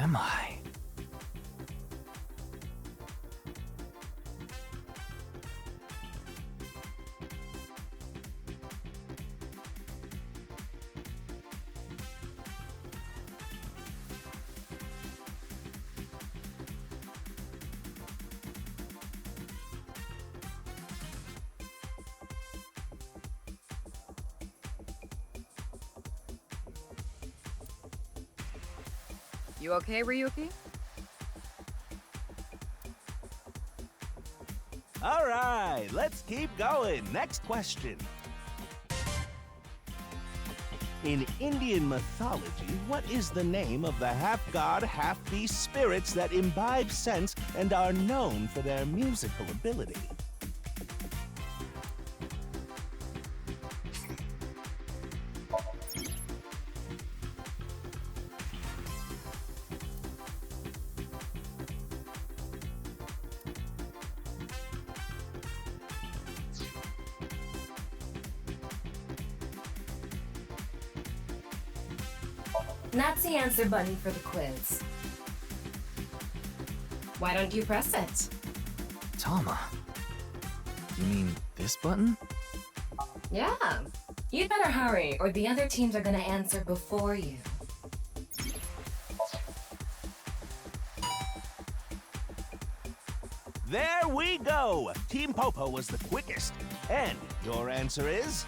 am I? You okay, Ryuki? All right, let's keep going. Next question. In Indian mythology, what is the name of the half-god, half-beast spirits that imbibe sense and are known for their musical ability? That's the answer button for the quiz. Why don't you press it? Tama. You mean this button? Yeah. You'd better hurry, or the other teams are gonna answer before you. There we go! Team Popo was the quickest. And your answer is?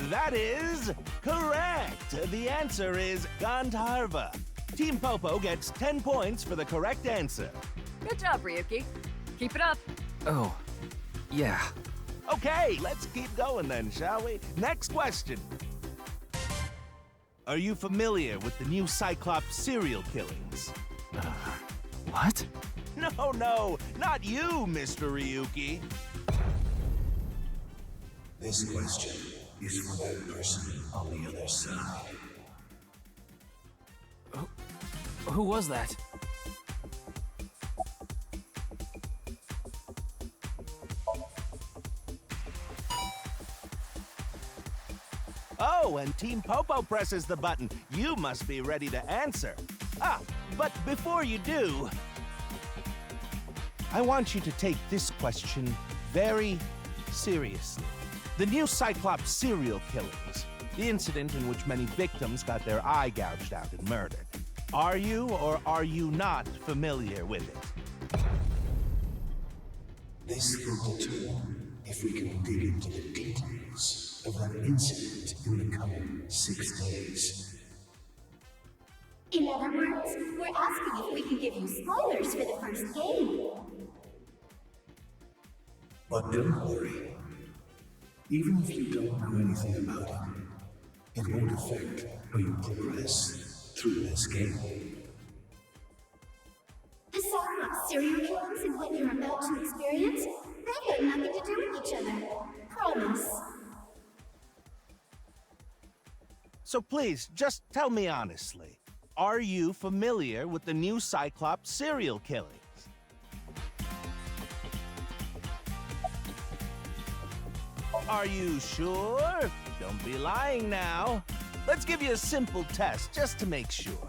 That is correct! The answer is Gandharva. Team Popo gets 10 points for the correct answer. Good job, Ryuki. Keep it up. Oh, yeah. Okay, let's keep going then, shall we? Next question. Are you familiar with the new Cyclops serial killings? What? No, not you, Mr. Ryuki. This question is for that person on the other side. Who was that? Oh, and Team Popo presses the button. You must be ready to answer. But before you do, I want you to take this question very seriously. The new Cyclops serial killings, the incident in which many victims got their eye gouged out and murdered. Are you or are you not familiar with it? This will determine if we can dig into the details of that incident in the coming 6 days. In other words, we're asking if we can give you spoilers for the first game. But don't worry. Even if you don't know anything about it, it won't affect how you progress through this game. The Cyclops serial killings and what you're about to experience, they have nothing to do with each other. Promise. So please, just tell me honestly, are you familiar with the new Cyclops serial killings? Are you sure? Don't be lying now. Let's give you a simple test just to make sure.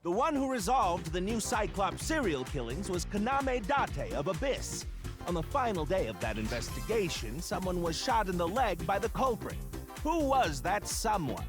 The one who resolved the new Cyclops serial killings was Kaname Date of Abyss. On the final day of that investigation, someone was shot in the leg by the culprit. Who was that someone?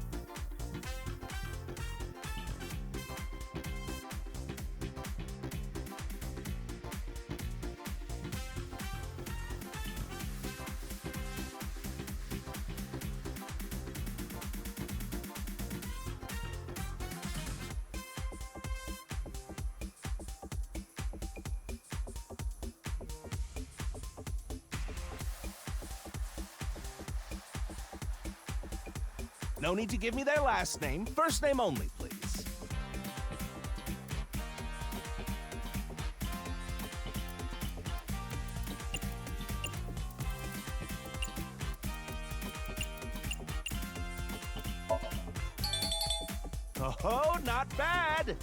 No need to give me their last name. First name only, please. Oh, not bad.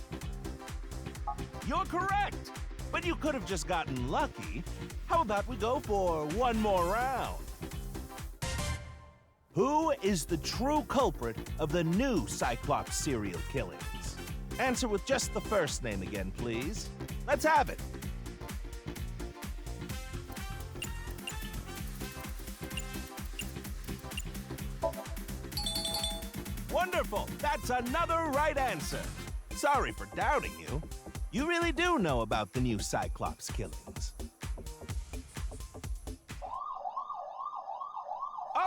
You're correct. But you could have just gotten lucky. How about we go for one more round? Who is the true culprit of the new Cyclops serial killings? Answer with just the first name again, please. Let's have it. Wonderful! That's another right answer. Sorry for doubting you. You really do know about the new Cyclops killings.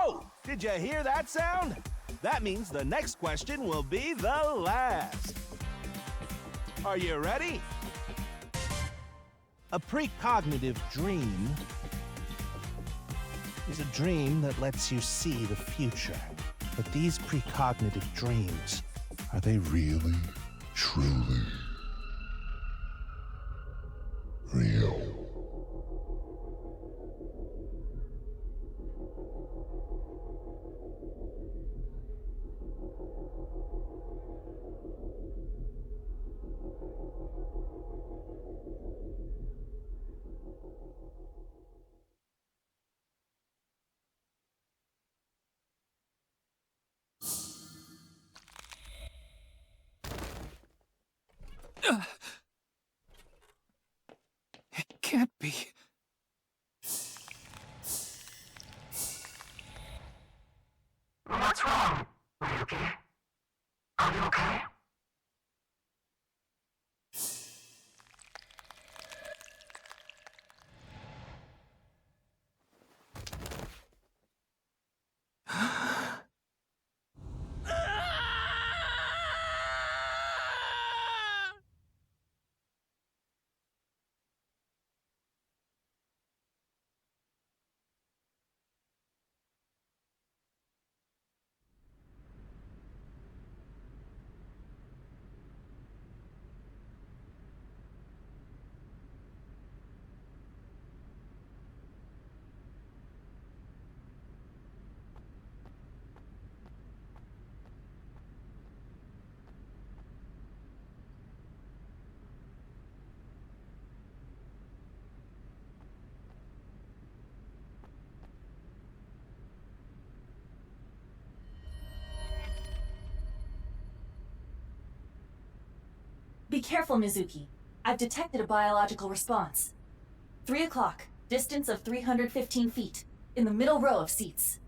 Oh, did you hear that sound? That means the next question will be the last. Are you ready? A precognitive dream is a dream that lets you see the future. But these precognitive dreams, Are they really, truly real? It can't be. What's wrong, Ryuki? Are you okay? Be careful, Mizuki. I've detected a biological response. 3 o'clock, distance of 315 feet, in the middle row of seats.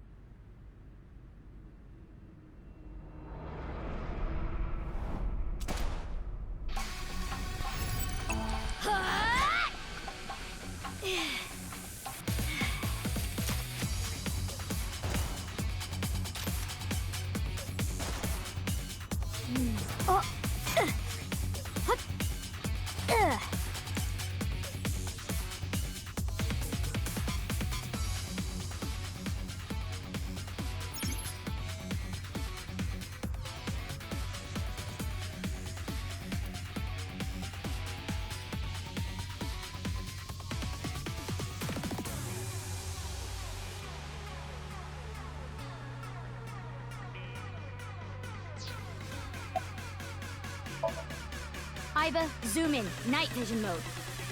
Iba, zoom in. Night vision mode.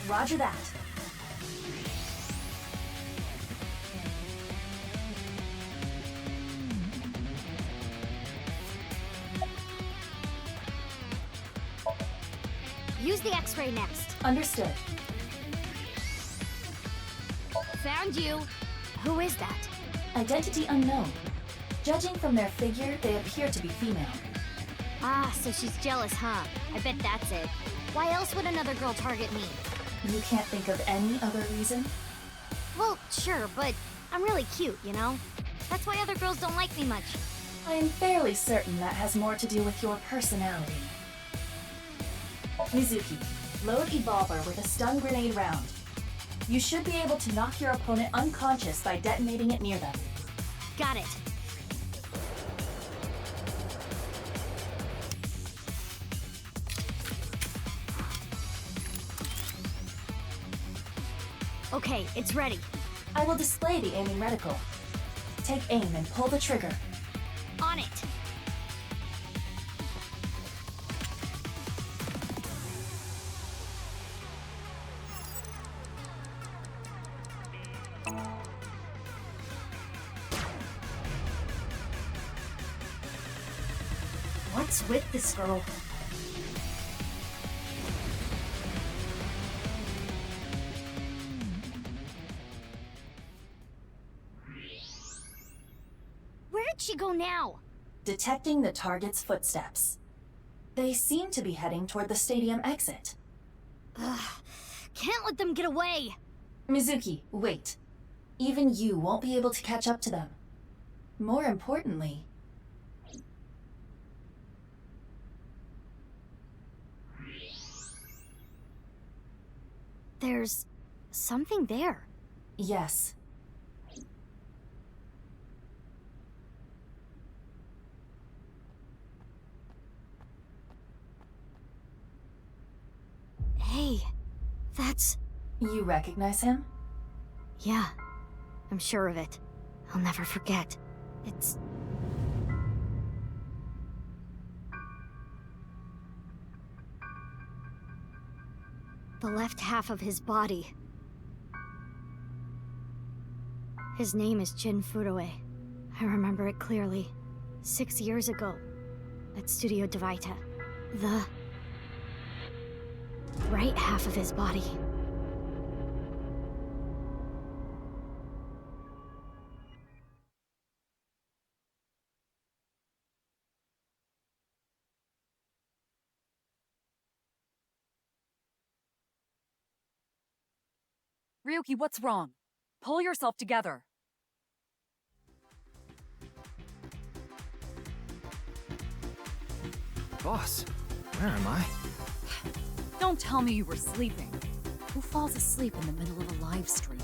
Roger that. Use the X-ray next. Understood. Found you. Who is that? Identity unknown. Judging from their figure, they appear to be female. Ah, so she's jealous, huh? I bet that's it. Why else would another girl target me? You can't think of any other reason? Well, sure, but I'm really cute, you know? That's why other girls don't like me much. I am fairly certain that has more to do with your personality. Mizuki, load Evolver with a stun grenade round. You should be able to knock your opponent unconscious by detonating it near them. Got it. Okay, it's ready. I will display the aiming reticle. Take aim and pull the trigger. On it. What's with this girl? Where did she go now? Detecting the target's footsteps. They seem to be heading toward the stadium exit. Ugh, can't let them get away. Mizuki, wait. Even you won't be able to catch up to them. More importantly... There's something there. Yes. Hey, that's... You recognize him? Yeah, I'm sure of it. I'll never forget. It's... the left half of his body. His name is Jin Furue. I remember it clearly. 6 years ago, at Studio Devaita. The... right half of his body. Ryuki, what's wrong? Pull yourself together. Boss, where am I? Don't tell me you were sleeping. Who falls asleep in the middle of a live stream?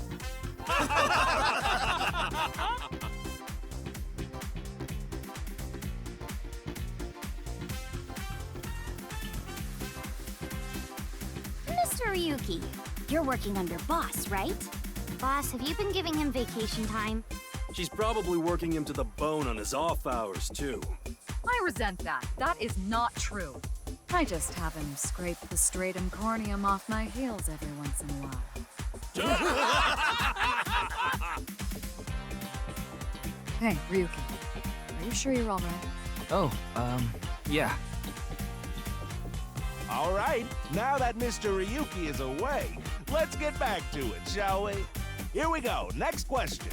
Mr. Ryuki, you're working under Boss, right? Boss, have you been giving him vacation time? She's probably working him to the bone on his off hours, too. I resent that. That is not true. I just have him scrape the stratum corneum off my heels every once in a while. Hey, Ryuki. Are you sure you're all right? Oh, yeah. All right, now that Mr. Ryuki is away, let's get back to it, shall we? Here we go, next question.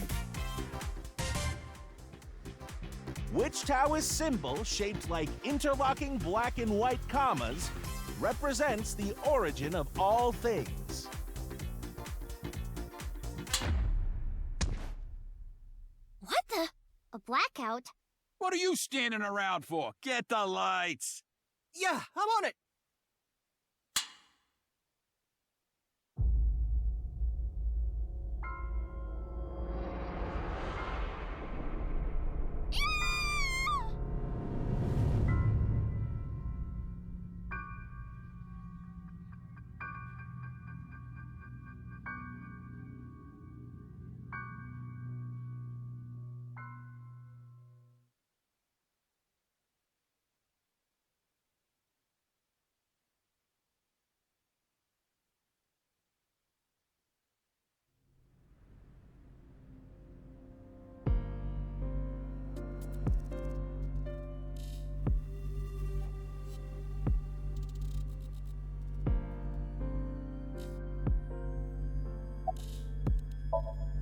Which Taoist symbol, shaped like interlocking black and white commas, represents the origin of all things? What the? A blackout? What are you standing around for? Get the lights! Yeah, I'm on it!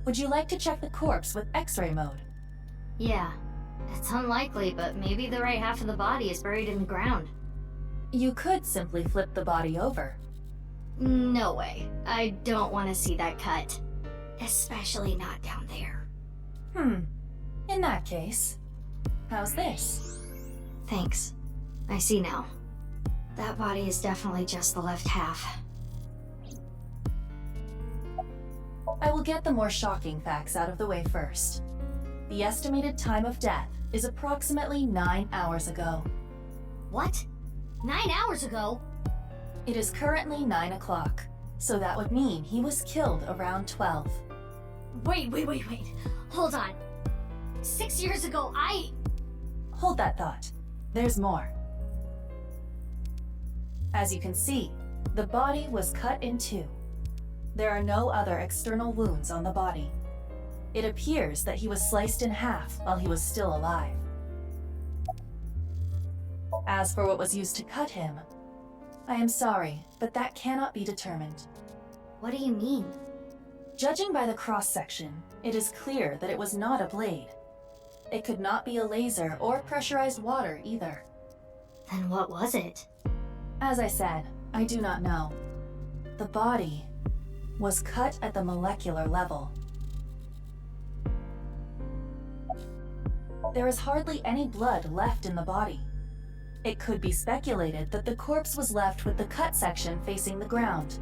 Would you like to check the corpse with X-ray mode? Yeah. It's unlikely, but maybe the right half of the body is buried in the ground. You could simply flip the body over. No way. I don't want to see that cut. Especially not down there. In that case, how's this? Thanks. I see now. That body is definitely just the left half. I will get the more shocking facts out of the way first. The estimated time of death is approximately 9 hours ago. What? 9 hours ago? It is currently 9 o'clock, so that would mean he was killed around 12. Wait. Hold on. 6 years ago, Hold that thought. There's more. As you can see, the body was cut in two. There are no other external wounds on the body. It appears that he was sliced in half while he was still alive. As for what was used to cut him, I am sorry, but that cannot be determined. What do you mean? Judging by the cross-section, it is clear that it was not a blade. It could not be a laser or pressurized water either. Then what was it? As I said, I do not know. The body was cut at the molecular level. There is hardly any blood left in the body. It could be speculated that the corpse was left with the cut section facing the ground.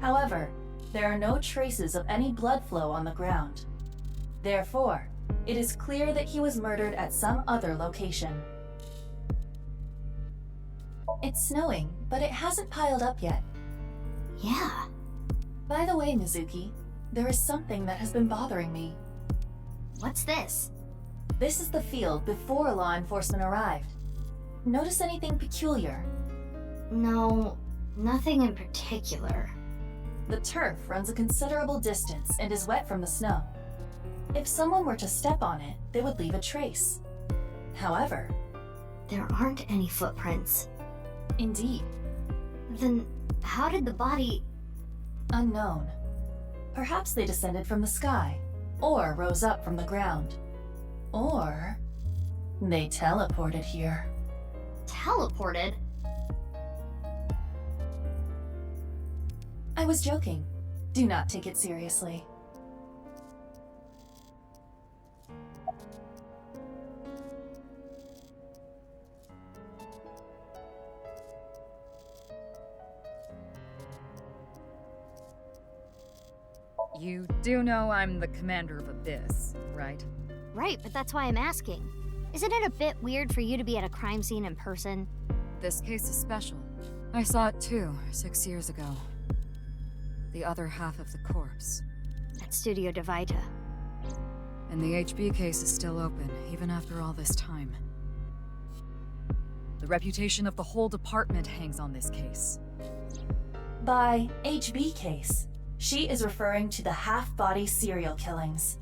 However, there are no traces of any blood flow on the ground. Therefore, it is clear that he was murdered at some other location. It's snowing, but it hasn't piled up yet. Yeah. By the way, Mizuki, there is something that has been bothering me. What's this? This is the field before law enforcement arrived. Notice anything peculiar? No, nothing in particular. The turf runs a considerable distance and is wet from the snow. If someone were to step on it, they would leave a trace. However, there aren't any footprints. Indeed. Then how did the body... Unknown. Perhaps they descended from the sky, or rose up from the ground. Or they teleported here. Teleported? I was joking. Do not take it seriously. You do know I'm the commander of Abyss, right? Right, but that's why I'm asking. Isn't it a bit weird for you to be at a crime scene in person? This case is special. I saw it too, 6 years ago. The other half of the corpse. At Studio Divita. And the HB case is still open, even after all this time. The reputation of the whole department hangs on this case. By HB case, she is referring to the half-body serial killings.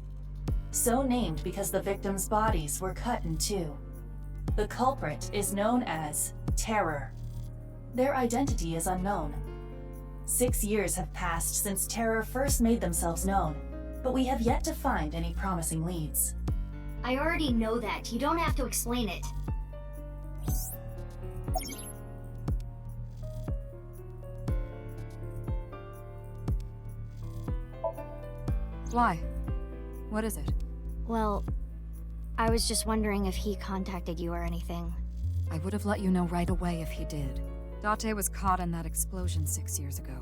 So named because the victims' bodies were cut in two. The culprit is known as Terror. Their identity is unknown. 6 years have passed since Terror first made themselves known, but we have yet to find any promising leads. I already know that. You don't have to explain it. Why? What is it? Well, I was just wondering if he contacted you or anything. I would have let you know right away if he did. Date was caught in that explosion 6 years ago.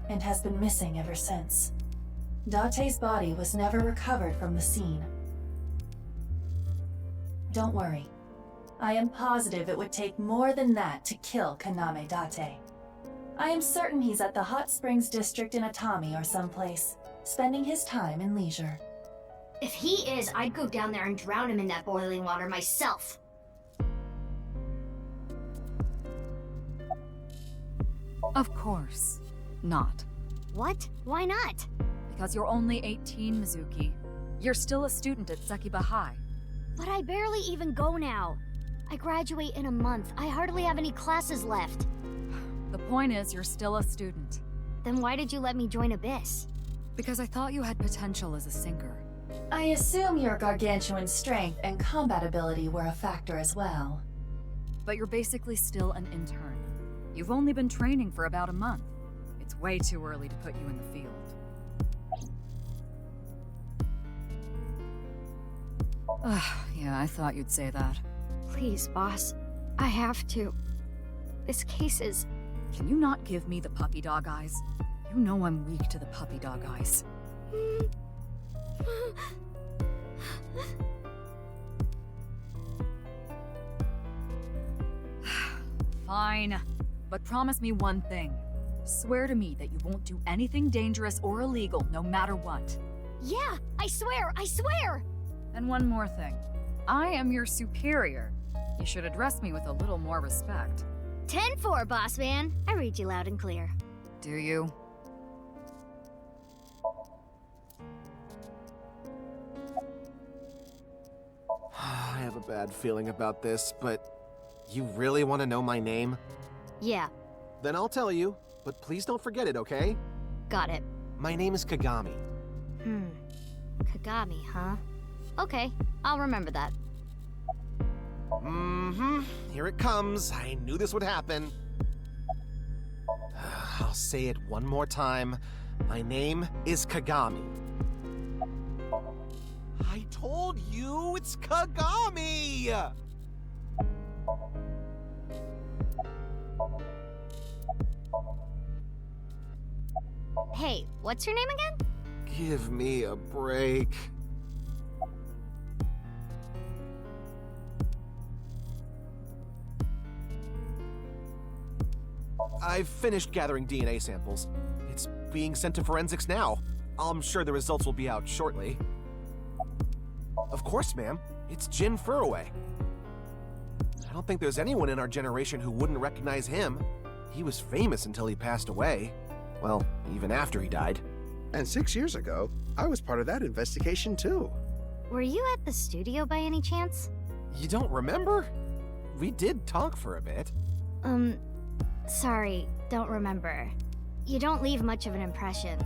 And has been missing ever since. Date's body was never recovered from the scene. Don't worry. I am positive it would take more than that to kill Kaname Date. I am certain he's at the Hot Springs district in Atami or someplace, spending his time in leisure. If he is, I'd go down there and drown him in that boiling water myself. Of course. Not. What? Why not? Because you're only 18, Mizuki. You're still a student at Sekiba High. But I barely even go now. I graduate in a month. I hardly have any classes left. The point is, you're still a student. Then why did you let me join Abyss? Because I thought you had potential as a sinker. I assume your gargantuan strength and combat ability were a factor as well. But you're basically still an intern. You've only been training for about a month. It's way too early to put you in the field. Yeah, I thought you'd say that. Please, boss. I have to. This case is... Can you not give me the puppy dog eyes? You know I'm weak to the puppy dog eyes. Fine. But promise me one thing. Swear to me that you won't do anything dangerous or illegal, no matter what. Yeah, I swear! I swear! And one more thing. I am your superior. You should address me with a little more respect. 10-4, boss man. I read you loud and clear. Do you? I have a bad feeling about this, but You really want to know my name? Yeah, Then I'll tell you, but please don't forget it, okay? got it. My name is Kagami. Kagami, huh? Okay, I'll remember that. Here it comes. I knew this would happen. I'll say it one more time. My name is Kagami. I told you it's Kagami! Hey, what's your name again? Give me a break. I've finished gathering DNA samples. It's being sent to forensics now. I'm sure the results will be out shortly. Of course, ma'am. It's Jin Furroway. I don't think there's anyone in our generation who wouldn't recognize him. He was famous until he passed away. Well, even after he died. And 6 years ago, I was part of that investigation too. Were you at the studio by any chance? You don't remember? We did talk for a bit. Sorry, don't remember. You don't leave much of an impression.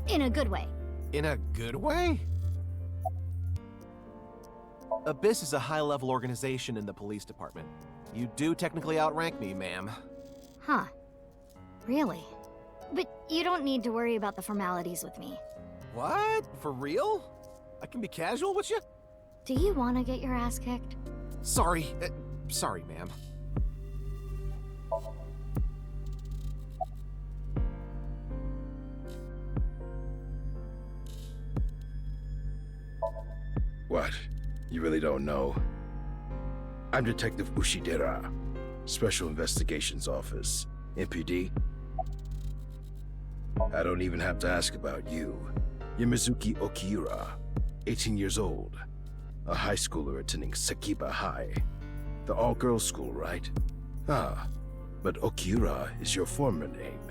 In a good way. In a good way? Abyss is a high-level organization in the police department. You do technically outrank me, ma'am. Huh. Really? But you don't need to worry about the formalities with me. What? For real? I can be casual with you? Do you want to get your ass kicked? Sorry. Sorry, ma'am. What? You really don't know? I'm Detective Ushidera, Special Investigations Office, MPD. I don't even have to ask about you. You're Mizuki Okiura, 18 years old, a high schooler attending Sakiba High, the all-girls school, right? Ah, but Okiura is your former name.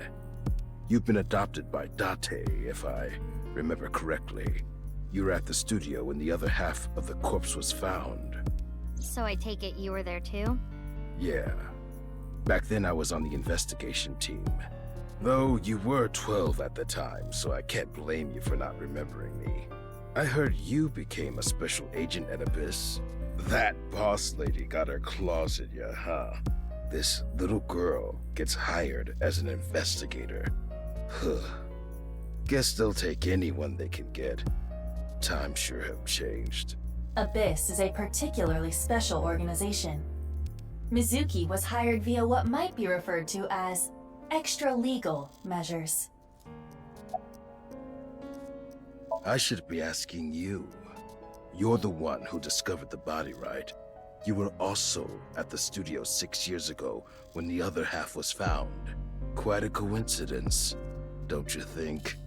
You've been adopted by Date, if I remember correctly. You were at the studio when the other half of the corpse was found. So I take it you were there too? Yeah. Back then I was on the investigation team. Though you were 12 at the time, so I can't blame you for not remembering me. I heard you became a special agent at Abyss. That boss lady got her claws in you, huh? This little girl gets hired as an investigator. Huh. Guess they'll take anyone they can get. Times sure have changed. Abyss is a particularly special organization. Mizuki was hired via what might be referred to as extra-legal measures. I should be asking you. You're the one who discovered the body, right? You were also at the studio 6 years ago when the other half was found. Quite a coincidence, don't you think?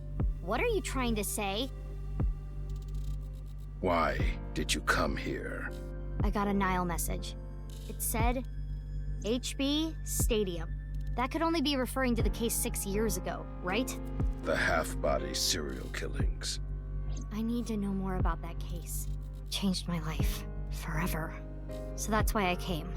What are you trying to say? Why did you come here? I got a Nile message. It said, HB Stadium. That could only be referring to the case 6 years ago, right? The half-body serial killings. I need to know more about that case. Changed my life. Forever. So that's why I came.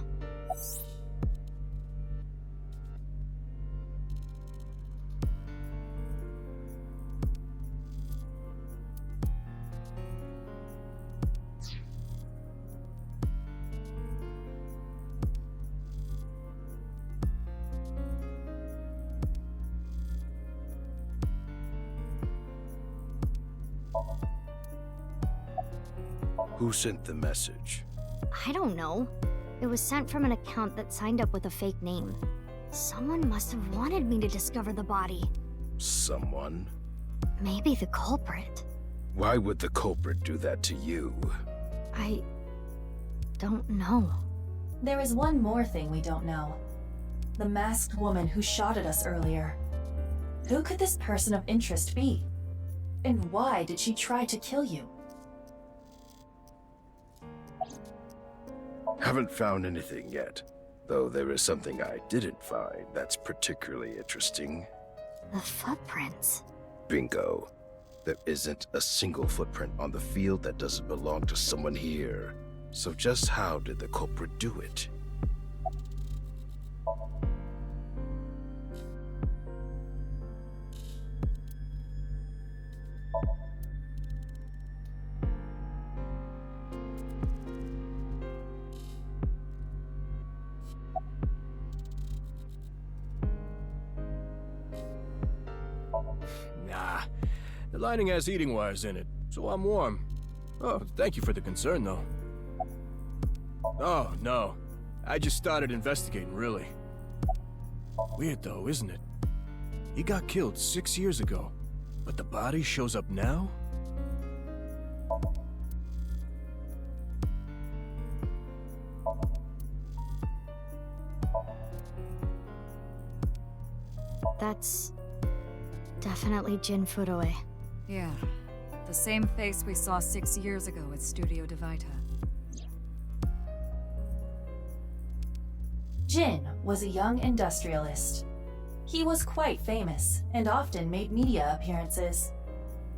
Who sent the message? I don't know. It was sent from an account that signed up with a fake name. Someone must have wanted me to discover the body. Someone? Maybe the culprit. Why would the culprit do that to you? I don't know. There is one more thing we don't know. The masked woman who shot at us earlier. Who could this person of interest be? And why did she try to kill you? Haven't found anything yet, though there is something I didn't find that's particularly interesting. The footprints. Bingo. There isn't a single footprint on the field that doesn't belong to someone here. So just how did the culprit do it? The lining has heating wires in it, so I'm warm. Oh, thank you for the concern, though. Oh, no. I just started investigating, really. Weird, though, isn't it? He got killed 6 years ago, but the body shows up now? That's definitely Jin Furuwe. Yeah, the same face we saw 6 years ago at Studio Divita. Jin was a young industrialist. He was quite famous and often made media appearances.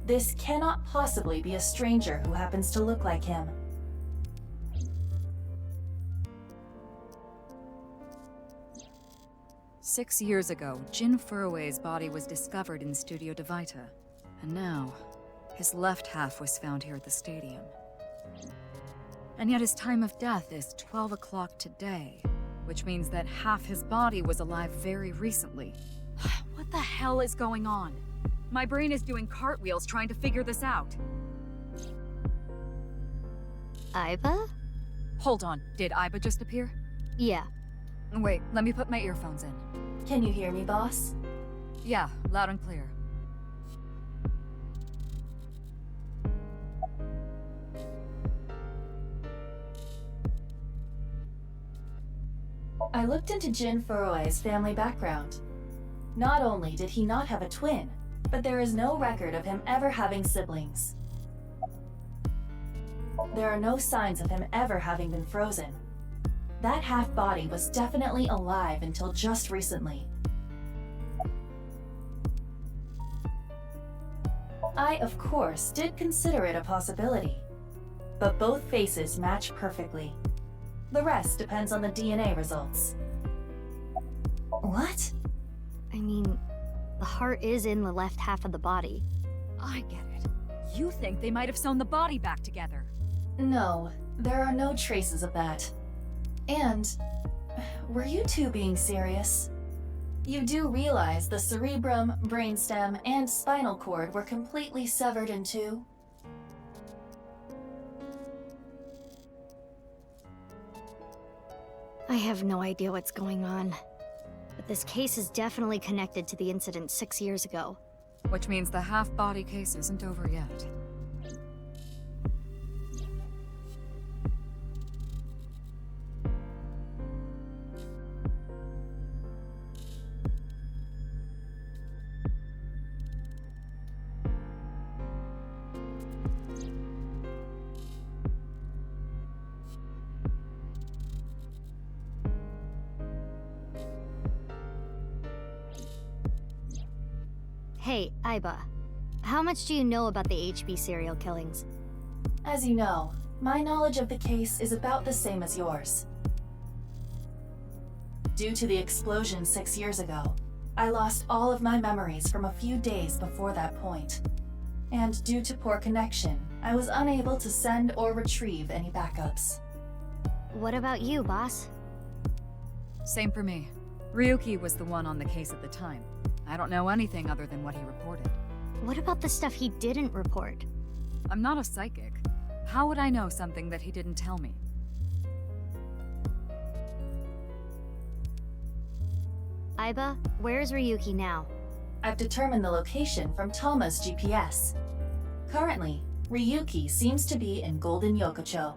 This cannot possibly be a stranger who happens to look like him. Six years ago, Jin Furuwe's body was discovered in Studio Divita. And now, his left half was found here at the stadium. And yet his time of death is 12 o'clock today, which means that half his body was alive very recently. What the hell is going on? My brain is doing cartwheels trying to figure this out. Aiba? Hold on, did Aiba just appear? Yeah. Wait, let me put my earphones in. Can you hear me, boss? Yeah, loud and clear. I looked into Jin Furuwe's family background. Not only did he not have a twin, but there is no record of him ever having siblings. There are no signs of him ever having been frozen. That half-body was definitely alive until just recently. I, of course, did consider it a possibility, but both faces match perfectly. The rest depends on the DNA results. What? I mean, the heart is in the left half of the body. I get it. You think they might have sewn the body back together? No, there are no traces of that. And, were you two being serious? You do realize the cerebrum, brainstem, and spinal cord were completely severed in two? I have no idea what's going on. But this case is definitely connected to the incident 6 years ago. Which means the half-body case isn't over yet. Hey, Aiba. How much do you know about the HB serial killings? As you know, my knowledge of the case is about the same as yours. Due to the explosion 6 years ago, I lost all of my memories from a few days before that point. And due to poor connection, I was unable to send or retrieve any backups. What about you, boss? Same for me. Ryuki was the one on the case at the time. I don't know anything other than what he reported. What about the stuff he didn't report? I'm not a psychic. How would I know something that he didn't tell me? Aiba, where's Ryuki now? I've determined the location from Toma's GPS. Currently, Ryuki seems to be in Golden Yokocho.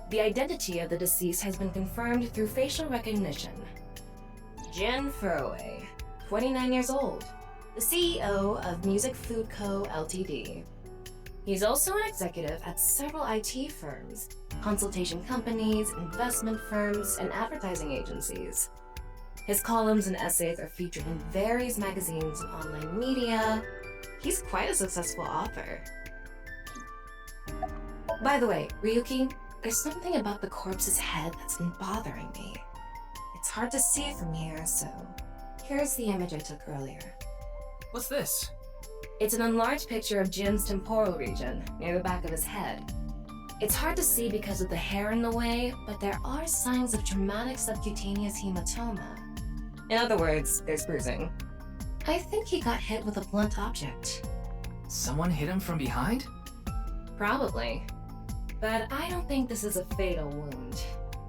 The identity of the deceased has been confirmed through facial recognition. Jin Furuwe, 29 years old, the CEO of Music Food Co. Ltd. He's also an executive at several IT firms, consultation companies, investment firms, and advertising agencies. His columns and essays are featured in various magazines and online media. He's quite a successful author. By the way, Ryuki, there's something about the corpse's head that's been bothering me. It's hard to see from here, so here's the image I took earlier. What's this? It's an enlarged picture of Jin's temporal region, near the back of his head. It's hard to see because of the hair in the way, but there are signs of traumatic subcutaneous hematoma. In other words, there's bruising. I think he got hit with a blunt object. Someone hit him from behind? Probably. But I don't think this is a fatal wound.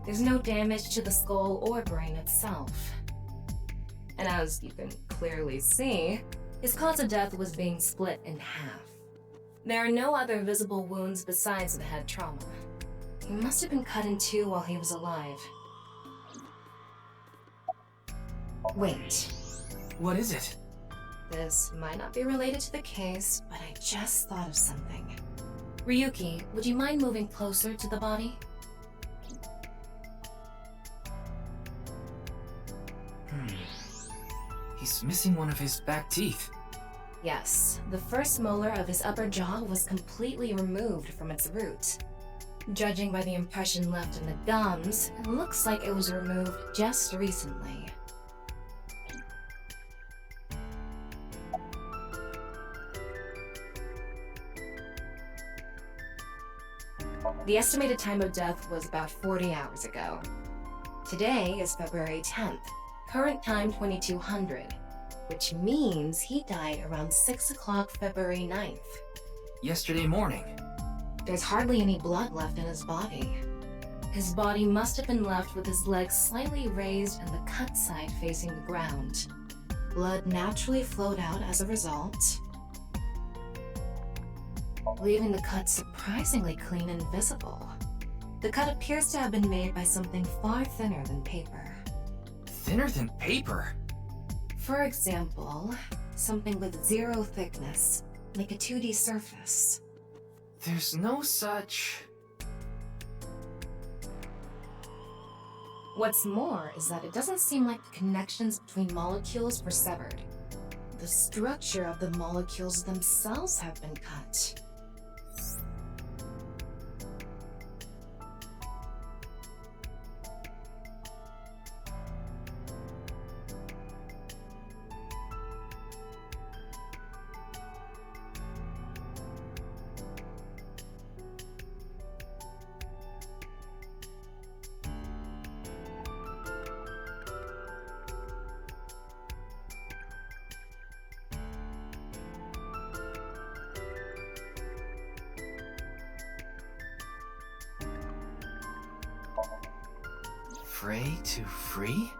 There's no damage to the skull or brain itself. And as you can clearly see, his cause of death was being split in half. There are no other visible wounds besides the head trauma. He must have been cut in two while he was alive. Wait. What is it? This might not be related to the case, but I just thought of something. Ryuki, would you mind moving closer to the body? He's missing one of his back teeth. Yes, the first molar of his upper jaw was completely removed from its root. Judging by the impression left in the gums, it looks like it was removed just recently. The estimated time of death was about 40 hours ago. Today is February 10th, current time 2200, which means he died around 6 o'clock February 9th. Yesterday morning. There's hardly any blood left in his body. His body must have been left with his legs slightly raised and the cut side facing the ground. Blood naturally flowed out as a result, leaving the cut surprisingly clean and visible. The cut appears to have been made by something far thinner than paper. Thinner than paper? For example, something with zero thickness, like a 2D surface. There's no such... What's more is that it doesn't seem like the connections between molecules were severed. The structure of the molecules themselves have been cut. Fray to free?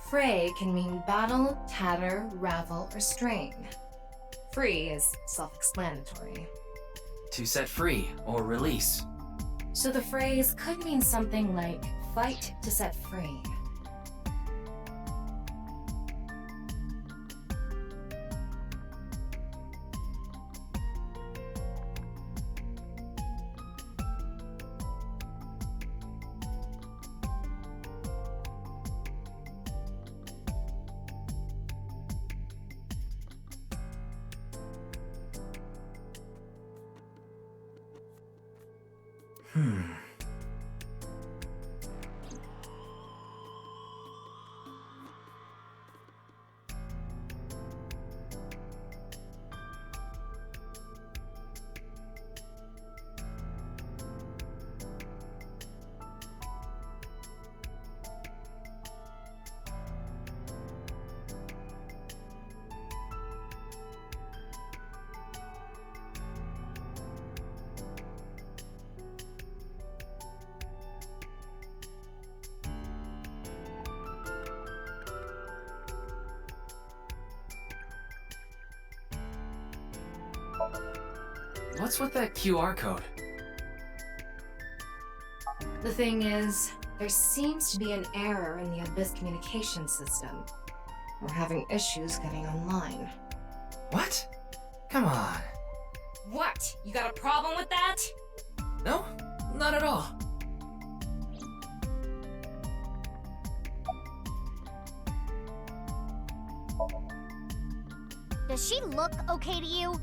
Fray can mean battle, tatter, ravel, or strain. Free is self-explanatory. To set free or release. So the phrase could mean something like fight to set free. What's with that QR code? The thing is, there seems to be an error in the Abyss communication system. we're having issues getting online. What? Come on. What? You got a problem with that? No, not at all. Does she look okay to you?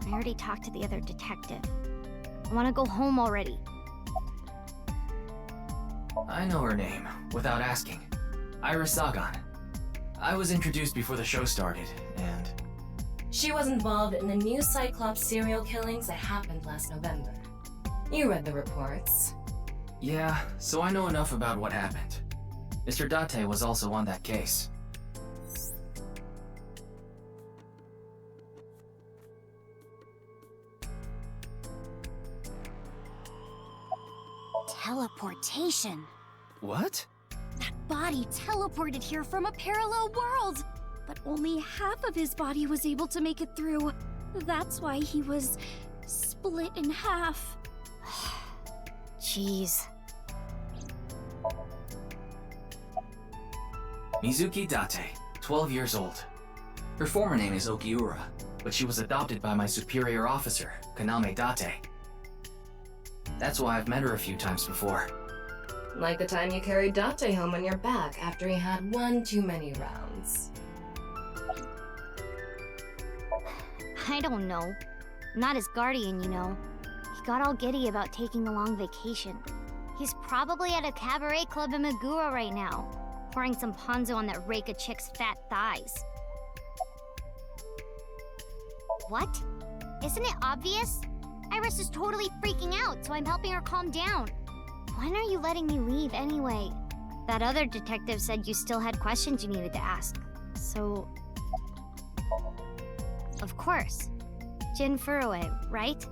I already talked to the other detective. I want to go home already. I know her name, without asking. Iris Sagan. I was introduced before the show started, and... She was involved in the new Cyclops serial killings that happened last November. You read the reports. Yeah, so I know enough about what happened. Mr. Date was also on that case. Teleportation. What? That body teleported here from a parallel world! But only half of his body was able to make it through. That's why he was split in half. Jeez. Mizuki Date, 12 years old. Her former name is Okiura, but she was adopted by my superior officer, Kaname Date. That's why I've met her a few times before. Like the time you carried Date home on your back after he had one too many rounds. I don't know. I'm not his guardian, you know. He got all giddy about taking a long vacation. He's probably at a cabaret club in Meguro right now, pouring some ponzu on that Reika chick's fat thighs. What? Isn't it obvious? Iris is totally freaking out, so I'm helping her calm down. When are you letting me leave, anyway? That other detective said you still had questions you needed to ask, so... Of course. Jin Furue, right?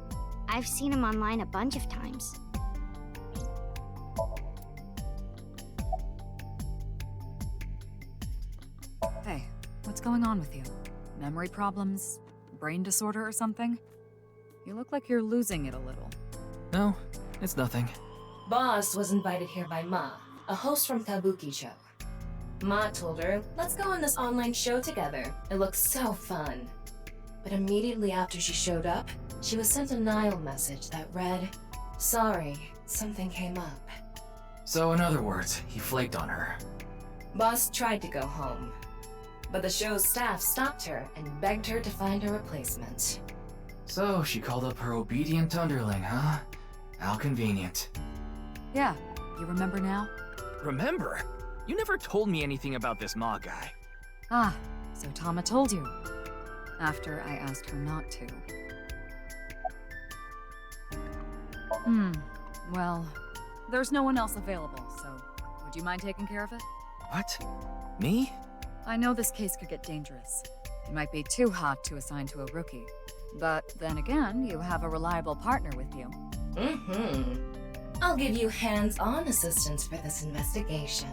I've seen him online a bunch of times. Hey, what's going on with you? Memory problems? Brain disorder or something? You look like you're losing it a little. No, it's nothing. Boss was invited here by Ma, a host from Kabuki show. Ma told her, let's go on this online show together. It looks so fun. But immediately after she showed up, she was sent a Nile message that read, sorry, something came up. So in other words, he flaked on her. Boss tried to go home, but the show's staff stopped her and begged her to find a replacement. So she called up her obedient underling, huh? How convenient. Yeah, you remember now? Remember? You never told me anything about this Ma guy. Ah, so Tama told you. After I asked her not to. Well, there's no one else available, so would you mind taking care of it? What? Me? I know this case could get dangerous. It might be too hot to assign to a rookie. But then again, you have a reliable partner with you. I'll give you hands-on assistance for this investigation.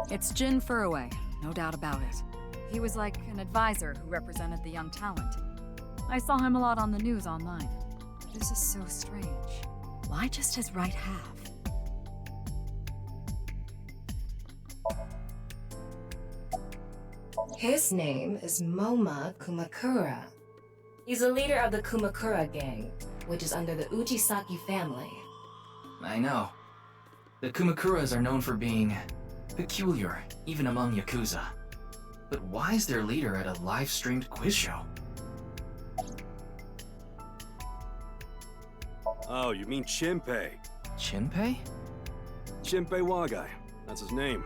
It's Jin Furue, no doubt about it. He was like an advisor who represented the young talent. I saw him a lot on the news online. This is so strange. Why just his right half? His name is Moma Kumakura. He's a leader of the Kumakura gang, which is under the Ujisaki family. I know. The Kumakuras are known for being peculiar, even among Yakuza. But why is their leader at a live-streamed quiz show? Oh, you mean Shinpei. Shinpei? Shinpei Wagai. That's his name.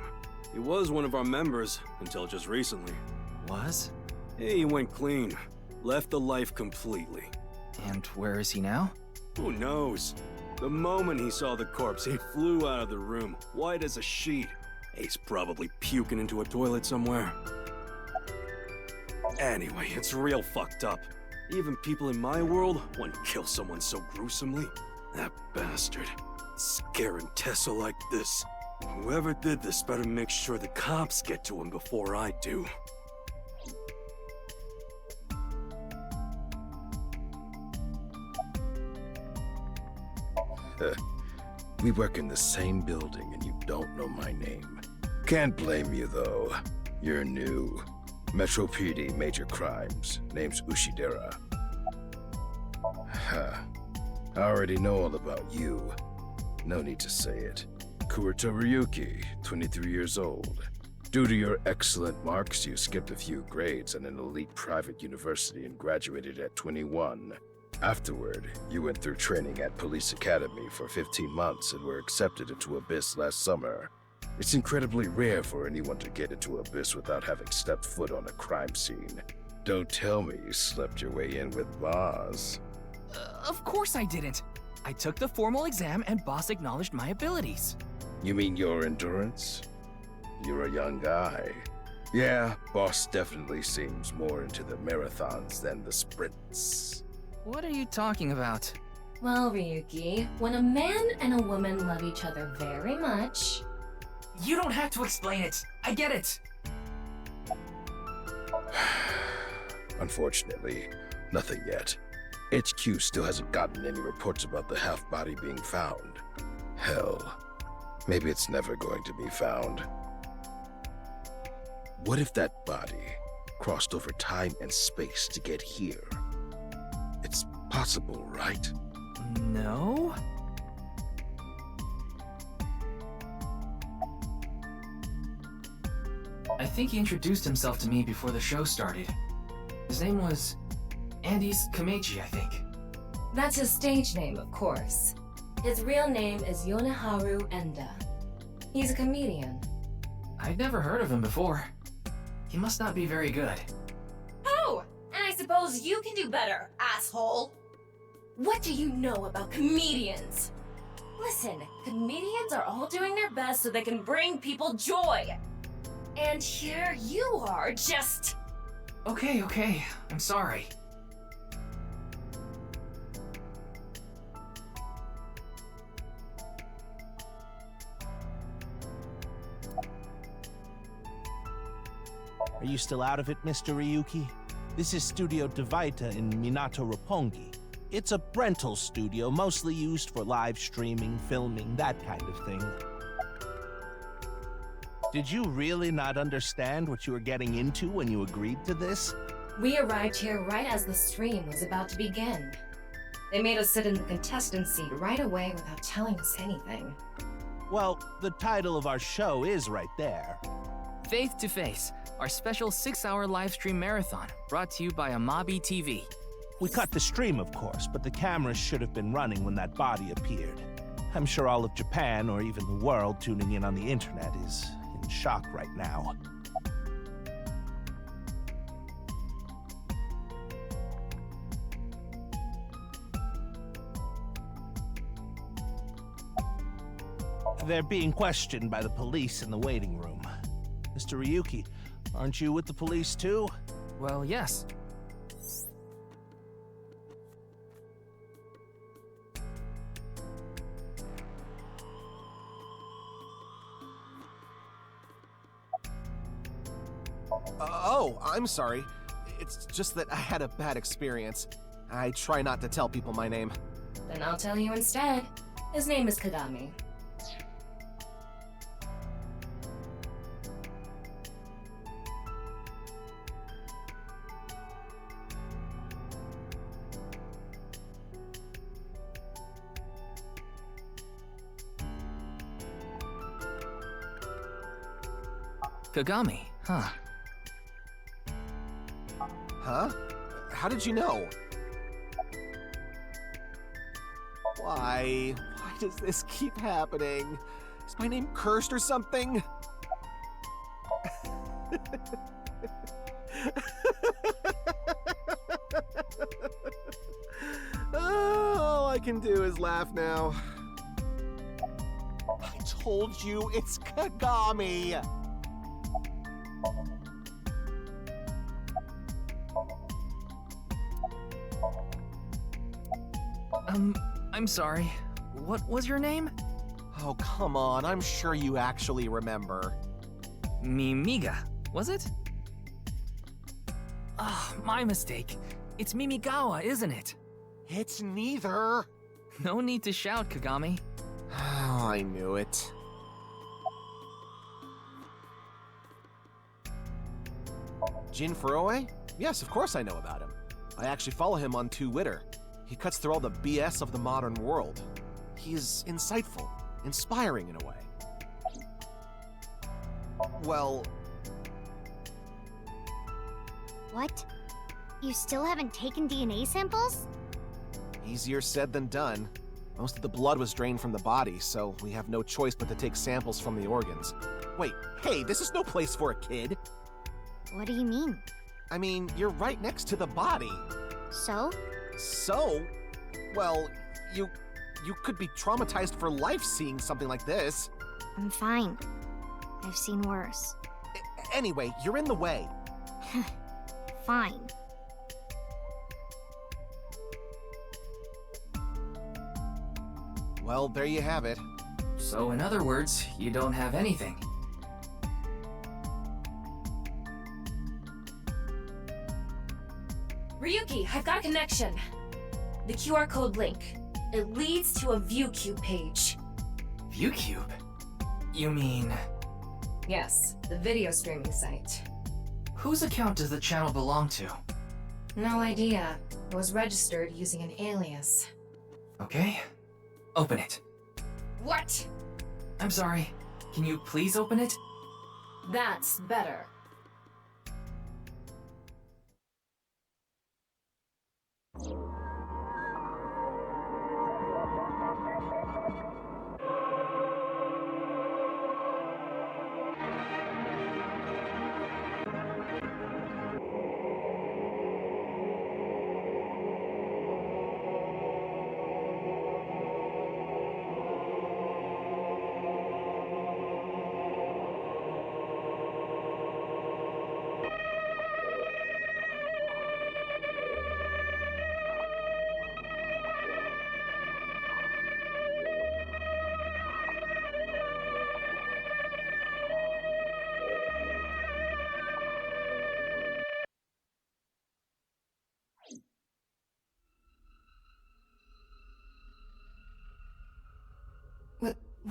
He was one of our members until just recently. Was? Yeah, he went clean. Left the life completely. And where is he now? Who knows? The moment he saw the corpse, he flew out of the room, white as a sheet. He's probably puking into a toilet somewhere. Anyway, it's real fucked up. Even people in my world wouldn't kill someone so gruesomely. That bastard. Scaring Tessa like this. Whoever did this better make sure the cops get to him before I do. We work in the same building and you don't know my name. Can't blame you though. You're new. Metro PD, major crimes. Name's Ushidera. Huh. I already know all about you. No need to say it. Kurito Ryuki, 23 years old. Due to your excellent marks, you skipped a few grades at an elite private university and graduated at 21. Afterward, you went through training at Police Academy for 15 months and were accepted into Abyss last summer. It's incredibly rare for anyone to get into Abyss without having stepped foot on a crime scene. Don't tell me you slept your way in with Boss. Of course I didn't. I took the formal exam and Boss acknowledged my abilities. You mean your endurance? You're a young guy. Yeah, Boss definitely seems more into the marathons than the sprints. What are you talking about? Well, Ryuki, when a man and a woman love each other very much... You don't have to explain it. I get it. Unfortunately, nothing yet. HQ still hasn't gotten any reports about the half-body being found. Hell, maybe it's never going to be found. What if that body crossed over time and space to get here? It's possible, right? No? I think he introduced himself to me before the show started. His name was Andy's Komeji, I think. That's his stage name, of course. His real name is Yoneharu Enda. He's a comedian. I'd never heard of him before. He must not be very good. Oh! And I suppose you can do better, asshole! What do you know about comedians? Listen, comedians are all doing their best so they can bring people joy. And here you are, just... Okay, I'm sorry. Are you still out of it, Mr. Ryuki? This is Studio DeVita in Minato Roppongi. It's a rental studio mostly used for live streaming, filming, that kind of thing. Did you really not understand what you were getting into when you agreed to this? We arrived here right as the stream was about to begin. They made us sit in the contestant seat right away without telling us anything. Well, the title of our show is right there. Faith to Face, our special 6-hour live stream marathon, brought to you by Amabi TV. We cut the stream, of course, but the cameras should have been running when that body appeared. I'm sure all of Japan, or even the world tuning in on the internet, is in shock right now. They're being questioned by the police in the waiting room. Mr. Ryuki, aren't you with the police too? Well, yes. Oh, I'm sorry. It's just that I had a bad experience. I try not to tell people my name. Then I'll tell you instead. His name is Kagami. Kagami, huh? Huh? How did you know? Why? Why does this keep happening? Is my name cursed or something? All I can do is laugh now. I told you it's Kagami! I'm sorry. What was your name? Oh, come on. I'm sure you actually remember. Mimiga, was it? Ah, my mistake. It's Mimigawa, isn't it? It's neither. No need to shout, Kagami. Oh, I knew it. Jin Furue? Yes, of course I know about him. I actually follow him on Twitter. He cuts through all the BS of the modern world. He is insightful, inspiring in a way. Well... What? You still haven't taken DNA samples? Easier said than done. Most of the blood was drained from the body, so we have no choice but to take samples from the organs. Wait, hey, this is no place for a kid! What do you mean? I mean, you're right next to the body. So? So? Well, you could be traumatized for life seeing something like this. I'm fine. I've seen worse. Anyway, you're in the way. Fine. Well, there you have it. So in other words, you don't have anything. Ryuki, I've got a connection. The QR code link. It leads to a ViewCube page. ViewCube? You mean... Yes, the video streaming site. Whose account does the channel belong to? No idea. It was registered using an alias. Okay. Open it. What? I'm sorry. Can you please open it? That's better.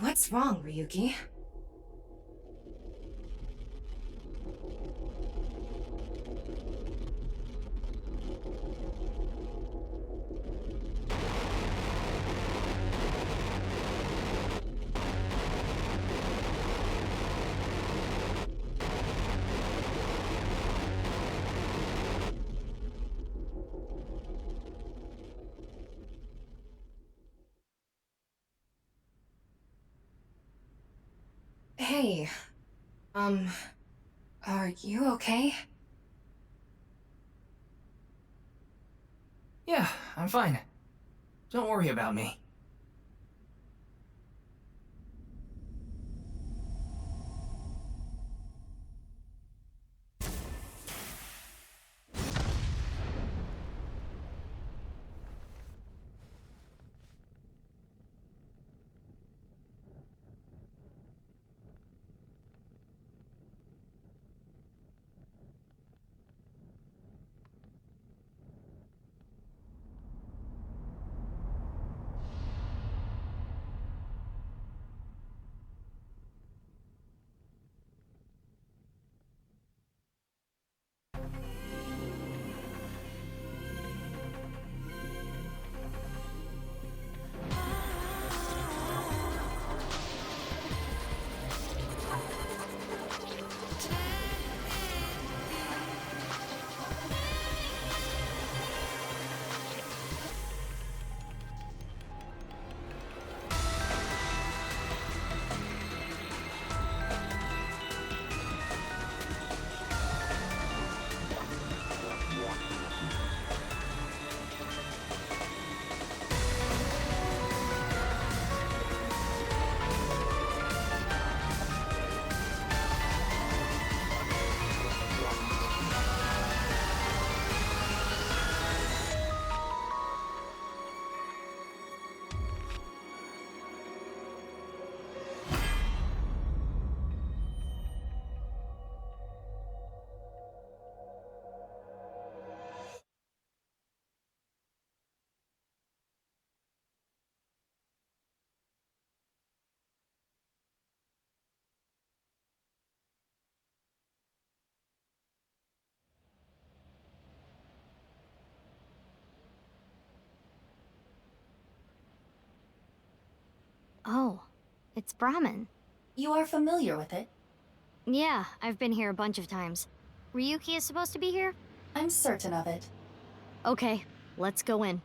What's wrong, Ryuki? Hey, are you okay? Yeah, I'm fine. Don't worry about me. Oh, it's Brahmin. You are familiar with it? Yeah, I've been here a bunch of times. Ryuki is supposed to be here? I'm certain of it. Okay, let's go in.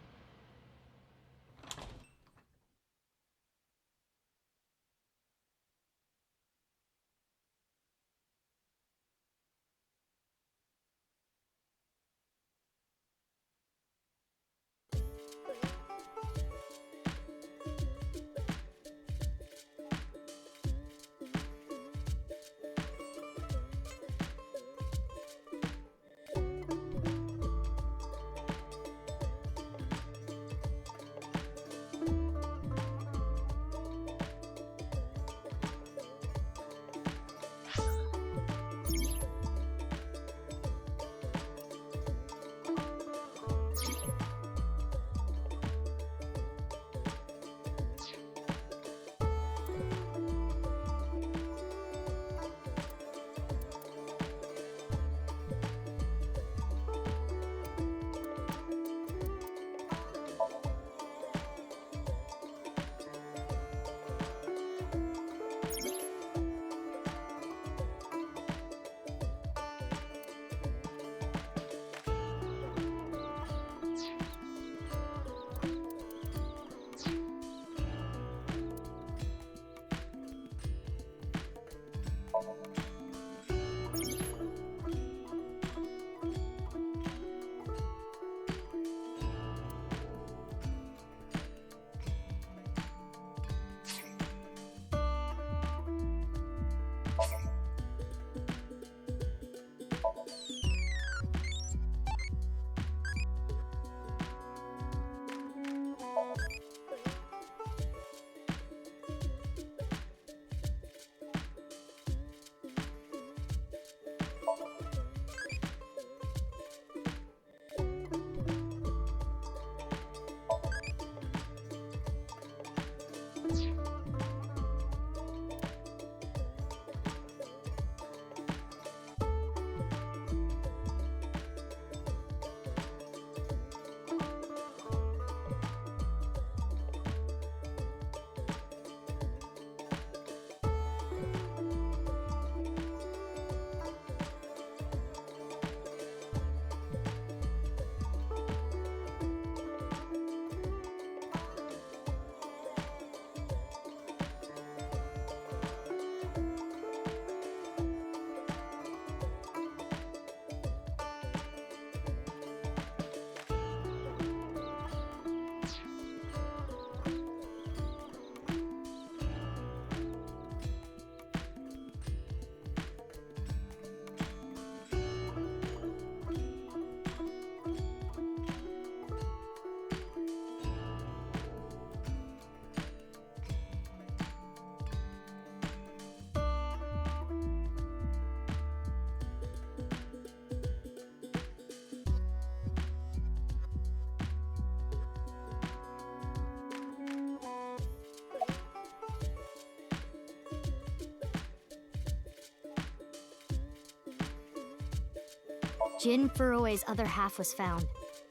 Jin Furue's other half was found.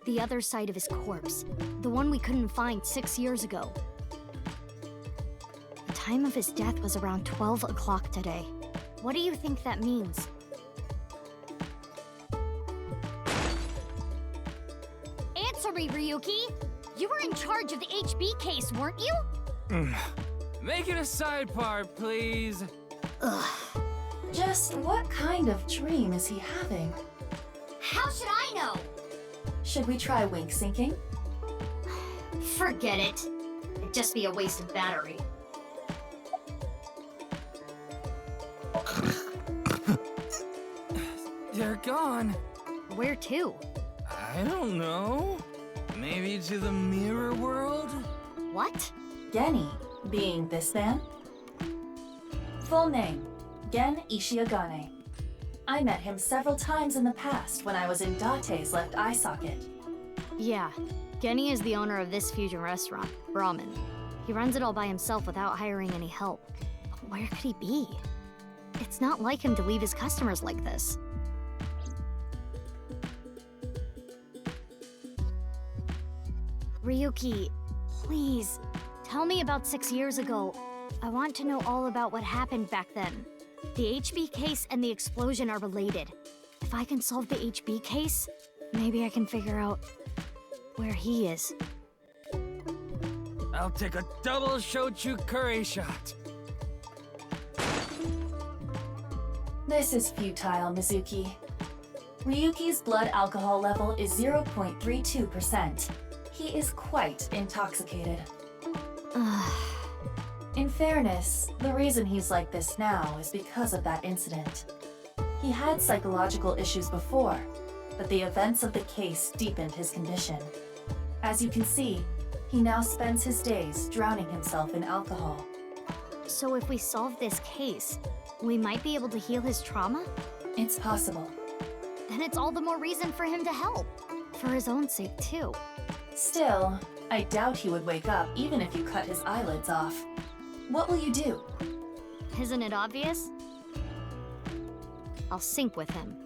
The other side of his corpse. The one we couldn't find 6 years ago. The time of his death was around 12 o'clock today. What do you think that means? Answer me, Ryuki! You were in charge of the HB case, weren't you? Make it a side part, please. Ugh. Just what kind of dream is he having? How should I know? Should we try wink syncing? Forget it. It'd just be a waste of battery. They're gone. Where to? I don't know. Maybe to the mirror world? What? Genny, being this man? Full name, Gen Ishiagane. I met him several times in the past when I was in Date's left eye socket. Yeah, Genny is the owner of this fusion restaurant, Brahmin. He runs it all by himself without hiring any help. But where could he be? It's not like him to leave his customers like this. Ryuki, please, Tell me about 6 years ago. I want to know all about what happened back then. The HB case and the explosion are related. If I can solve the HB case, maybe I can figure out where he is. I'll take a double shochu curry shot. This is futile, Mizuki. Ryuki's blood alcohol level is 0.32%. He is quite intoxicated. In fairness, the reason he's like this now is because of that incident. He had psychological issues before, but the events of the case deepened his condition. As you can see, he now spends his days drowning himself in alcohol. So if we solve this case, we might be able to heal his trauma? It's possible. Then it's all the more reason for him to help. For his own sake, too. Still, I doubt he would wake up even if you cut his eyelids off. What will you do? Isn't it obvious? I'll sync with him.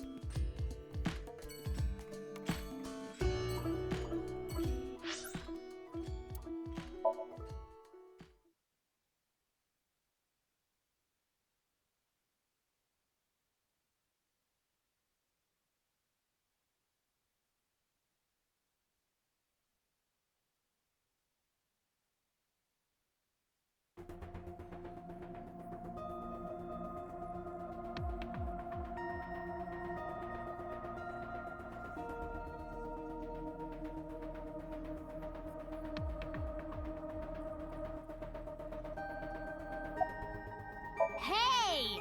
Hey!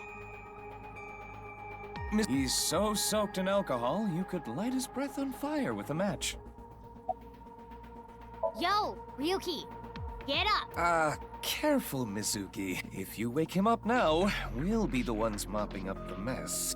He's so soaked in alcohol, you could light his breath on fire with a match. Yo, Ryuki! Get up! Careful, Mizuki. If you wake him up now, we'll be the ones mopping up the mess.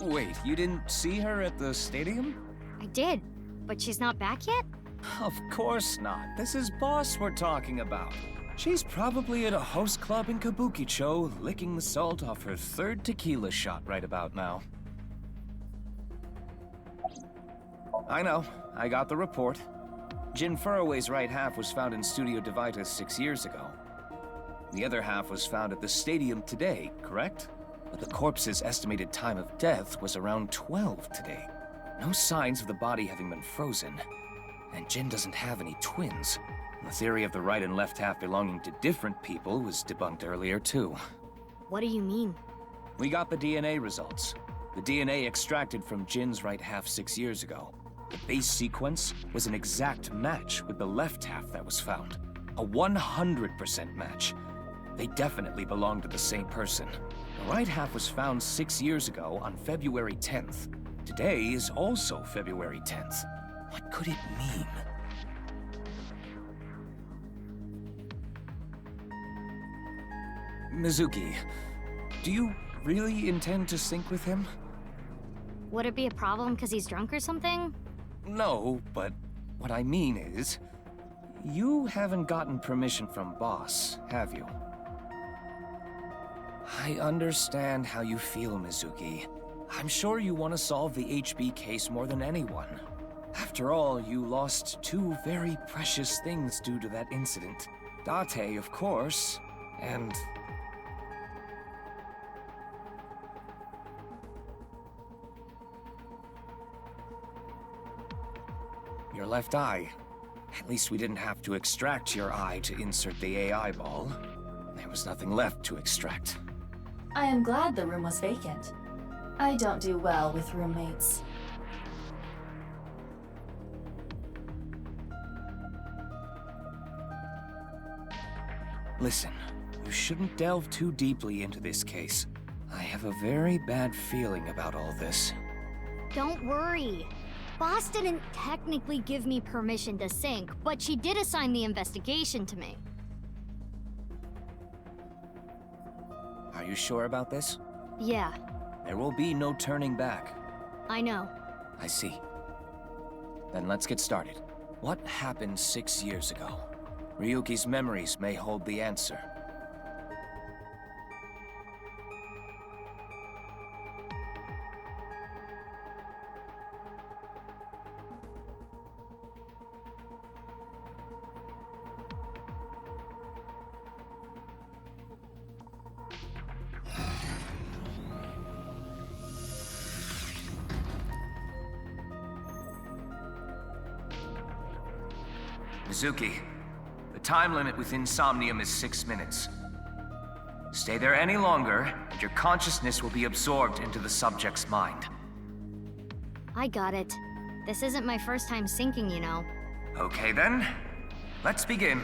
Wait, you didn't see her at the stadium? I did, but she's not back yet? Of course not. This is Boss we're talking about. She's probably at a host club in Kabukicho, licking the salt off her third tequila shot right about now. I know. I got the report. Jin Furroway's right half was found in Studio Divita 6 years ago. The other half was found at the stadium today, correct? But the corpse's estimated time of death was around 12 today. No signs of the body having been frozen. And Jin doesn't have any twins. The theory of the right and left half belonging to different people was debunked earlier, too. What do you mean? We got the DNA results. The DNA extracted from Jin's right half 6 years ago. The base sequence was an exact match with the left half that was found. A 100% match. They definitely belong to the same person. The right half was found 6 years ago on February 10th. Today is also February 10th. What could it mean? Mizuki, do you really intend to sync with him? Would it be a problem because he's drunk or something? No, but what I mean is, you haven't gotten permission from Boss, have you? I understand how you feel, Mizuki. I'm sure you want to solve the HB case more than anyone. After all, you lost two very precious things due to that incident. Date, of course, and... your left eye. At least we didn't have to extract your eye to insert the AI ball. There was nothing left to extract. I am glad the room was vacant. I don't do well with roommates. Listen, you shouldn't delve too deeply into this case. I have a very bad feeling about all this. Don't worry. Boss didn't technically give me permission to sync, but she did assign the investigation to me. Are you sure about this? Yeah, There will be no turning back. I know. I see. Then let's get started. What happened 6 years ago? Ryuki's memories may hold the answer. Mizuki, the time limit within Somnium is 6 minutes. Stay there any longer, and your consciousness will be absorbed into the subject's mind. I got it. This isn't my first time sinking, you know. Okay then, let's begin.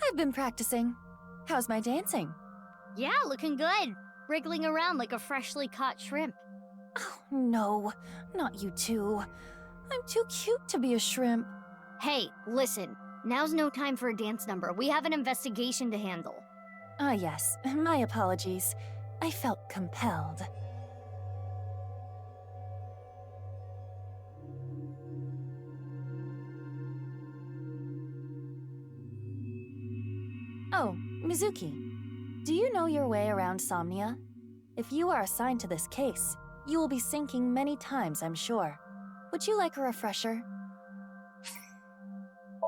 I've been practicing. How's my dancing? Yeah, looking good. Wriggling around like a freshly caught shrimp. Oh, no. Not you two. I'm too cute to be a shrimp. Hey, listen. Now's no time for a dance number. We have an investigation to handle. Ah, yes. My apologies. I felt compelled. Oh, Mizuki. Do you know your way around Somnia? If you are assigned to this case, you will be sinking many times, I'm sure. Would you like a refresher?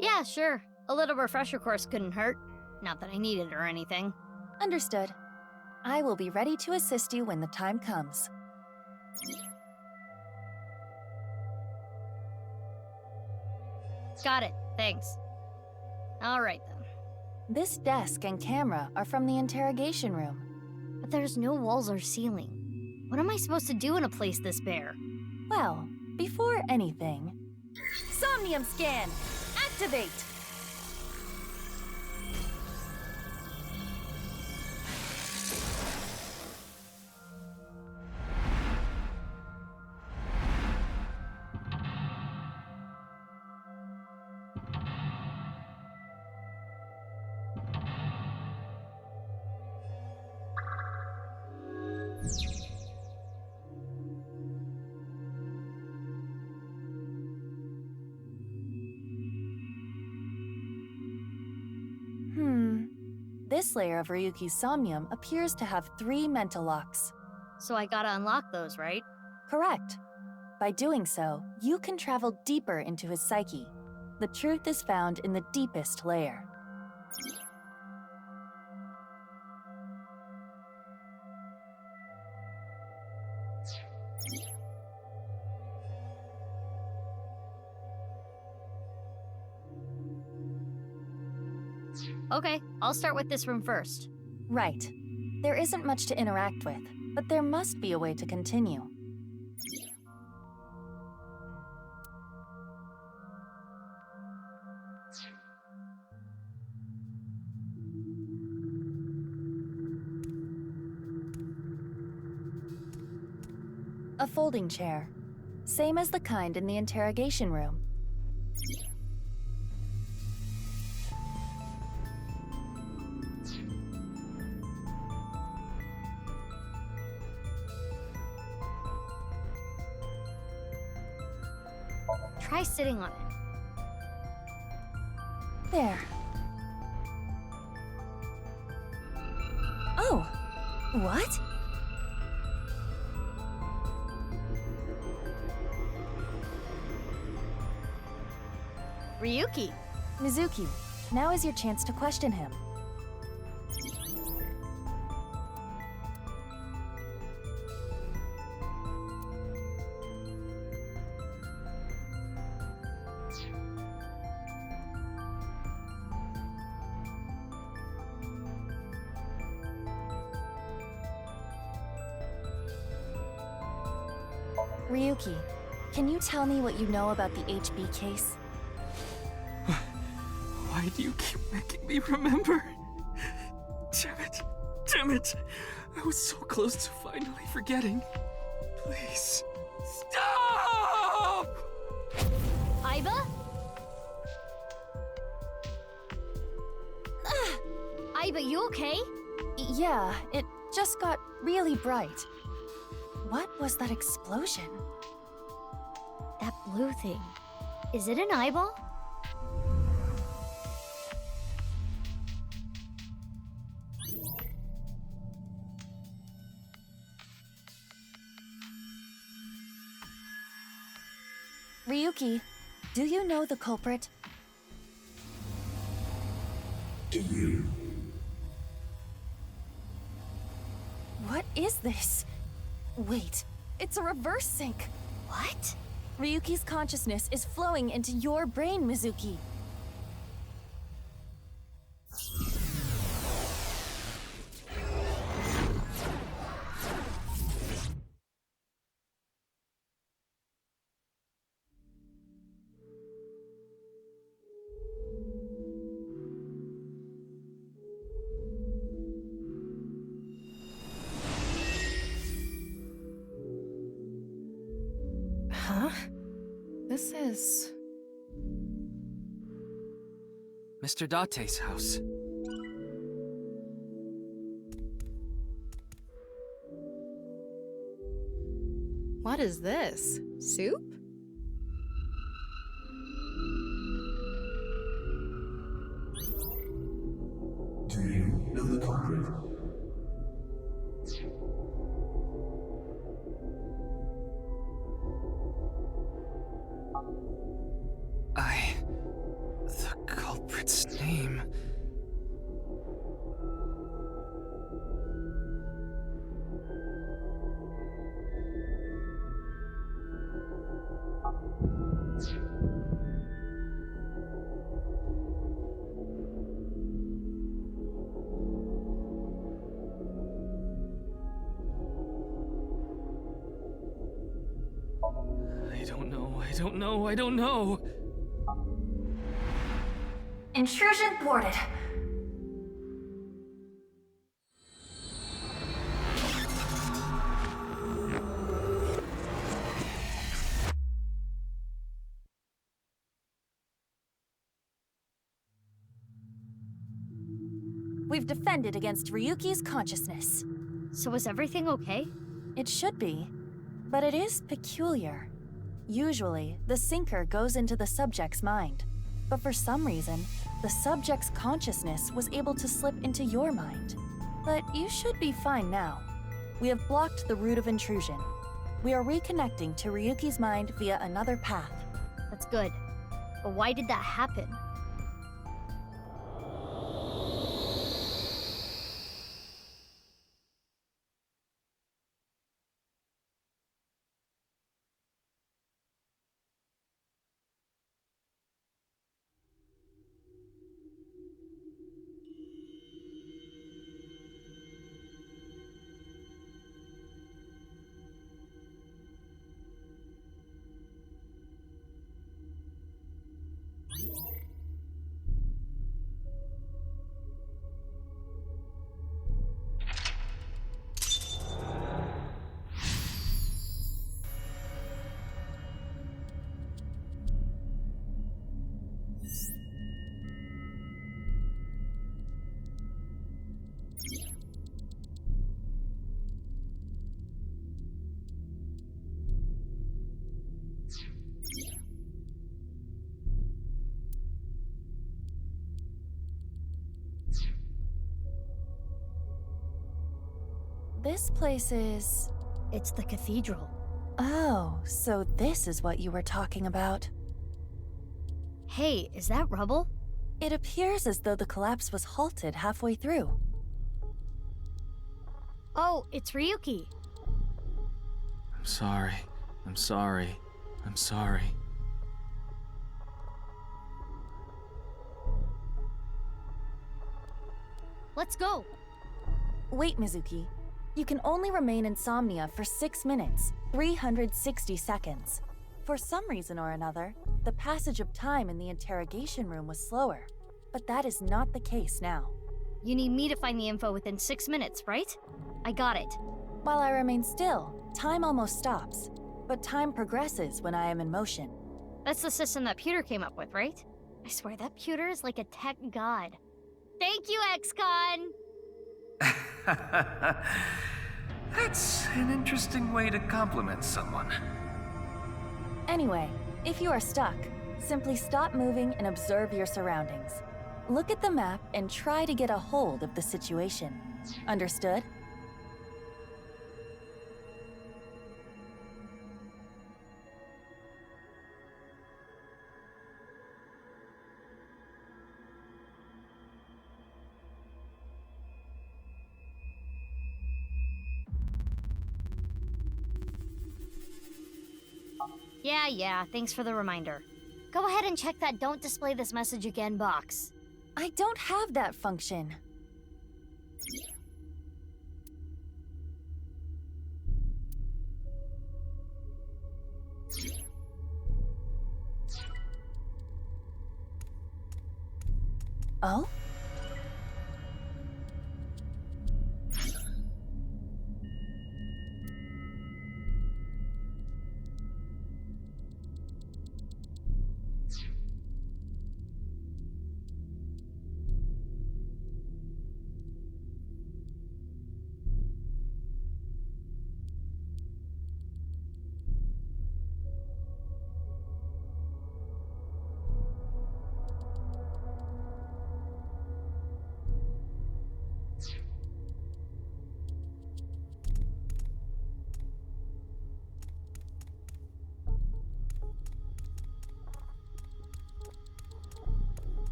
Yeah, sure. A little refresher course couldn't hurt. Not that I need it or anything. Understood. I will be ready to assist you when the time comes. Got it. Thanks. All right, then. This desk and camera are from the interrogation room. But there's no walls or ceiling. What am I supposed to do in a place this bare? Well, before anything... Somnium scan! Activate! This layer of Ryuki's Somnium appears to have 3 mental locks. So I gotta unlock those, right? Correct. By doing so, you can travel deeper into his psyche. The truth is found in the deepest layer. Okay, I'll start with this room first. Right. There isn't much to interact with, but there must be a way to continue. A folding chair. Same as the kind in the interrogation room. Try sitting on it. There. Oh! What? Ryuki! Mizuki, now is your chance to question him. Ryuki, can you tell me what you know about the HB case? Why do you keep making me remember? Damn it. Damn it. I was so close to finally forgetting. Please, stop! Aiba? Aiba, you okay? Yeah, it just got really bright. What was that explosion? That blue thing. Is it an eyeball? Ryuki, do you know the culprit? Do you? What is this? Wait, it's a reverse sync. What? Ryuki's consciousness is flowing into your brain, Mizuki. Huh? This is... Mr. Date's house. What is this? Soup? Do you know the culprit? The culprit's name... I don't know. Intrusion thwarted. We've defended against Ryuki's consciousness. So is everything okay? It should be, but it is peculiar. Usually, the sinker goes into the subject's mind, but for some reason, the subject's consciousness was able to slip into your mind. But you should be fine now. We have blocked the route of intrusion. We are reconnecting to Ryuki's mind via another path. That's good. But why did that happen? This place is... It's the cathedral. Oh, so this is what you were talking about. Hey, is that rubble? It appears as though the collapse was halted halfway through. Oh, it's Ryuki. I'm sorry. I'm sorry. I'm sorry. Let's go. Wait, Mizuki. You can only remain insomnia for 6 minutes, 360 seconds. For some reason or another, the passage of time in the interrogation room was slower. But that is not the case now. You need me to find the info within 6 minutes, right? I got it. While I remain still, time almost stops. But time progresses when I am in motion. That's the system that Pewter came up with, right? I swear that Pewter is like a tech god. Thank you, ex-con! That's an interesting way to compliment someone. Anyway, if you are stuck, simply stop moving and observe your surroundings. Look at the map and try to get a hold of the situation. Understood? Yeah, thanks for the reminder. Go ahead and check that "Don't display this message again" box. I don't have that function. Oh?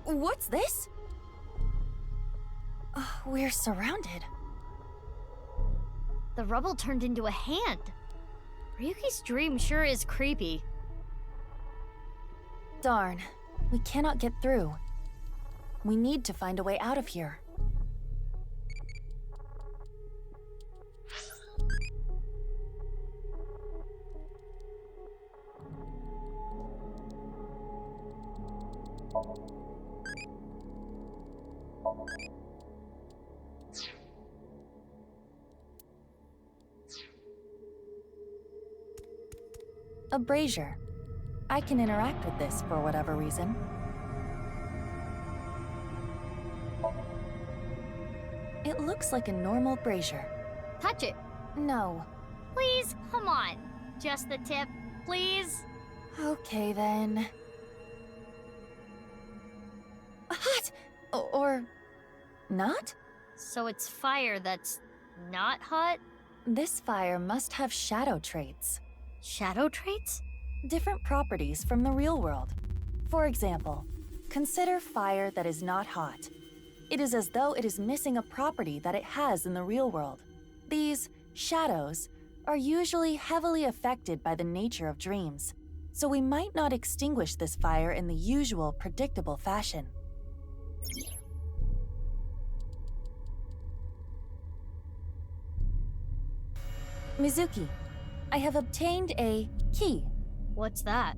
What's this? We're surrounded. The rubble turned into a hand. Ryuki's dream sure is creepy. Darn, we cannot get through. We need to find a way out of here. A brazier. I can interact with this for whatever reason. It looks like a normal brazier. Touch it. No. Please, come on. Just the tip, please. Okay then. Hot! Or not? So it's fire that's not hot? This fire must have shadow traits. Shadow traits? Different properties from the real world. For example, consider fire that is not hot. It is as though it is missing a property that it has in the real world. These shadows are usually heavily affected by the nature of dreams, so we might not extinguish this fire in the usual predictable fashion. Mizuki, I have obtained a key. What's that?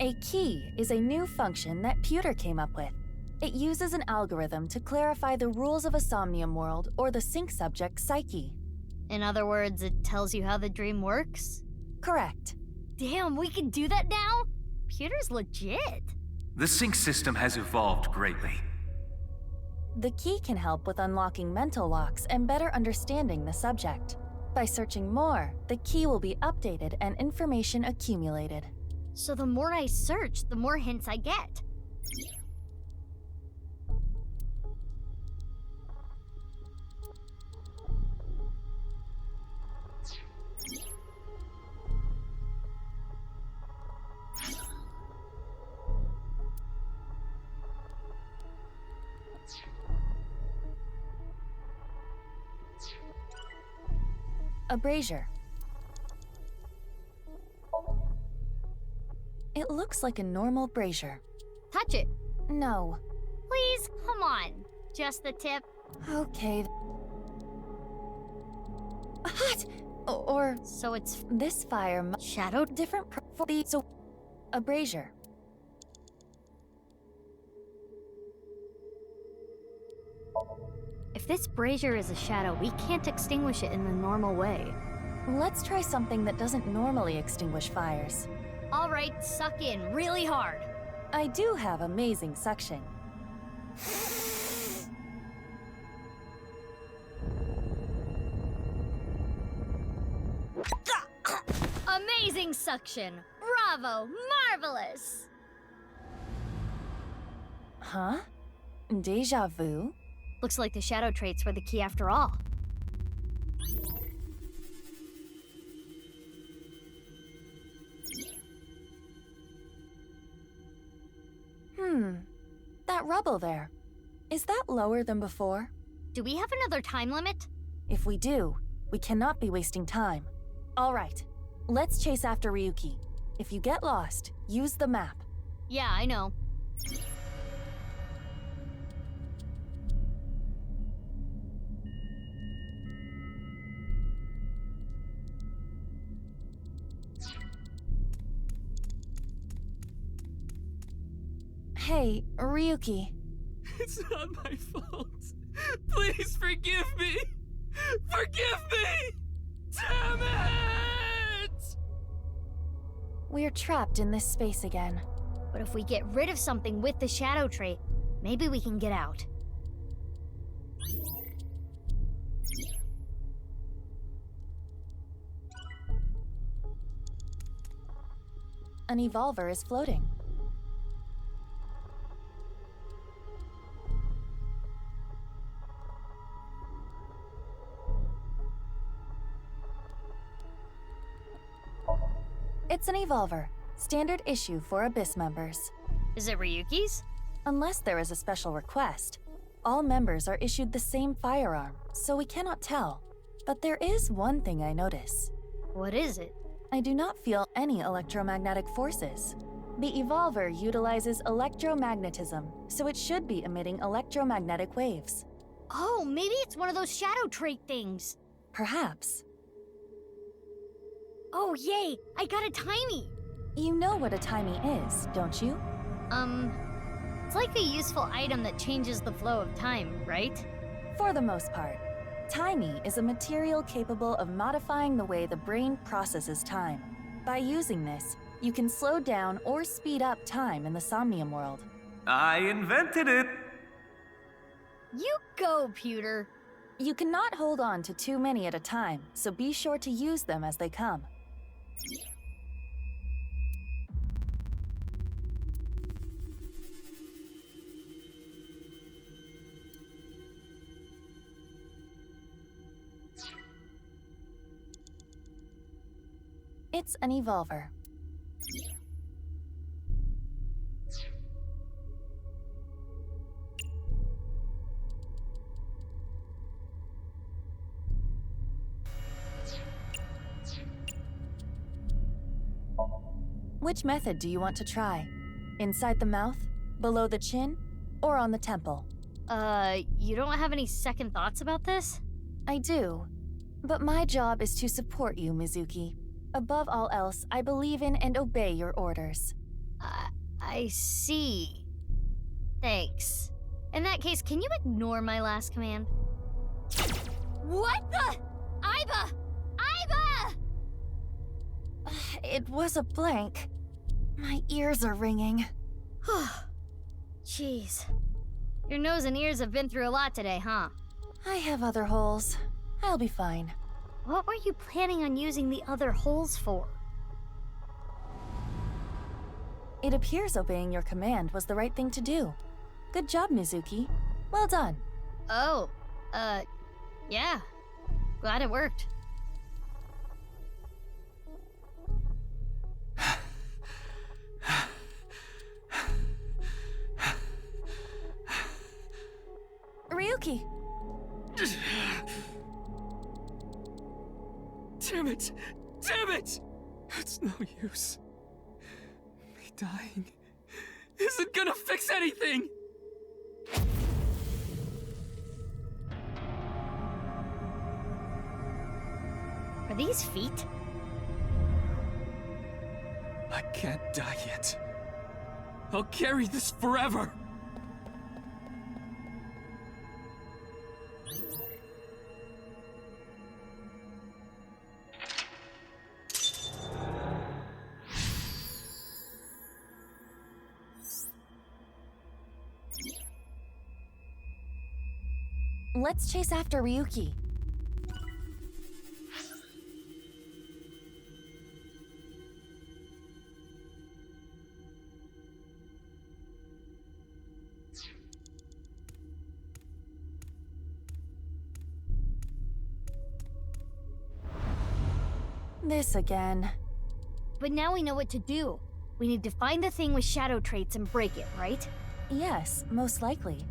A key is a new function that Pewter came up with. It uses an algorithm to clarify the rules of a Somnium world or the sync subject's psyche. In other words, it tells you how the dream works? Correct. Damn, we can do that now? Pewter's legit. The sync system has evolved greatly. The key can help with unlocking mental locks and better understanding the subject. By searching more, the key will be updated and information accumulated. So the more I search, the more hints I get. A brazier. It looks like a normal brazier. Touch it. No. Please, come on. Just the tip. Okay. Hot! Or... So it's... This fire... Shadowed? Different... So... A brazier. If this brazier is a shadow, we can't extinguish it in the normal way. Let's try something that doesn't normally extinguish fires. All right, suck in really hard. I do have amazing suction. Amazing suction! Bravo! Marvelous! Huh? Deja vu? Looks like the shadow traits were the key after all. That rubble there. Is that lower than before? Do we have another time limit? If we do, we cannot be wasting time. All right, let's chase after Ryuki. If you get lost, use the map. Yeah, I know. Hey, Ryuki. It's not my fault. Please forgive me! Forgive me! Damn it! We're trapped in this space again. But if we get rid of something with the shadow trait, maybe we can get out. An evolver is floating. It's an evolver, standard issue for Abyss members. Is it Ryuki's? Unless there is a special request. All members are issued the same firearm, so we cannot tell. But there is one thing I notice. What is it? I do not feel any electromagnetic forces. The evolver utilizes electromagnetism, so it should be emitting electromagnetic waves. Oh, maybe it's one of those shadow trait things. Perhaps. Oh, yay! I got a timey! You know what a timey is, don't you? It's like a useful item that changes the flow of time, right? For the most part. Timey is a material capable of modifying the way the brain processes time. By using this, you can slow down or speed up time in the Somnium world. I invented it! You go, Pewter! You cannot hold on to too many at a time, so be sure to use them as they come. It's an evolver. Which method do you want to try? Inside the mouth, below the chin, or on the temple? You don't have any second thoughts about this? I do. But my job is to support you, Mizuki. Above all else, I believe in and obey your orders. I see. Thanks. In that case, can you ignore my last command? What the? Aiba! Aiba! It was a blank. My ears are ringing. Jeez. Your nose and ears have been through a lot today, huh? I have other holes. I'll be fine. What were you planning on using the other holes for? It appears obeying your command was the right thing to do. Good job, Mizuki. Well done. Oh, yeah. Glad it worked. Ryuki! Damn it! Damn it! It's no use. Me dying isn't gonna fix anything! Are these feet? I can't die yet. I'll carry this forever! Let's chase after Ryuki. This again. But now we know what to do. We need to find the thing with shadow traits and break it, right? Yes, most likely.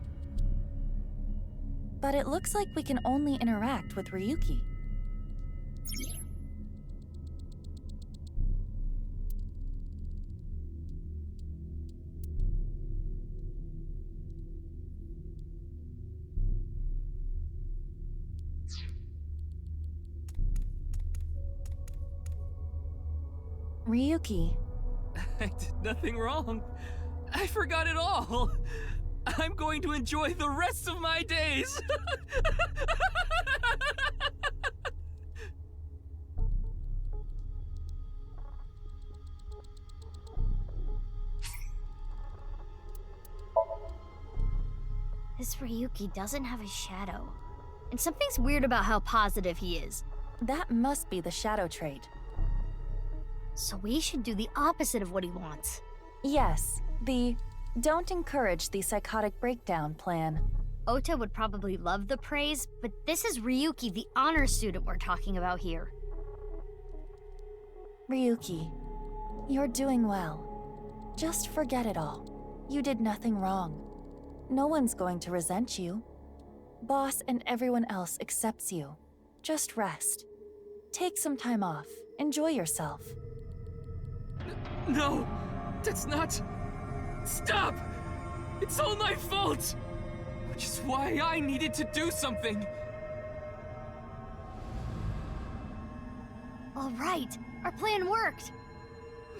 But it looks like we can only interact with Ryuki. Ryuki. I did nothing wrong. I forgot it all. I'm going to enjoy the rest of my days. This Ryuki doesn't have a shadow. And something's weird about how positive he is. That must be the shadow trait. So we should do the opposite of what he wants. Yes, the don't encourage the psychotic breakdown plan. Ota would probably love the praise, but this is Ryuki, the honor student we're talking about here. Ryuki, you're doing well. Just forget it all. You did nothing wrong. No one's going to resent you. Boss and everyone else accepts you. Just rest. Take some time off. Enjoy yourself. No, that's not... Stop! It's all my fault! Which is why I needed to do something. All right, our plan worked.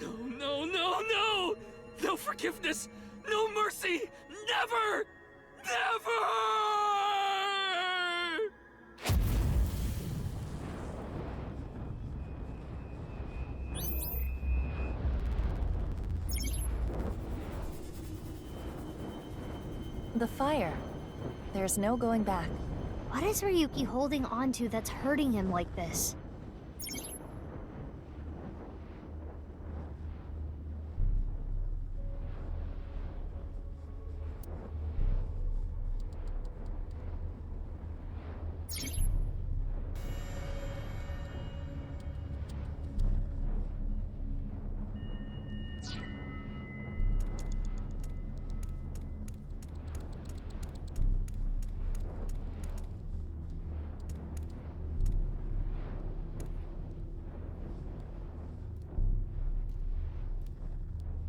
No, no, no, no! No forgiveness! No mercy! Never! Never! The fire. There's no going back. What is Ryuki holding on to that's hurting him like this?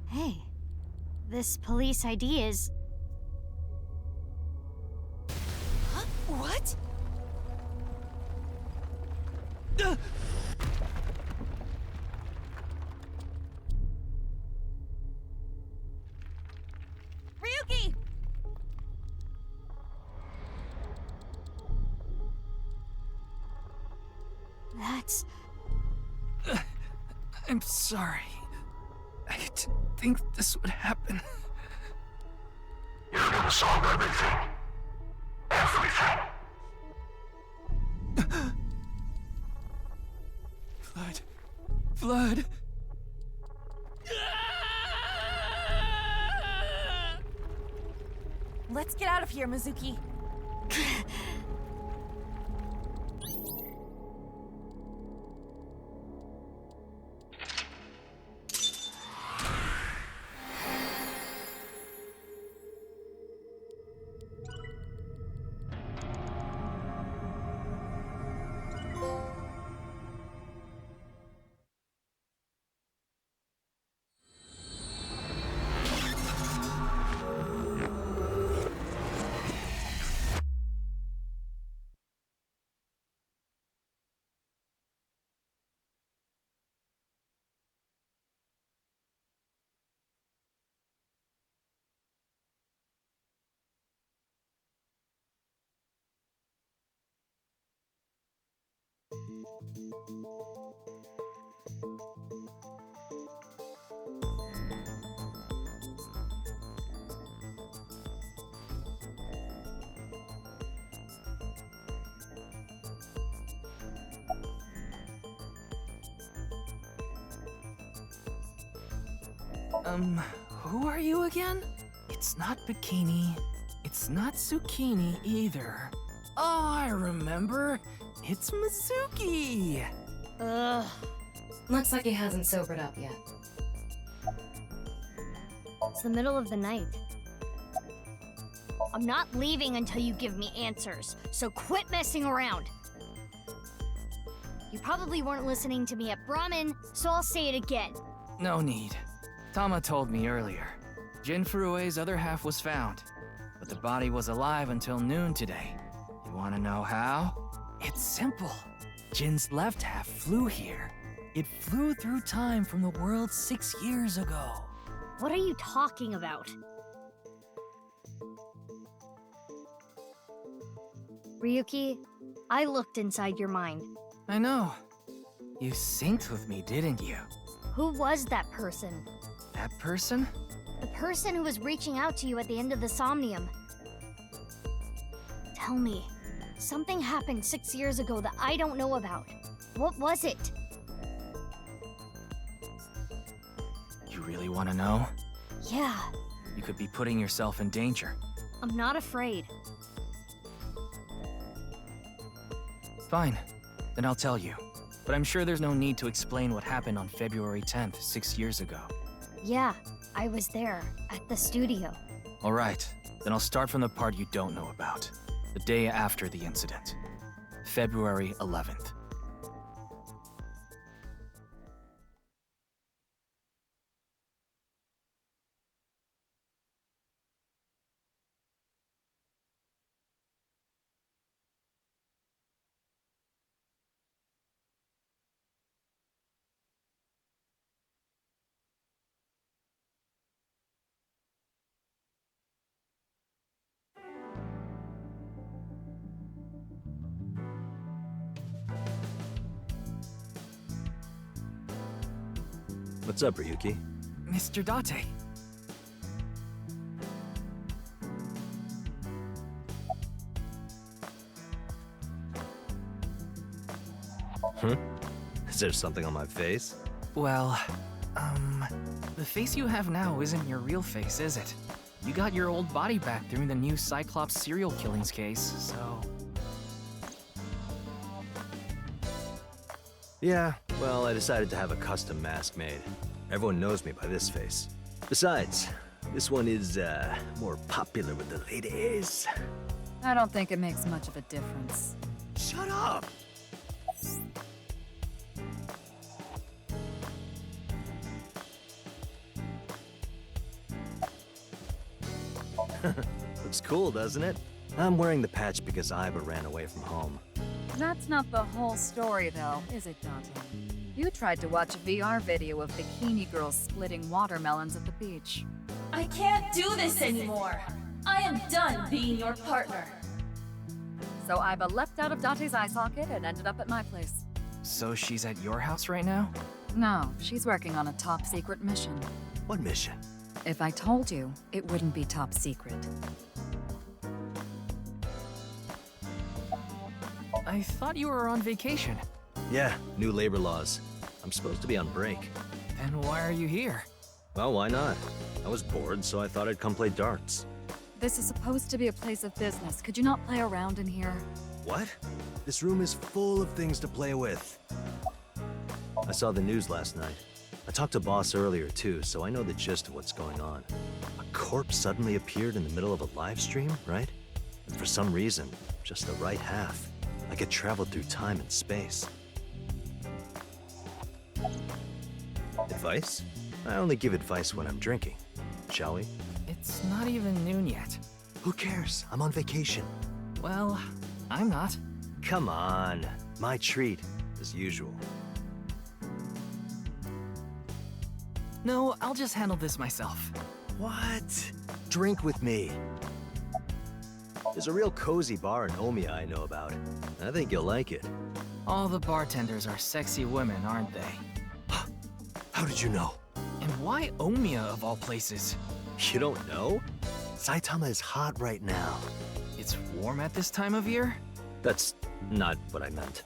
Hey, this police ID is... Huh? What? Ryuki! That's... I'm sorry. I didn't think this would happen. You're gonna solve everything. Everything. Blood. Let's get out of here, Mizuki. Who are you again? It's not Bikini. It's not Zucchini either. Oh, I remember. It's Mizuki! Ugh. Looks like he hasn't sobered up yet. It's the middle of the night. I'm not leaving until you give me answers, so quit messing around. You probably weren't listening to me at Brahmin, so I'll say it again. No need. Tama told me earlier. Jin Furue's other half was found, but the body was alive until noon today. You wanna know how? It's simple. Jin's left half flew here. It flew through time from the world 6 years ago. What are you talking about? Ryuki, I looked inside your mind. I know. You synced with me, didn't you? Who was that person? That person? The person who was reaching out to you at the end of the Somnium. Tell me, something happened 6 years ago that I don't know about. What was it? You really want to know? Yeah, You could be putting yourself in danger. I'm not afraid. Fine. Then I'll tell you. But I'm sure there's no need to explain what happened on February 10th, 6 years ago. Yeah, I was there, at the studio. Alright, then I'll start from the part you don't know about. The day after the incident. February 11th. What's up, Ryuki? Mr. Date. Huh? Is there something on my face? Well, the face you have now isn't your real face, is it? You got your old body back during the new Cyclops serial killings case, so... Yeah, well, I decided to have a custom mask made. Everyone knows me by this face. Besides, this one is, more popular with the ladies. I don't think it makes much of a difference. Shut up! Looks cool, doesn't it? I'm wearing the patch because Iba ran away from home. That's not the whole story, though, is it, Dante? You tried to watch a VR video of bikini girls splitting watermelons at the beach. I can't do this anymore. I am done being your partner. So Iba leapt out of Dante's eye socket and ended up at my place. So she's at your house right now? No, she's working on a top-secret mission. What mission? If I told you, it wouldn't be top secret. I thought you were on vacation. Yeah, new labor laws. I'm supposed to be on break. Then why are you here? Well, why not? I was bored, so I thought I'd come play darts. This is supposed to be a place of business. Could you not play around in here? What? This room is full of things to play with. I saw the news last night. I talked to Boss earlier too, so I know the gist of what's going on. A corpse suddenly appeared in the middle of a live stream, right? And for some reason, just the right half. Like it traveled through time and space. Advice? I only give advice when I'm drinking. Shall we? It's not even noon yet. Who cares? I'm on vacation. Well, I'm not. Come on. My treat, as usual. No, I'll just handle this myself. What? Drink with me. There's a real cozy bar in Omiya I know about. I think you'll like it. All the bartenders are sexy women, aren't they? How did you know? And why Omiya of all places? You don't know? Saitama is hot right now. It's warm at this time of year? That's not what I meant.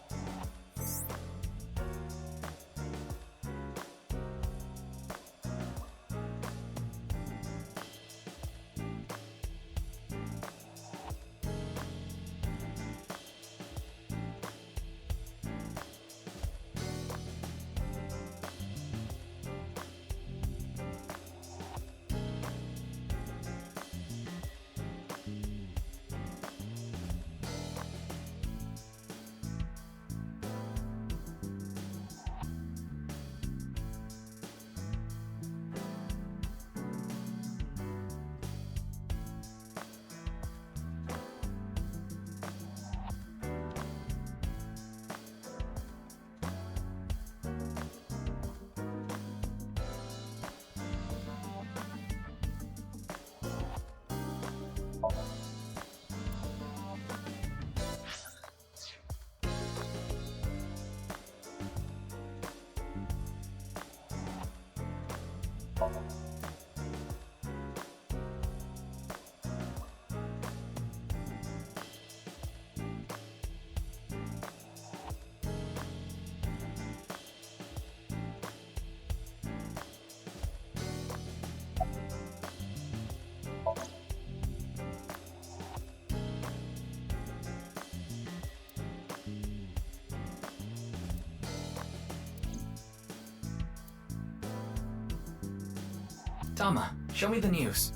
Tama, show me the news.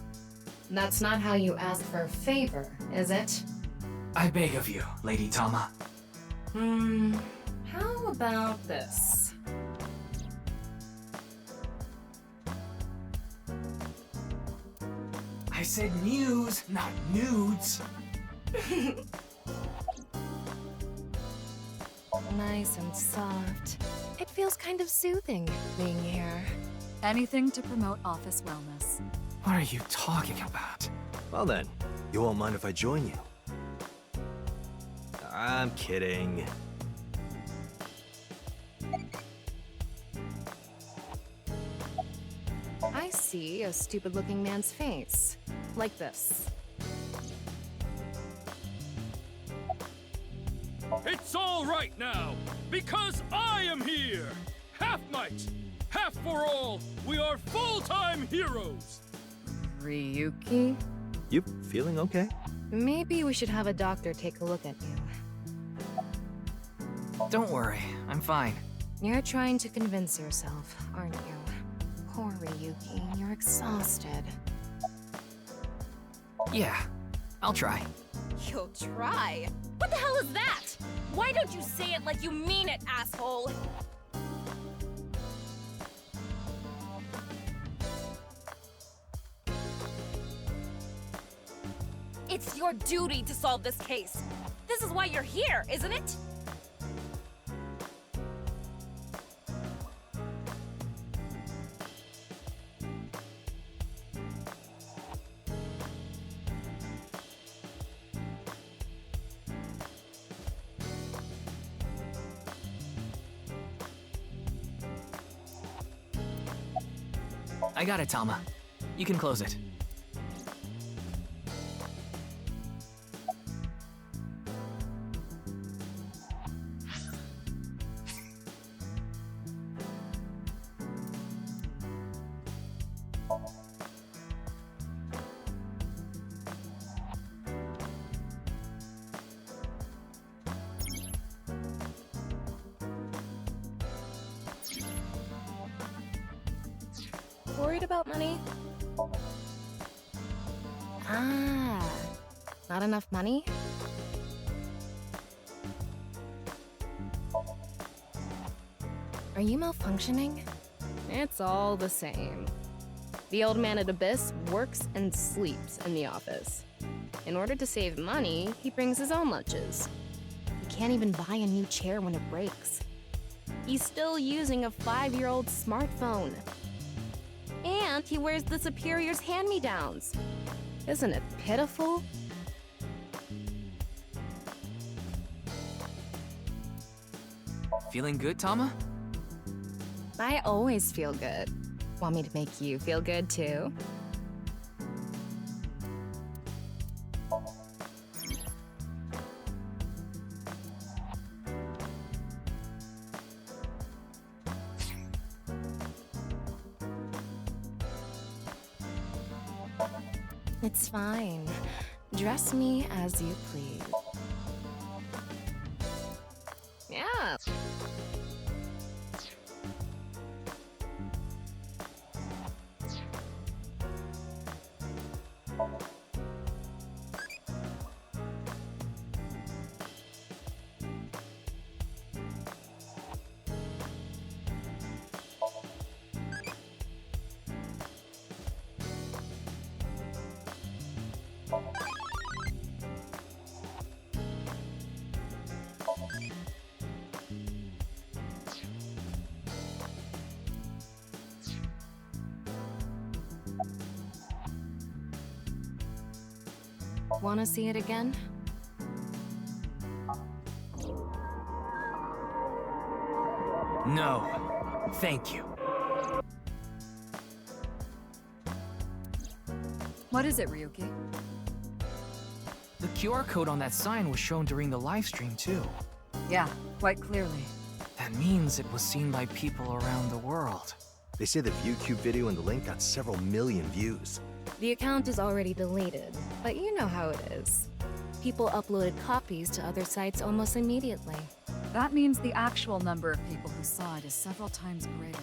That's not how you ask for a favor, is it? I beg of you, Lady Tama. How about this? I said news, not nudes. Nice and soft. It feels kind of soothing being here. Anything to promote office wellness. What are you talking about? Well then, you won't mind if I join you. I'm kidding. I see a stupid-looking man's face. Like this. It's all right now, because I am here! Half might, half for all, we are full-time heroes! Ryuki? You feeling okay? Maybe we should have a doctor take a look at you. Don't worry, I'm fine. You're trying to convince yourself, aren't you? Poor Ryuki, you're exhausted. Yeah, I'll try. You'll try? What the hell is that? Why don't you say it like you mean it, asshole? It's your duty to solve this case. This is why you're here, isn't it? I got it, Tama. You can close it. Worried about money? Ah, not enough money? Are you malfunctioning? It's all the same. The old man at Abyss works and sleeps in the office. In order to save money, he brings his own lunches. He can't even buy a new chair when it breaks. He's still using a 5-year-old smartphone. And he wears the Superior's hand-me-downs. Isn't it pitiful? Feeling good, Tama? I always feel good. Want me to make you feel good too? It's fine. Dress me as you please. Yeah. Want to see it again? No. Thank you. What is it, Ryuki? The QR code on that sign was shown during the live stream, too. Yeah, quite clearly. That means it was seen by people around the world. They say the ViewCube video and the link got several million views. The account is already deleted, but you know how it is. People uploaded copies to other sites almost immediately. That means the actual number of people who saw it is several times greater.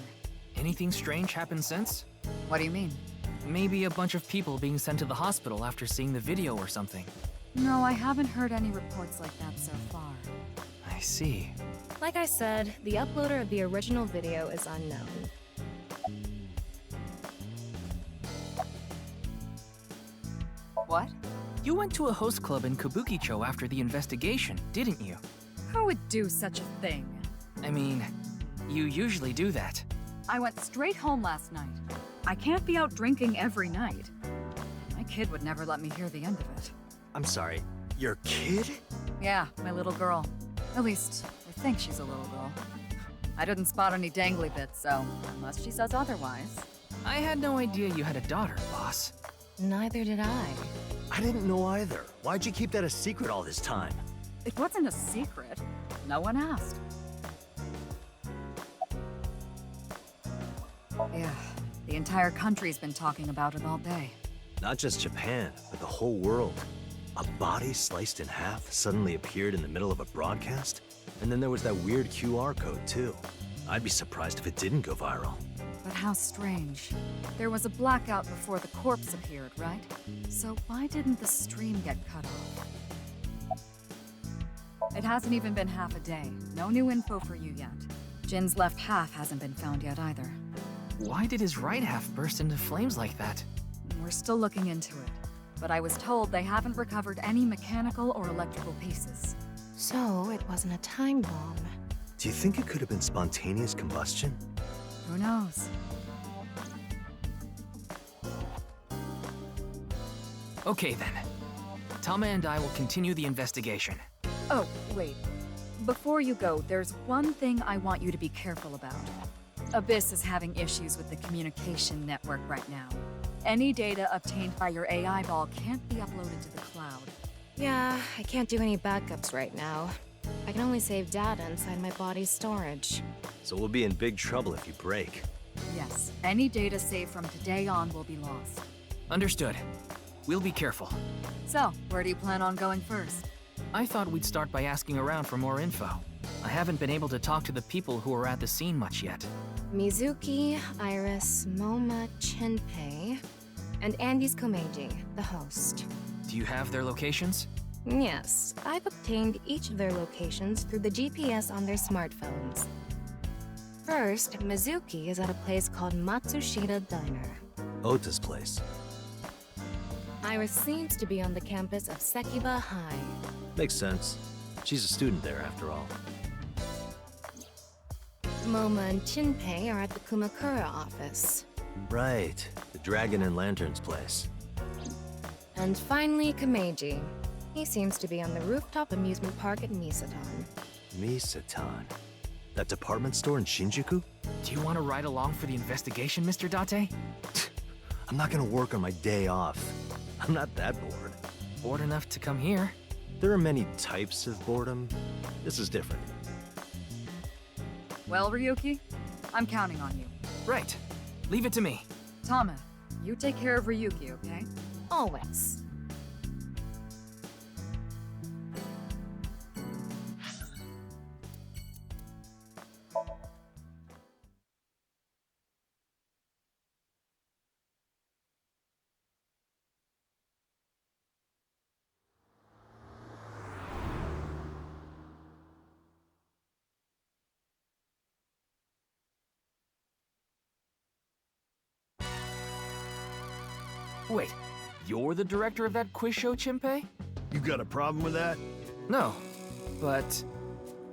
Anything strange happened since? What do you mean? Maybe a bunch of people being sent to the hospital after seeing the video or something. No, I haven't heard any reports like that so far. I see. Like I said, the uploader of the original video is unknown. What? You went to a host club in Kabukicho after the investigation, didn't you? Who would do such a thing? I mean, you usually do that. I went straight home last night. I can't be out drinking every night. My kid would never let me hear the end of it. I'm sorry, your kid? Yeah, my little girl. At least, I think she's a little girl. I didn't spot any dangly bits, so unless she says otherwise. I had no idea you had a daughter, boss. Neither did I. I didn't know either. Why'd you keep that a secret all this time? It wasn't a secret. No one asked. Yeah, the entire country's been talking about it all day. Not just Japan, but the whole world. A body sliced in half suddenly appeared in the middle of a broadcast? And then there was that weird QR code, too. I'd be surprised if it didn't go viral. But how strange. There was a blackout before the corpse appeared, right? So why didn't the stream get cut off? It hasn't even been half a day. No new info for you yet. Jin's left half hasn't been found yet either. Why did his right half burst into flames like that? We're still looking into it. But I was told they haven't recovered any mechanical or electrical pieces. So it wasn't a time bomb. Do you think it could have been spontaneous combustion? Who knows? Okay then. Tama and I will continue the investigation. Oh, wait. Before you go, there's one thing I want you to be careful about. Abyss is having issues with the communication network right now. Any data obtained by your AI ball can't be uploaded to the cloud. Yeah, I can't do any backups right now. I can only save data inside my body's storage. So we'll be in big trouble if you break. Yes, any data saved from today on will be lost. Understood. We'll be careful. So, where do you plan on going first? I thought we'd start by asking around for more info. I haven't been able to talk to the people who were at the scene much yet. Mizuki, Iris, Moma, Chinpei, and Andy's Komeji, the host. Do you have their locations? Yes, I've obtained each of their locations through the GPS on their smartphones. First, Mizuki is at a place called Matsushita Diner. Ota's place. Iris seems to be on the campus of Sekiba High. Makes sense. She's a student there, after all. Moma and Chinpei are at the Kumakura office. Right. The Dragon and Lanterns place. And finally, Komeji. He seems to be on the rooftop amusement park at Misatan. Misatan? That department store in Shinjuku? Do you want to ride along for the investigation, Mr. Date? I'm not gonna work on my day off. I'm not that bored. Bored enough to come here? There are many types of boredom. This is different. Well, Ryuki, I'm counting on you. Right. Leave it to me. Tama, you take care of Ryuki, okay? Always. Wait, you're the director of that quiz show, Chinpei? You got a problem with that? No, but...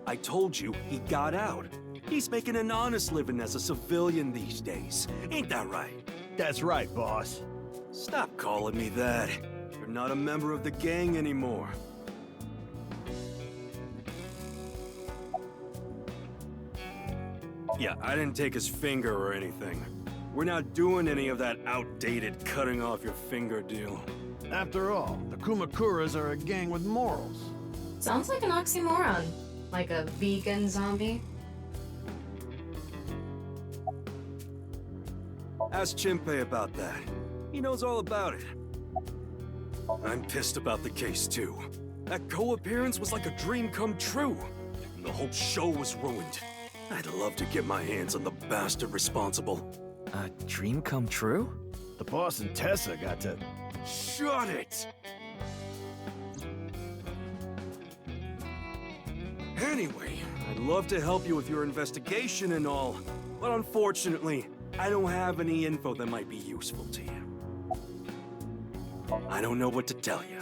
I told you, he got out. He's making an honest living as a civilian these days. Ain't that right? That's right, boss. Stop calling me that. You're not a member of the gang anymore. Yeah, I didn't take his finger or anything. We're not doing any of that outdated cutting off your finger deal. After all, the Kumakuras are a gang with morals. Sounds like an oxymoron. Like a vegan zombie. Ask Chinpei about that. He knows all about it. I'm pissed about the case, too. That co-appearance was like a dream come true. And the whole show was ruined. I'd love to get my hands on the bastard responsible. A dream come true? The boss and Tessa got to... Shut it! Anyway, I'd love to help you with your investigation and all, but unfortunately, I don't have any info that might be useful to you. I don't know what to tell you.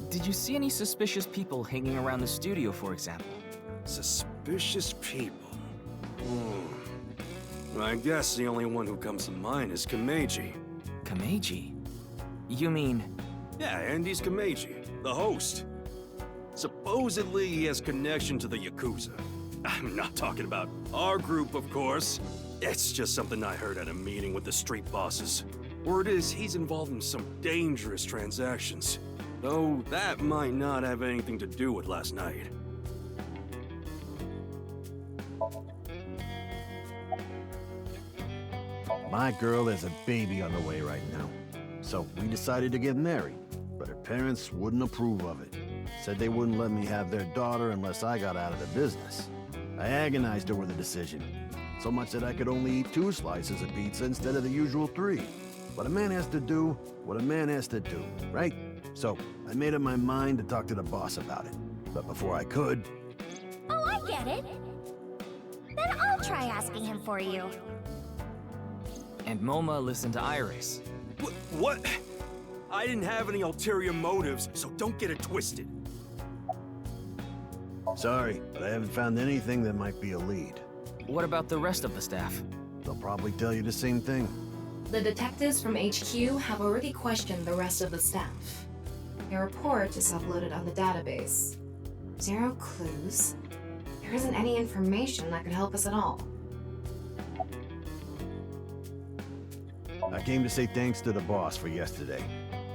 Did you see any suspicious people hanging around the studio, for example? Suspicious people? I guess the only one who comes to mind is Komeji. Komeji? You mean... Yeah, Andy's Komeji, the host. Supposedly he has connection to the Yakuza. I'm not talking about our group, of course. It's just something I heard at a meeting with the street bosses. Word is he's involved in some dangerous transactions. Though that might not have anything to do with last night. My girl has a baby on the way right now. So we decided to get married, but her parents wouldn't approve of it. Said they wouldn't let me have their daughter unless I got out of the business. I agonized over the decision, so much that I could only eat 2 slices of pizza instead of the usual 3. But a man has to do what a man has to do, right? So I made up my mind to talk to the boss about it. But before I could... Oh, I get it. Then I'll try asking him for you. And Moma listened to Iris. What? I didn't have any ulterior motives, so don't get it twisted. Sorry, but I haven't found anything that might be a lead. What about the rest of the staff? They'll probably tell you the same thing. The detectives from HQ have already questioned the rest of the staff. Their report is uploaded on the database. 0 clues. There isn't any information that could help us at all. I came to say thanks to the boss for yesterday.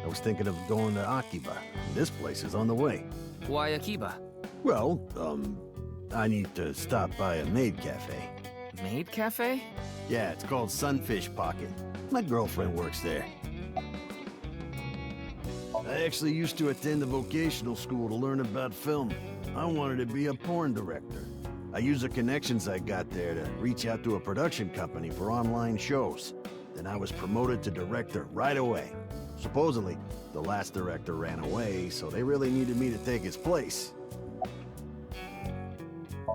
I was thinking of going to Akiba. This place is on the way. Why Akiba? Well, I need to stop by a maid cafe. Maid cafe? Yeah, it's called Sunfish Pocket. My girlfriend works there. I actually used to attend a vocational school to learn about film. I wanted to be a porn director. I used the connections I got there to reach out to a production company for online shows. Then I was promoted to director right away. Supposedly, the last director ran away, so they really needed me to take his place.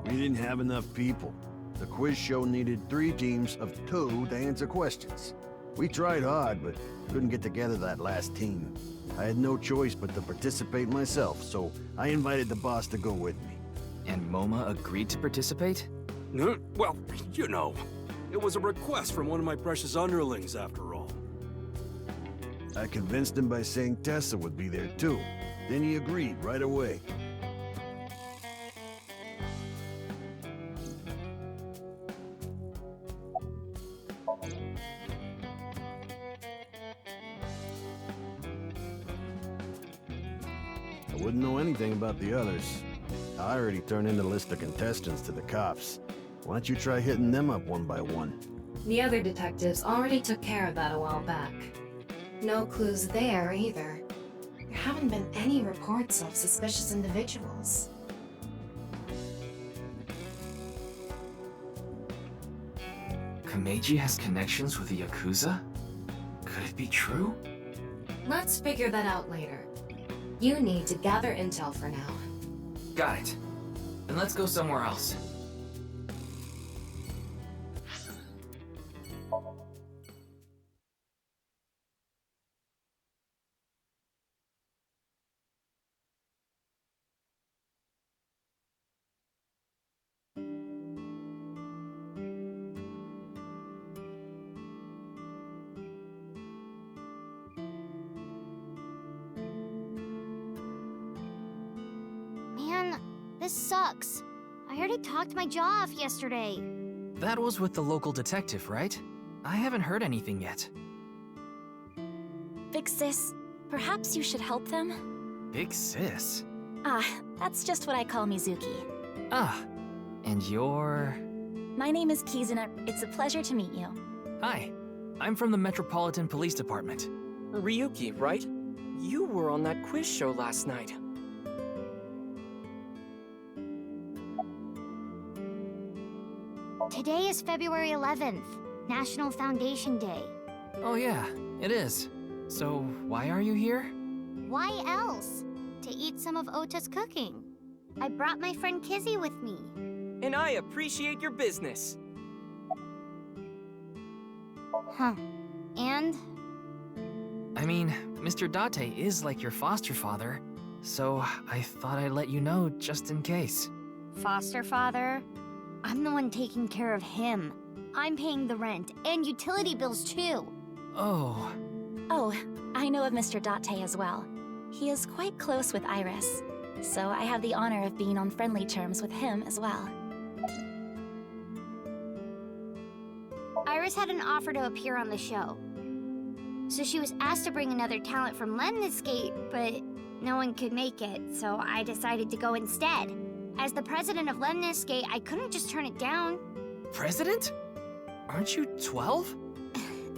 We didn't have enough people. The quiz show needed 3 teams of 2 to answer questions. We tried hard, but couldn't get together that last team. I had no choice but to participate myself, so I invited the boss to go with me. And Moma agreed to participate? Well, you know, it was a request from one of my precious underlings, after all. I convinced him by saying Tessa would be there too. Then he agreed right away. I wouldn't know anything about the others. I already turned in the list of contestants to the cops. Why don't you try hitting them up one by one? The other detectives already took care of that a while back. No clues there either. There haven't been any reports of suspicious individuals. Komeji has connections with the Yakuza? Could it be true? Let's figure that out later. You need to gather intel for now. Got it. Then let's go somewhere else. Man, this sucks. I already talked my jaw off yesterday. That was with the local detective, right? I haven't heard anything yet. Big sis, perhaps you should help them? Big sis? Ah, that's just what I call Mizuki. Ah, and you're... My name is Kizuna. It's a pleasure to meet you. Hi, I'm from the Metropolitan Police Department. Ryuki, right? You were on that quiz show last night. Today is February 11th, National Foundation Day. Oh yeah, It is. So, why are you here? Why else? To eat some of Ota's cooking. I brought my friend Kizzy with me. And I appreciate your business. Huh. And? I mean, Mr. Date is like your foster father, so I thought I'd let you know just in case. Foster father? I'm the one taking care of him. I'm paying the rent and utility bills too. Oh. Oh, I know of Mr. Date as well. He is quite close with Iris, so I have the honor of being on friendly terms with him as well. Iris had an offer to appear on the show. So she was asked to bring another talent from Lemniscate, but no one could make it, so I decided to go instead. As the president of Lemniscate, I couldn't just turn it down. President? Aren't you 12?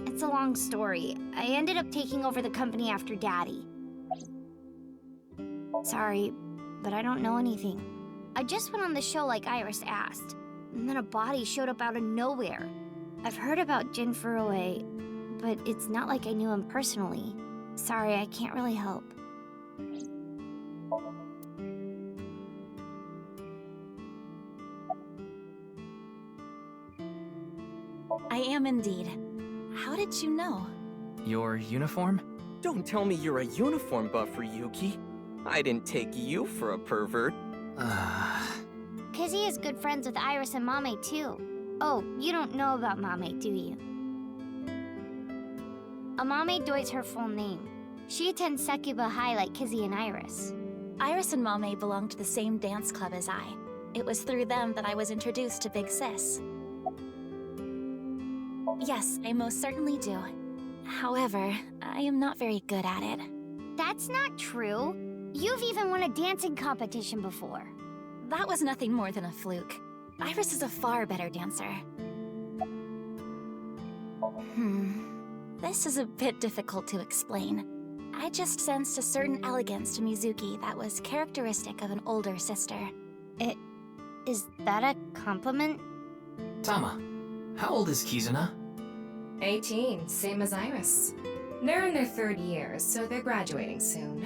It's a long story. I ended up taking over the company after Daddy. Sorry, but I don't know anything. I just went on the show like Iris asked, and then a body showed up out of nowhere. I've heard about Jin Furue, but it's not like I knew him personally. Sorry, I can't really help. I am indeed. How did you know? Your uniform? Don't tell me you're a uniform buffer, Yuki. I didn't take you for a pervert. Kizzy is good friends with Iris and Mame too. Oh, you don't know about Mame, do you? Amame Doi's her full name. She attends Sekuba High like Kizzy and Iris. Iris and Mame belong to the same dance club as I. It was through them that I was introduced to Big Sis. Yes, I most certainly do. However, I am not very good at it. That's not true. You've even won a dancing competition before. That was nothing more than a fluke. Iris is a far better dancer. This is a bit difficult to explain. I just sensed a certain elegance to Mizuki that was characteristic of an older sister. Is that a compliment? Tama, how old is Kizuna? 18, same as Iris. They're in their 3rd year, so they're graduating soon.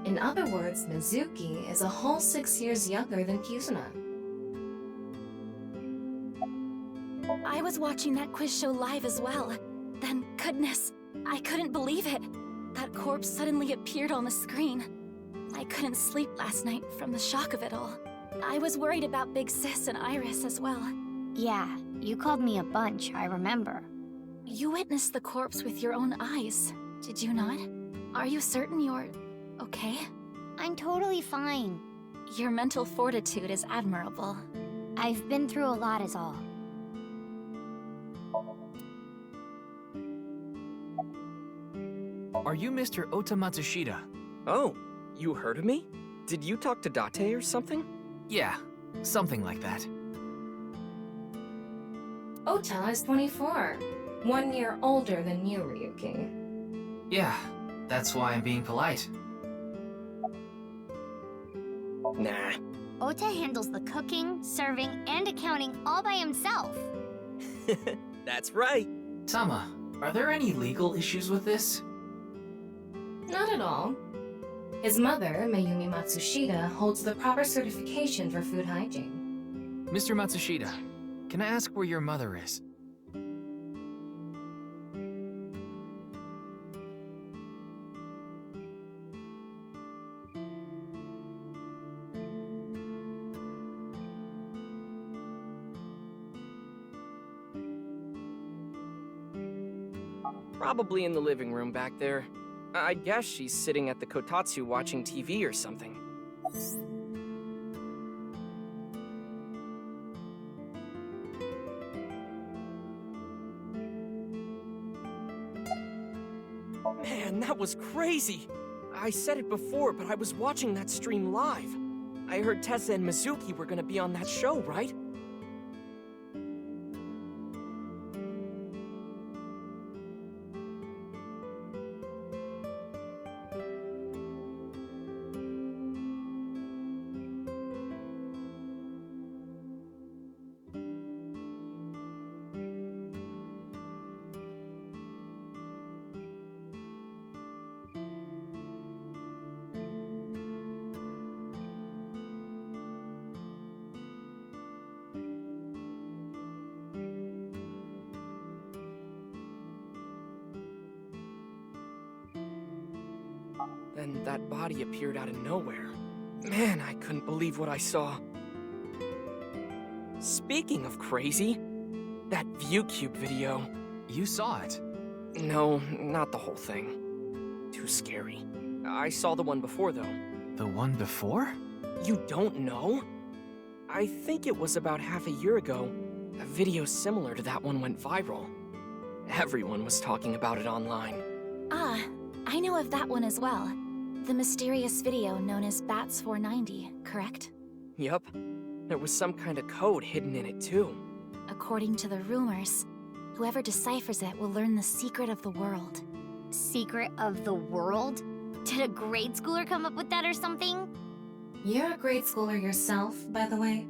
In other words, Mizuki is a whole 6 years younger than Kizuna. I was watching that quiz show live as well. Then, goodness, I couldn't believe it. That corpse suddenly appeared on the screen. I couldn't sleep last night from the shock of it all. I was worried about Big Sis and Iris as well. Yeah, you called me a bunch, I remember. You witnessed the corpse with your own eyes, did you not? Are you certain you're okay? I'm totally fine. Your mental fortitude is admirable. I've been through a lot is all. Are you Mr. Ota Matsushita? Oh, you heard of me? Did you talk to Date or something? Yeah, something like that. Ota is 24. 1 year older than you, Ryuki. Yeah, that's why I'm being polite. Nah. Ota handles the cooking, serving, and accounting all by himself. That's right. Tama, are there any legal issues with this? Not at all. His mother, Mayumi Matsushita, holds the proper certification for food hygiene. Mr. Matsushita, can I ask where your mother is? Probably in the living room back there. I guess she's sitting at the kotatsu watching TV or something. Man, that was crazy! I said it before, but I was watching that stream live. I heard Tessa and Mizuki were gonna be on that show, right? Then that body appeared out of nowhere. Man, I couldn't believe what I saw. Speaking of crazy, that ViewCube video. You saw it? No, not the whole thing. Too scary. I saw the one before, though. The one before? You don't know? I think it was about half a year ago. A video similar to that one went viral. Everyone was talking about it online. Ah, I know of that one as well. The mysterious video known as Bats 490, correct? Yup. There was some kind of code hidden in it, too. According to the rumors, whoever deciphers it will learn the secret of the world. Secret of the world? Did a grade schooler come up with that or something? You're a grade schooler yourself, by the way.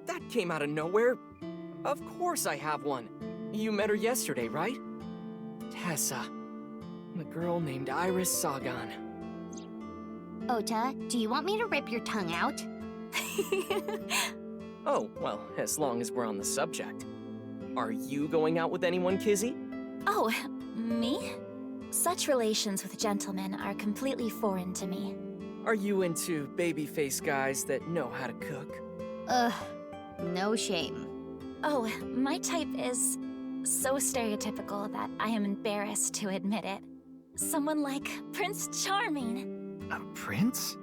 That came out of nowhere. Of course I have one. You met her yesterday, right? Tessa. The girl named Iris Sagan. Ota, do you want me to rip your tongue out? Oh, well, as long as we're on the subject. Are you going out with anyone, Kizzy? Oh, me? Such relations with gentlemen are completely foreign to me. Are you into baby-faced guys that know how to cook? Ugh, no shame. Oh, my type is so stereotypical that I am embarrassed to admit it. Someone like Prince Charming. A prince?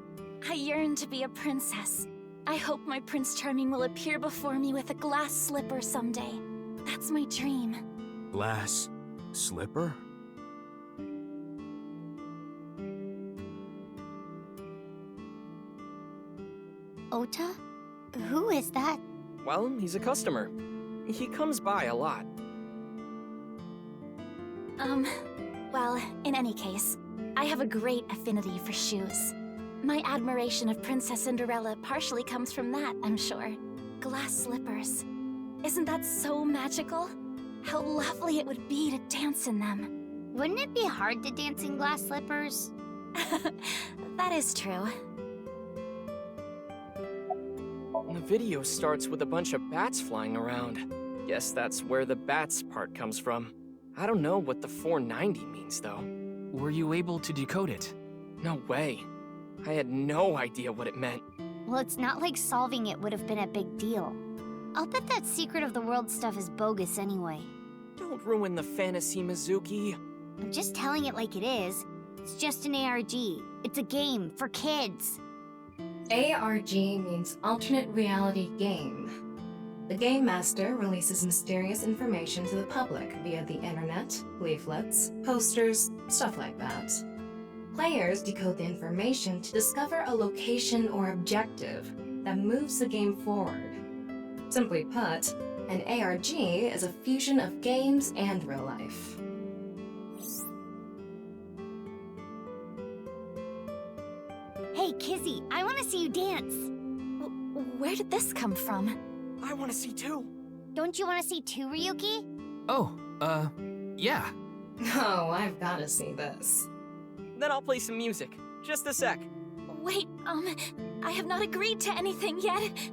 I yearn to be a princess. I hope my Prince Charming will appear before me with a glass slipper someday. That's my dream. Glass slipper? Ota? Who is that? Well, he's a customer. He comes by a lot. Well, in any case, I have a great affinity for shoes. My admiration of Princess Cinderella partially comes from that, I'm sure. Glass slippers. Isn't that so magical? How lovely it would be to dance in them. Wouldn't it be hard to dance in glass slippers? That is true. The video starts with a bunch of bats flying around. Guess that's where the bats part comes from. I don't know what the 490 means, though. Were you able to decode it? No way. I had no idea what it meant. Well, it's not like solving it would have been a big deal. I'll bet that secret of the world stuff is bogus anyway. Don't ruin the fantasy, Mizuki. I'm just telling it like it is. It's just an ARG. It's a game for kids. ARG means Alternate Reality Game. The Game Master releases mysterious information to the public via the internet, leaflets, posters, stuff like that. Players decode the information to discover a location or objective that moves the game forward. Simply put, an ARG is a fusion of games and real life. Hey, Kizzy, I want to see you dance. Where did this come from? I want to see too. Don't you want to see too, Ryuki? Oh, yeah. Oh, I've got to see this. Then I'll play some music. Just a sec. Wait, I have not agreed to anything yet.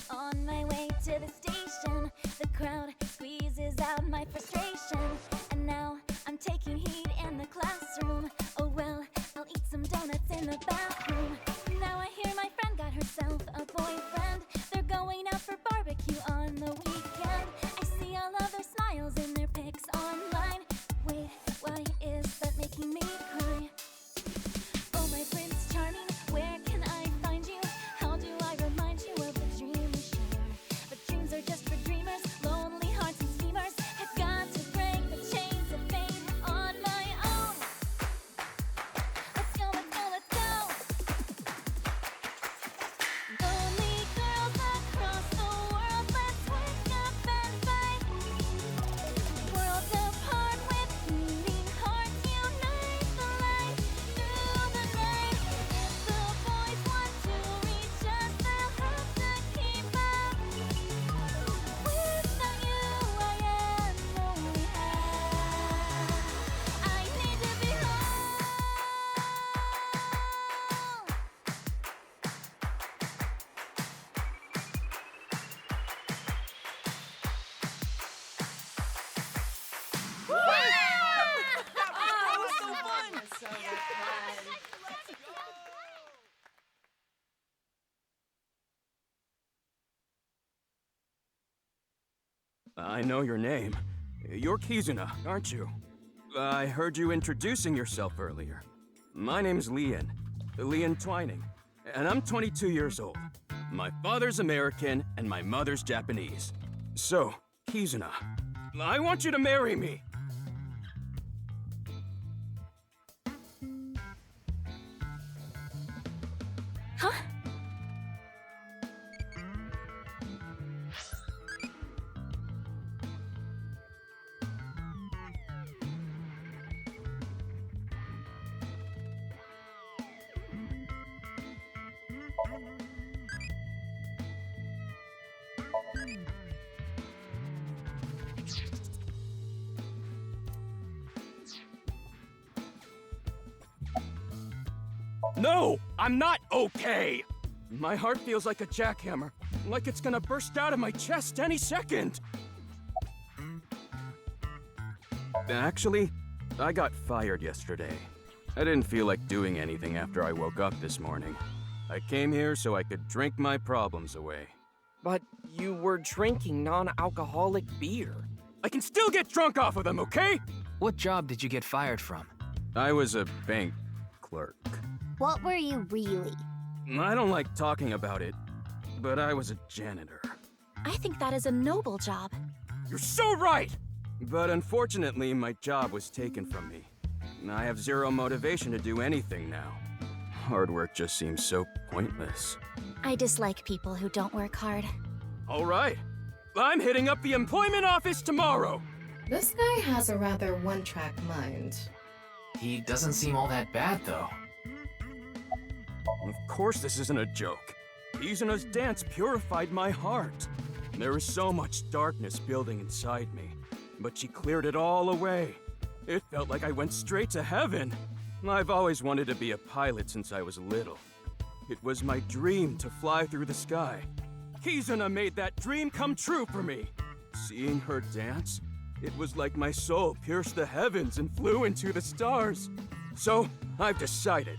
On my way to the station, the crowd squeezes out my frustration, and now I'm taking heat in the classroom. Oh well, I'll eat some donuts in the bathroom. Now I hear my friend got herself a boyfriend. They're going out for barbecue on the weekend. I see all of their smiles in their pics online. Wait, why is that making me cry? Oh my Prince Charming, where can I find you? How do I remind you of the dream we share? But dreams are just for dreamers, lonely hearts and schemers. I've got to break the chains of fate on my own. Let's go, let's go, let's go. so much fun. I know your name. You're Kizuna, aren't you? I heard you introducing yourself earlier. My name's Lian Twining, and I'm 22 years old. My father's American and my mother's Japanese. So, Kizuna, I want you to marry me. Huh? No, I'm not okay. My heart feels like a jackhammer, like it's gonna burst out of my chest any second. Actually, I got fired yesterday. I didn't feel like doing anything after I woke up this morning. I came here so I could drink my problems away. But you were drinking non-alcoholic beer. I can still get drunk off of them, okay? What job did you get fired from? I was a bank clerk. What were you really? I don't like talking about it, but I was a janitor. I think that is a noble job. You're so right! But unfortunately, my job was taken from me. I have zero motivation to do anything now. Hard work just seems so pointless. I dislike people who don't work hard. All right. I'm hitting up the employment office tomorrow! This guy has a rather one-track mind. He doesn't seem all that bad, though. Of course this isn't a joke. Kizuna's dance purified my heart. There was so much darkness building inside me, but she cleared it all away. It felt like I went straight to heaven. I've always wanted to be a pilot since I was little. It was my dream to fly through the sky. Kizuna made that dream come true for me. Seeing her dance, it was like my soul pierced the heavens and flew into the stars. So, I've decided.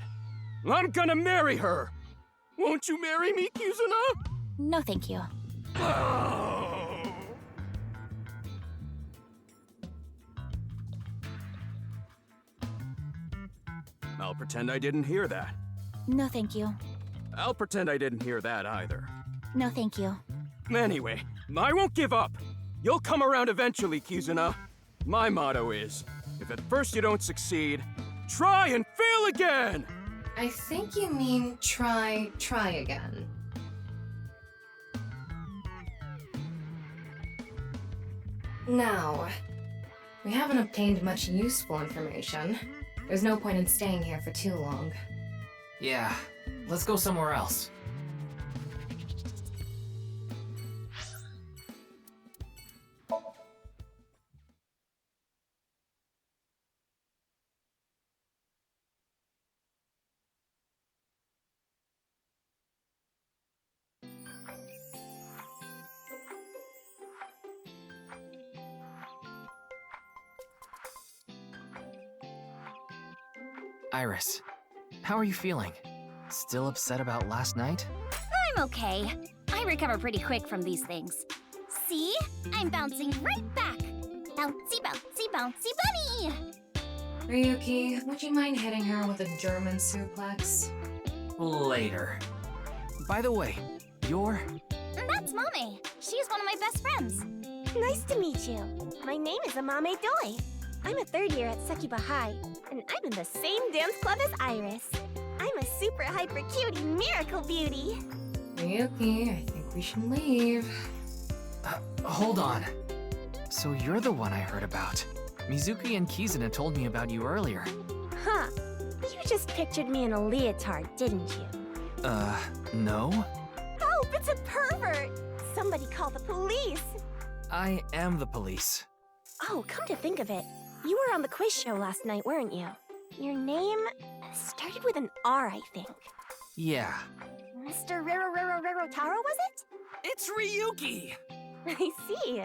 I'm gonna marry her! Won't you marry me, Kizuna? No, thank you. I'll pretend I didn't hear that. No, thank you. I'll pretend I didn't hear that either. No, thank you. Anyway, I won't give up. You'll come around eventually, Kizuna. My motto is, if at first you don't succeed, try and fail again! I think you mean try again. Now, we haven't obtained much useful information. There's no point in staying here for too long. Yeah, let's go somewhere else. Iris, how are you feeling? Still upset about last night? I'm okay. I recover pretty quick from these things. See? I'm bouncing right back. Bouncy, bouncy, bouncy bunny! Ryuki, would you mind hitting her with a German suplex? Later. By the way, you're... That's Mame. She's one of my best friends. Nice to meet you. My name is Amame Doi. I'm a third year at Sakiba High, and I'm in the same dance club as Iris. I'm a super hyper cutie miracle beauty. Ryuki, I think we should leave. Hold on. So you're the one I heard about. Mizuki and Kizuna told me about you earlier. Huh. You just pictured me in a leotard, didn't you? No? Help! It's a pervert! Somebody call the police! I am the police. Oh, come to think of it, you were on the quiz show last night, weren't you? Your name started with an R, I think. Yeah. Mr. Rero Taro, was it? It's Ryuki! I see.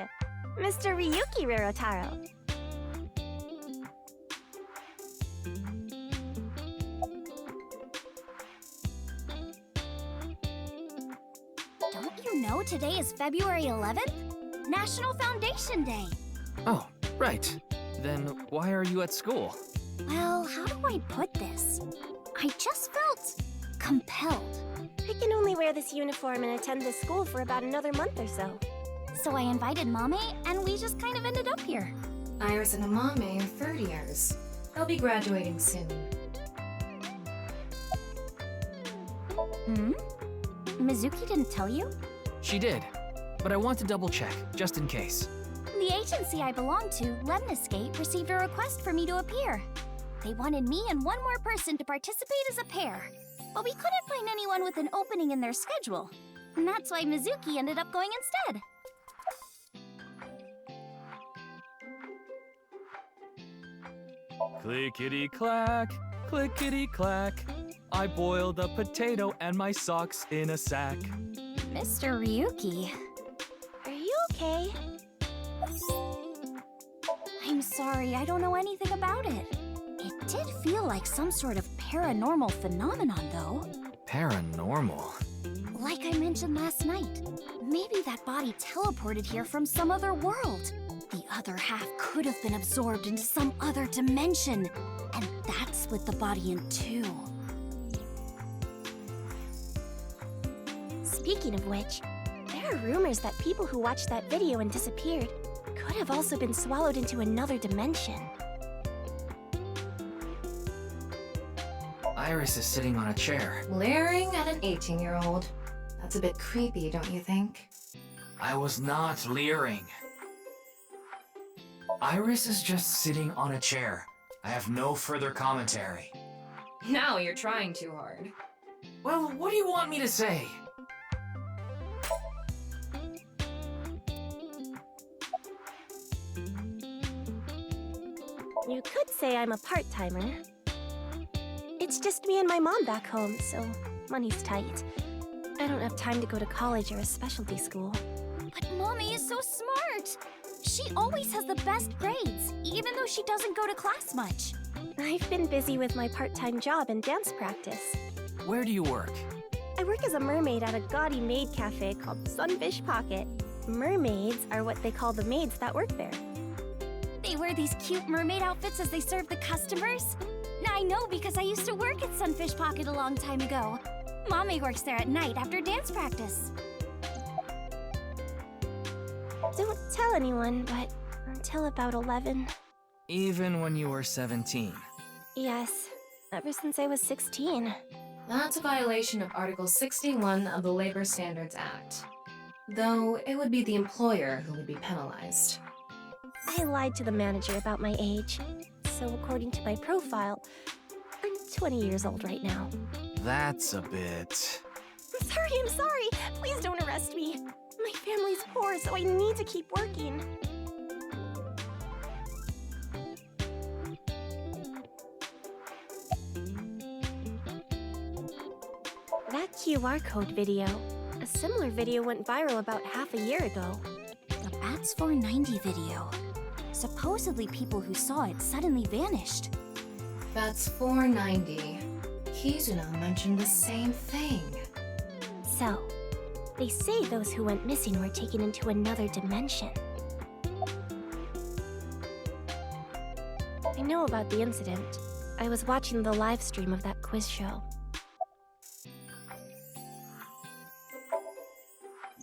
Mr. Ryuki Rero Taro. you know today is February 11th? National Foundation Day. Oh, right. Then why are you at school? Well, how do I put this? I just felt compelled. I can only wear this uniform and attend this school for about another month or so. So I invited Mame, and we just kind of ended up here. Iris and Amame are third years. They'll be graduating soon. Mizuki didn't tell you? She did, but I want to double check, just in case. The agency I belong to, Lemniscape, received a request for me to appear. They wanted me and one more person to participate as a pair, but we couldn't find anyone with an opening in their schedule. And that's why Mizuki ended up going instead. Clickety-clack, clickety-clack. I boiled a potato and my socks in a sack. Mr. Ryuki. Are you okay? I'm sorry, I don't know anything about it. It did feel like some sort of paranormal phenomenon, though. Paranormal? Like I mentioned last night, maybe that body teleported here from some other world. The other half could have been absorbed into some other dimension, and that split the body in two. Speaking of which, there are rumors that people who watched that video and disappeared could have also been swallowed into another dimension. Iris is sitting on a chair. Glaring at an 18-year-old. That's a bit creepy, don't you think? I was not leering. Iris is just sitting on a chair. I have no further commentary. Now you're trying too hard. Well, what do you want me to say? You could say I'm a part-timer. It's just me and my mom back home, so money's tight. I don't have time to go to college or a specialty school. But Mommy is so smart! She always has the best grades, even though she doesn't go to class much. I've been busy with my part-time job and dance practice. Where do you work? I work as a mermaid at a gaudy maid cafe called Sunfish Pocket. Mermaids are what they call the maids that work there. They wear these cute mermaid outfits as they serve the customers? I know because I used to work at Sunfish Pocket a long time ago. Mommy works there at night after dance practice. Don't tell anyone, but until about 11. Even when you were 17? Yes, ever since I was 16. That's a violation of Article 61 of the Labor Standards Act. Though it would be the employer who would be penalized. I lied to the manager about my age. So according to my profile, I'm 20 years old right now. That's a bit... I'm sorry! Please don't arrest me! My family's poor, so I need to keep working. That QR code video. A similar video went viral about half a year ago. The Bats 490 video. Supposedly people who saw it suddenly vanished. That's 490. Kizuna mentioned the same thing. So, they say those who went missing were taken into another dimension. I know about the incident. I was watching the live stream of that quiz show.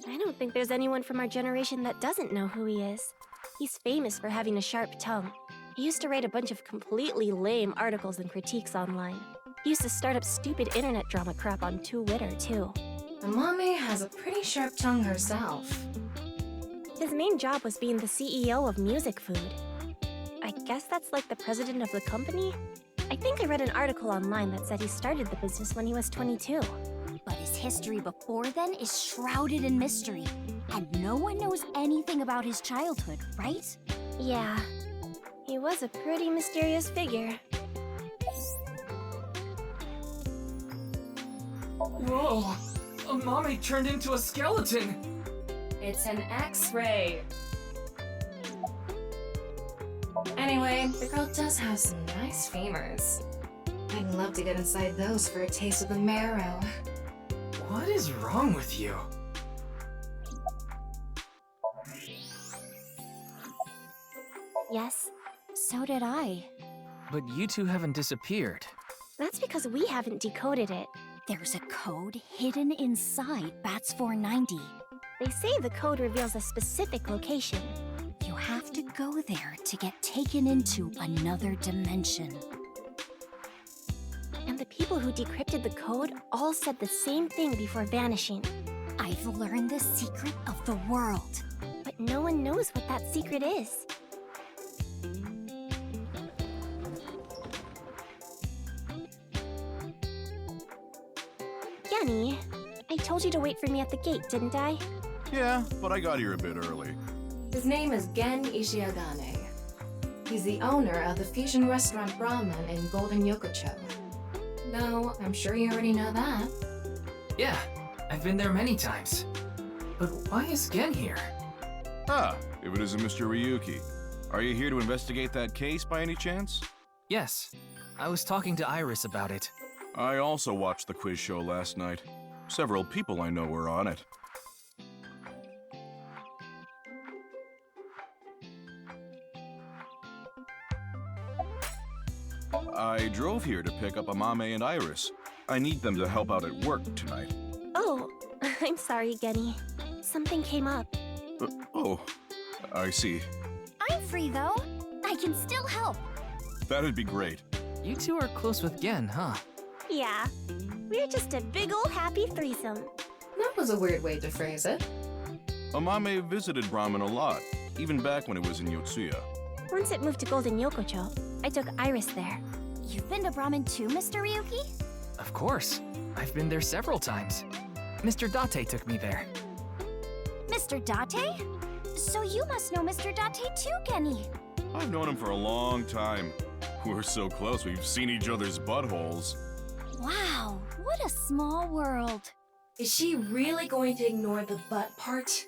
I don't think there's anyone from our generation that doesn't know who he is. He's famous for having a sharp tongue. He used to write a bunch of completely lame articles and critiques online. He used to start up stupid internet drama crap on Twitter, too. Amame has a pretty sharp tongue herself. His main job was being the CEO of Music Food. I guess that's like the president of the company? I think I read an article online that said he started the business when he was 22. But his history before then is shrouded in mystery. And no one knows anything about his childhood, right? Yeah. He was a pretty mysterious figure. Whoa! Amame turned into a skeleton! It's an X-ray. Anyway, the girl does have some nice femurs. I'd love to get inside those for a taste of the marrow. What is wrong with you? Yes, so did I. But you two haven't disappeared. That's because we haven't decoded it. There's a code hidden inside Bats 490. They say the code reveals a specific location. You have to go there to get taken into another dimension. And the people who decrypted the code all said the same thing before vanishing. I've learned the secret of the world. But no one knows what that secret is. Genny, I told you to wait for me at the gate, didn't I? Yeah, but I got here a bit early. His name is Gen Ishiagane. He's the owner of the fusion restaurant Ramen in Golden Yokocho. No, I'm sure you already know that. Yeah, I've been there many times. But why is Gen here? Ah, if it isn't Mr. Ryuki. Are you here to investigate that case by any chance? Yes, I was talking to Iris about it. I also watched the quiz show last night. Several people I know were on it. I drove here to pick up Amame and Iris. I need them to help out at work tonight. Oh, I'm sorry, Genny. Something came up. Oh, I see. I'm free though. I can still help. That'd be great. You two are close with Gen, huh? Yeah, we're just a big ol' happy threesome. That was a weird way to phrase it. Amame visited Ramen a lot, even back when it was in Yotsuya. Once it moved to Golden Yokocho, I took Iris there. You've been to Brahmin too, Mr. Ryuki? Of course. I've been there several times. Mr. Date took me there. Mr. Date? So you must know Mr. Date too, Genny. I've known him for a long time. We're so close, we've seen each other's buttholes. Wow, what a small world. Is she really going to ignore the butt part?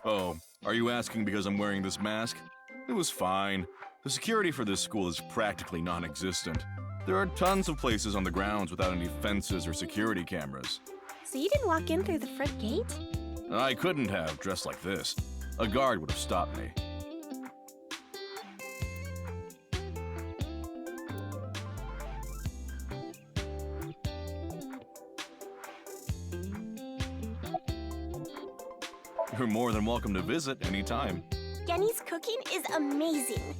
Oh, are you asking because I'm wearing this mask? It was fine. The security for this school is practically non-existent. There are tons of places on the grounds without any fences or security cameras. So you didn't walk in through the front gate? I couldn't have, dressed like this. A guard would have stopped me. You're more than welcome to visit anytime. Genny's cooking is amazing.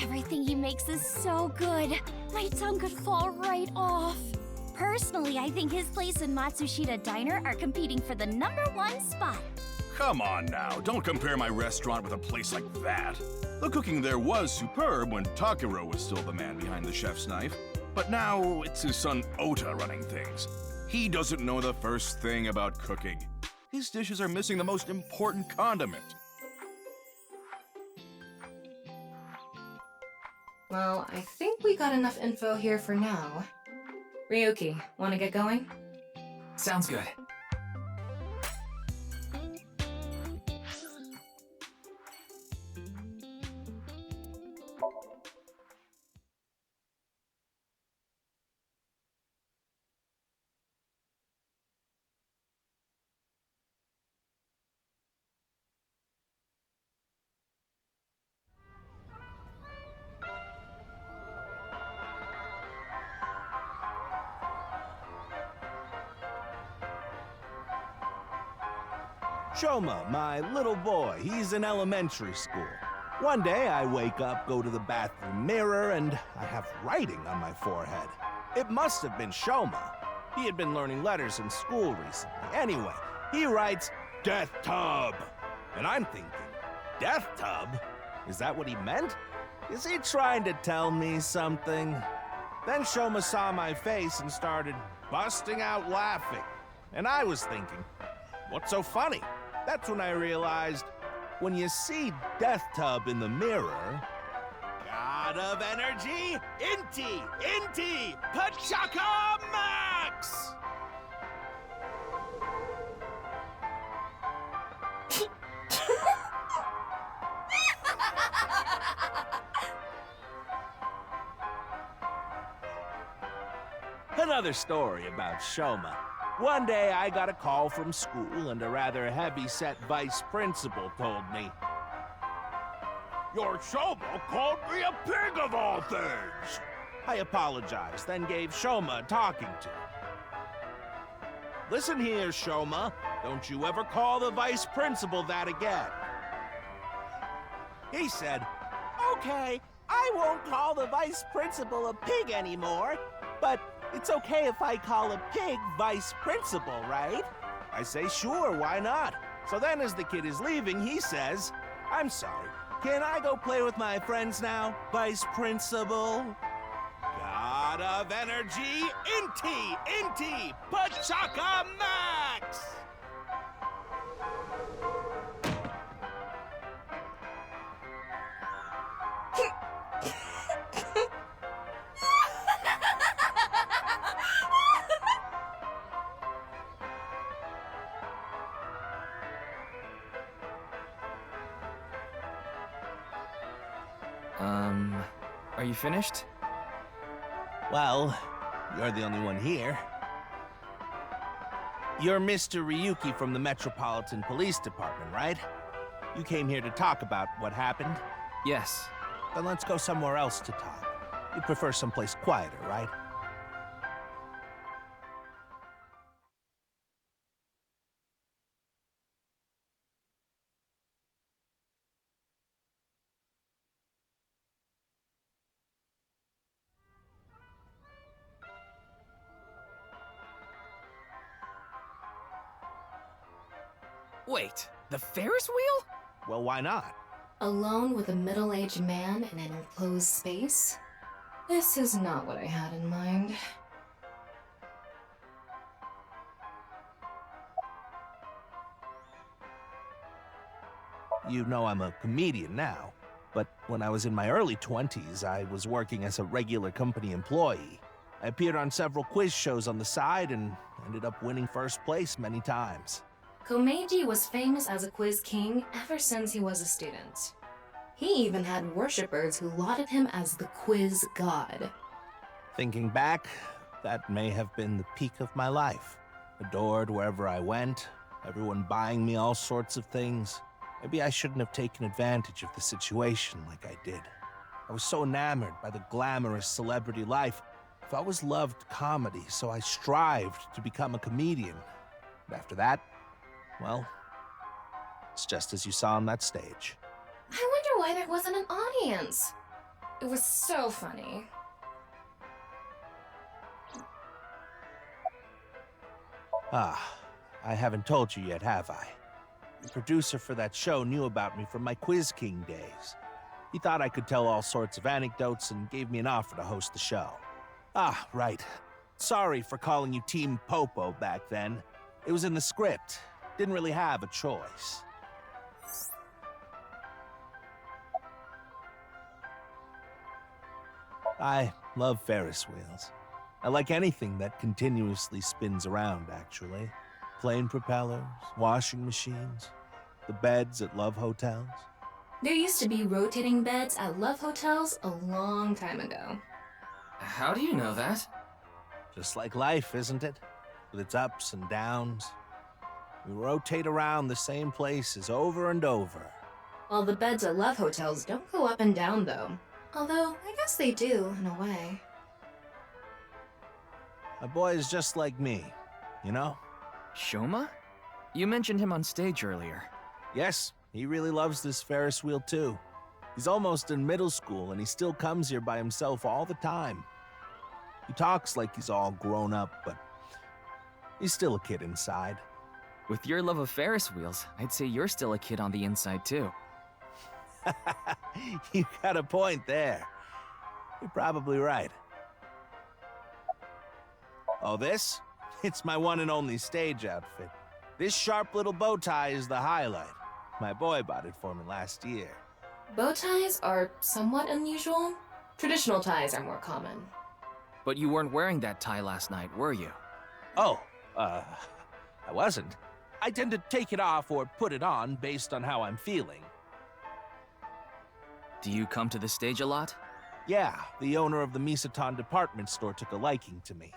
Everything he makes is so good. My tongue could fall right off. Personally, I think his place and Matsushita Diner are competing for the #1 spot. Come on now, don't compare my restaurant with a place like that. The cooking there was superb when Takiro was still the man behind the chef's knife. But now it's his son Ota running things. He doesn't know the first thing about cooking. His dishes are missing the most important condiment. Well, I think we got enough info here for now. Ryuki, wanna get going? Sounds good. Shoma, my little boy, he's in elementary school. One day I wake up, go to the bathroom mirror, and I have writing on my forehead. It must have been Shoma. He had been learning letters in school recently. Anyway, he writes, "Death Tub." And I'm thinking, Death Tub? Is that what he meant? Is he trying to tell me something? Then Shoma saw my face and started busting out laughing. And I was thinking, what's so funny? That's when I realized, when you see Death Tub in the mirror, God of Energy, Inti, Pachaka Max! Another story about Shoma. One day I got a call from school and a rather heavy-set vice principal told me, "Your Shoma called me a pig of all things!" I apologized, then gave Shoma a talking to. "Listen here, Shoma. Don't you ever call the vice principal that again." He said, "Okay, I won't call the vice principal a pig anymore, but it's okay if I call a pig vice principal, right?" I say, "Sure, why not?" So then as the kid is leaving, he says, "I'm sorry, can I go play with my friends now, vice principal?" God of energy, Inti, Pachaka Max! Are you finished? Well, you're the only one here. You're Mr. Ryuki from the Metropolitan Police Department, right? You came here to talk about what happened? Yes. Then let's go somewhere else to talk. You prefer someplace quieter, right? Wait, the Ferris wheel? Well, why not? Alone with a middle-aged man in an enclosed space? This is not what I had in mind. You know I'm a comedian now, but when I was in my early 20s, I was working as a regular company employee. I appeared on several quiz shows on the side and ended up winning first place many times. Komeji was famous as a quiz king ever since he was a student. He even had worshippers who lauded him as the quiz god. Thinking back, that may have been the peak of my life. Adored wherever I went, everyone buying me all sorts of things. Maybe I shouldn't have taken advantage of the situation like I did. I was so enamored by the glamorous celebrity life. I've always loved comedy, so I strived to become a comedian. And after that, well, it's just as you saw on that stage. I wonder why there wasn't an audience. It was so funny. Ah, I haven't told you yet, have I? The producer for that show knew about me from my Quiz King days. He thought I could tell all sorts of anecdotes and gave me an offer to host the show. Ah, right. Sorry for calling you Team Popo back then. It was in the script. Didn't really have a choice. I love Ferris wheels. I like anything that continuously spins around, actually. Plane propellers, washing machines, the beds at love hotels. There used to be rotating beds at love hotels a long time ago. How do you know that? Just like life, isn't it? With its ups and downs. We rotate around the same places over and over. Well, the beds at love hotels don't go up and down, though. Although, I guess they do, in a way. My boy is just like me, you know? Shoma? You mentioned him on stage earlier. Yes, he really loves this Ferris wheel too. He's almost in middle school and he still comes here by himself all the time. He talks like he's all grown up, but he's still a kid inside. With your love of Ferris wheels, I'd say you're still a kid on the inside too. You got a point there. You're probably right. Oh, this? It's my one and only stage outfit. This sharp little bow tie is the highlight. My boy bought it for me last year. Bow ties are somewhat unusual. Traditional ties are more common. But you weren't wearing that tie last night, were you? Oh, I wasn't. I tend to take it off or put it on based on how I'm feeling. Do you come to the stage a lot? Yeah, the owner of the Misaton department store took a liking to me.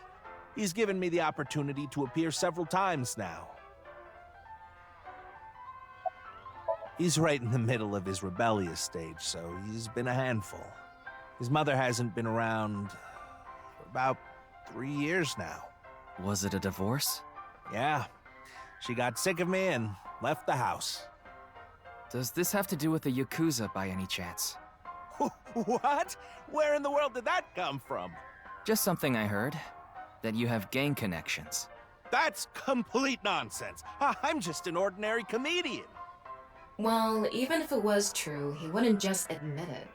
He's given me the opportunity to appear several times now. He's right in the middle of his rebellious stage, so he's been a handful. His mother hasn't been around for about 3 years now. Was it a divorce? Yeah. She got sick of me and left the house. Does this have to do with the Yakuza by any chance? What? Where in the world did that come from? Just something I heard. That you have gang connections. That's complete nonsense. I'm just an ordinary comedian. Well, even if it was true, he wouldn't just admit it.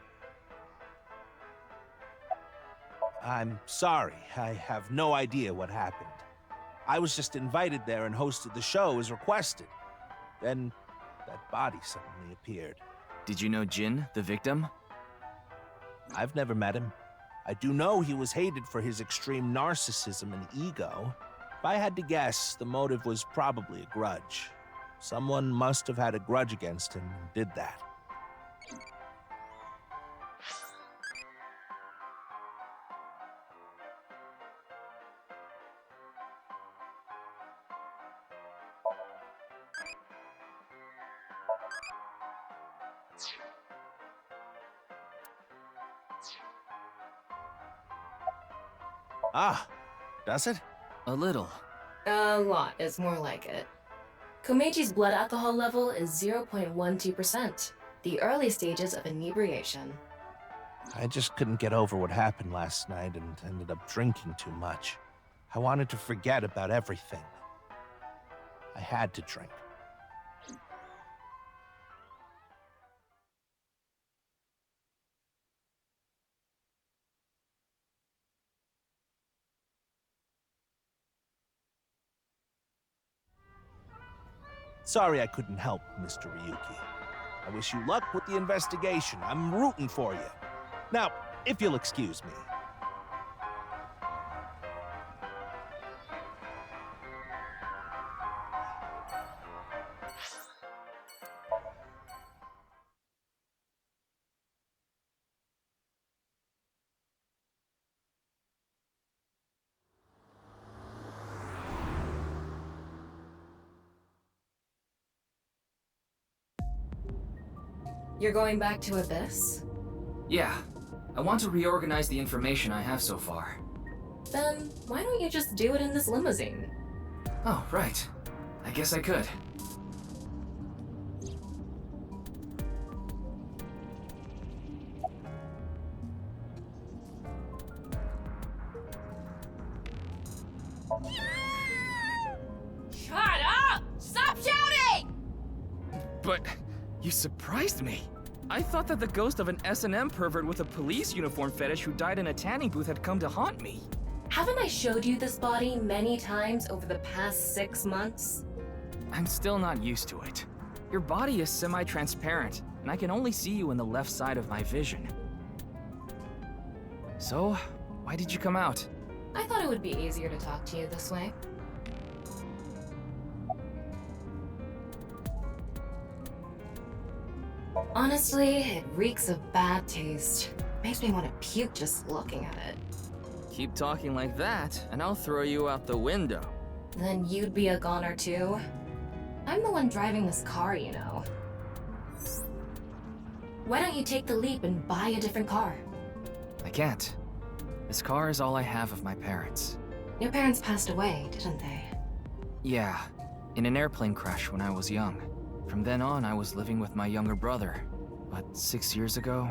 I'm sorry. I have no idea what happened. I was just invited there and hosted the show as requested. Then that body suddenly appeared. Did you know Jin, the victim? I've never met him. I do know he was hated for his extreme narcissism and ego. If I had to guess, the motive was probably a grudge. Someone must have had a grudge against him and did that. Ah, does it? A little. A lot is more like it. Komeji's blood alcohol level is 0.12%, the early stages of inebriation. I just couldn't get over what happened last night and ended up drinking too much. I wanted to forget about everything. I had to drink. Sorry I couldn't help, Mr. Ryuki. I wish you luck with the investigation. I'm rooting for you. Now, if you'll excuse me. You're going back to Abyss? Yeah. I want to reorganize the information I have so far. Then, why don't you just do it in this limousine? Oh, right. I guess I could. Shut up! Stop shouting! But you surprised me. I thought that the ghost of an S&M pervert with a police uniform fetish who died in a tanning booth had come to haunt me. Haven't I showed you this body many times over the past 6 months? I'm still not used to it. Your body is semi-transparent, and I can only see you in the left side of my vision. So, why did you come out? I thought it would be easier to talk to you this way. Honestly, it reeks of bad taste. Makes me want to puke just looking at it. Keep talking like that, and I'll throw you out the window. Then you'd be a goner too? I'm the one driving this car, you know. Why don't you take the leap and buy a different car? I can't. This car is all I have of my parents. Your parents passed away, didn't they? Yeah, in an airplane crash when I was young. From then on, I was living with my younger brother. But 6 years ago,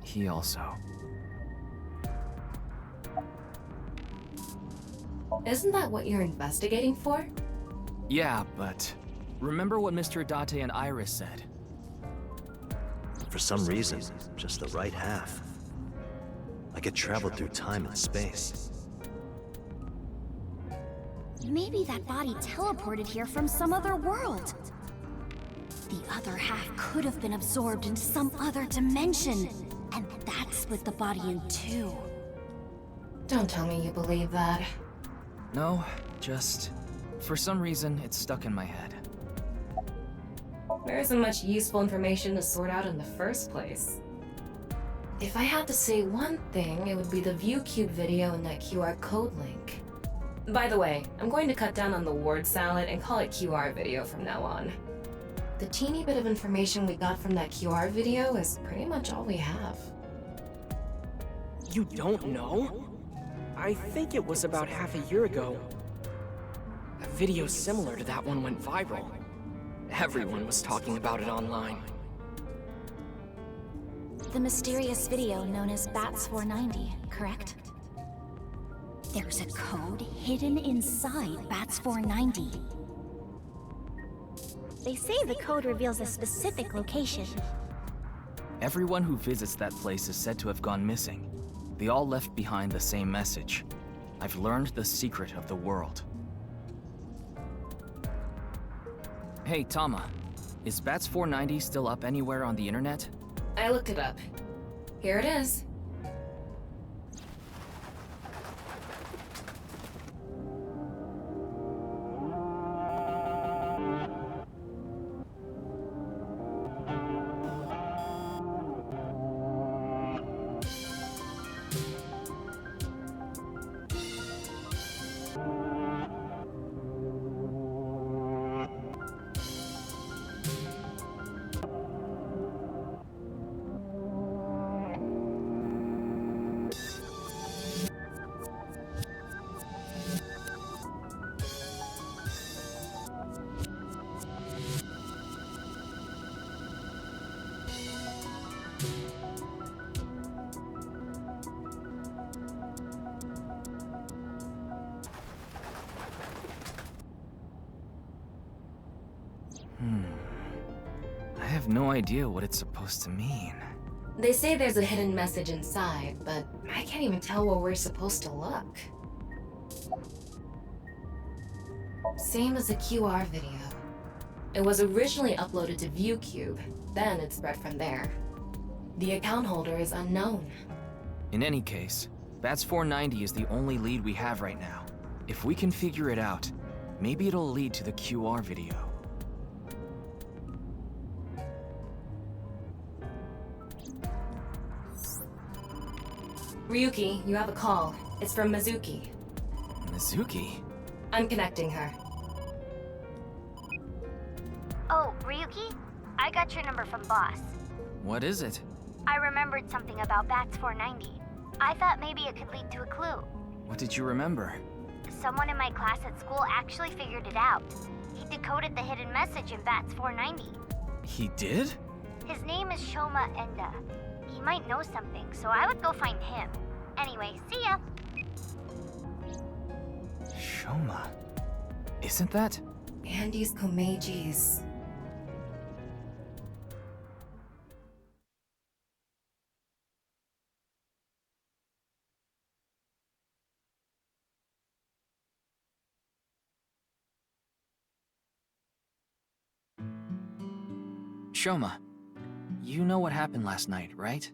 he also. Isn't that what you're investigating for? Yeah, but remember what Mr. Date and Iris said? For some reason, just the right half. I could travel through time and space. Maybe that body teleported here from some other world. The other half could have been absorbed into some other dimension, and that split the body in two. Don't tell me you believe that. No, just... for some reason, it's stuck in my head. There isn't much useful information to sort out in the first place. If I had to say one thing, it would be the ViewCube video and that QR code link. By the way, I'm going to cut down on the word salad and call it QR video from now on. The teeny bit of information we got from that QR video is pretty much all we have. You don't know? I think it was about half a year ago. A video similar to that one went viral. Everyone was talking about it online. The mysterious video known as Bats 490, correct? There's a code hidden inside Bats 490. They say the code reveals a specific location. Everyone who visits that place is said to have gone missing. They all left behind the same message. I've learned the secret of the world. Hey, Tama. Is Bats 490 still up anywhere on the internet? I looked it up. Here it is. I have no idea what it's supposed to mean. They say there's a hidden message inside, but I can't even tell where we're supposed to look. Same as the QR video. It was originally uploaded to ViewCube, then it spread from there. The account holder is unknown. In any case, Bats 490 is the only lead we have right now. If we can figure it out, maybe it'll lead to the QR video. Ryuki, you have a call. It's from Mizuki. Mizuki? I'm connecting her. Oh, Ryuki? I got your number from Boss. What is it? I remembered something about Bats 490. I thought maybe it could lead to a clue. What did you remember? Someone in my class at school actually figured it out. He decoded the hidden message in Bats 490. He did? His name is Shoma Enda. He might know something, so I would go find him. Anyway, see ya! Shoma. Isn't that? Andy's Komeji's. Shoma, you know what happened last night, right?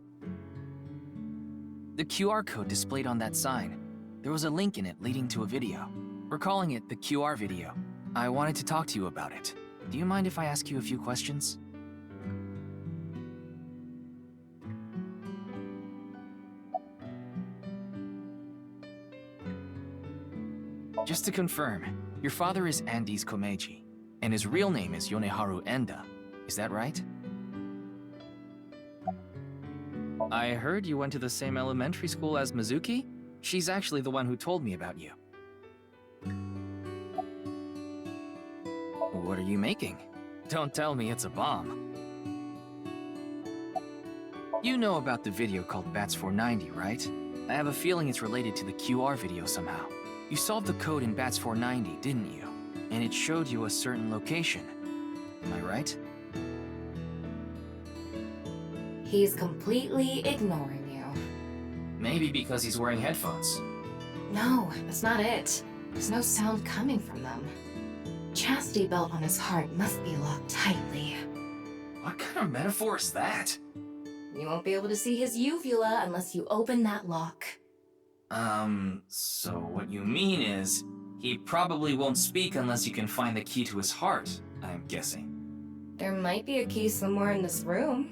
The QR code displayed on that sign. There was a link in it leading to a video. We're calling it the QR video. I wanted to talk to you about it. Do you mind if I ask you a few questions? Just to confirm, your father is Andy's Komeji, and his real name is Yoneharu Enda. Is that right? I heard you went to the same elementary school as Mizuki? She's actually the one who told me about you. What are you making? Don't tell me it's a bomb. You know about the video called Bats 490, right? I have a feeling it's related to the QR video somehow. You solved the code in Bats 490, didn't you? And it showed you a certain location. Am I right? He's completely ignoring you. Maybe because he's wearing headphones. No, that's not it. There's no sound coming from them. Chastity belt on his heart must be locked tightly. What kind of metaphor is that? You won't be able to see his uvula unless you open that lock. So what you mean is, he probably won't speak unless you can find the key to his heart, I'm guessing. There might be a key somewhere in this room.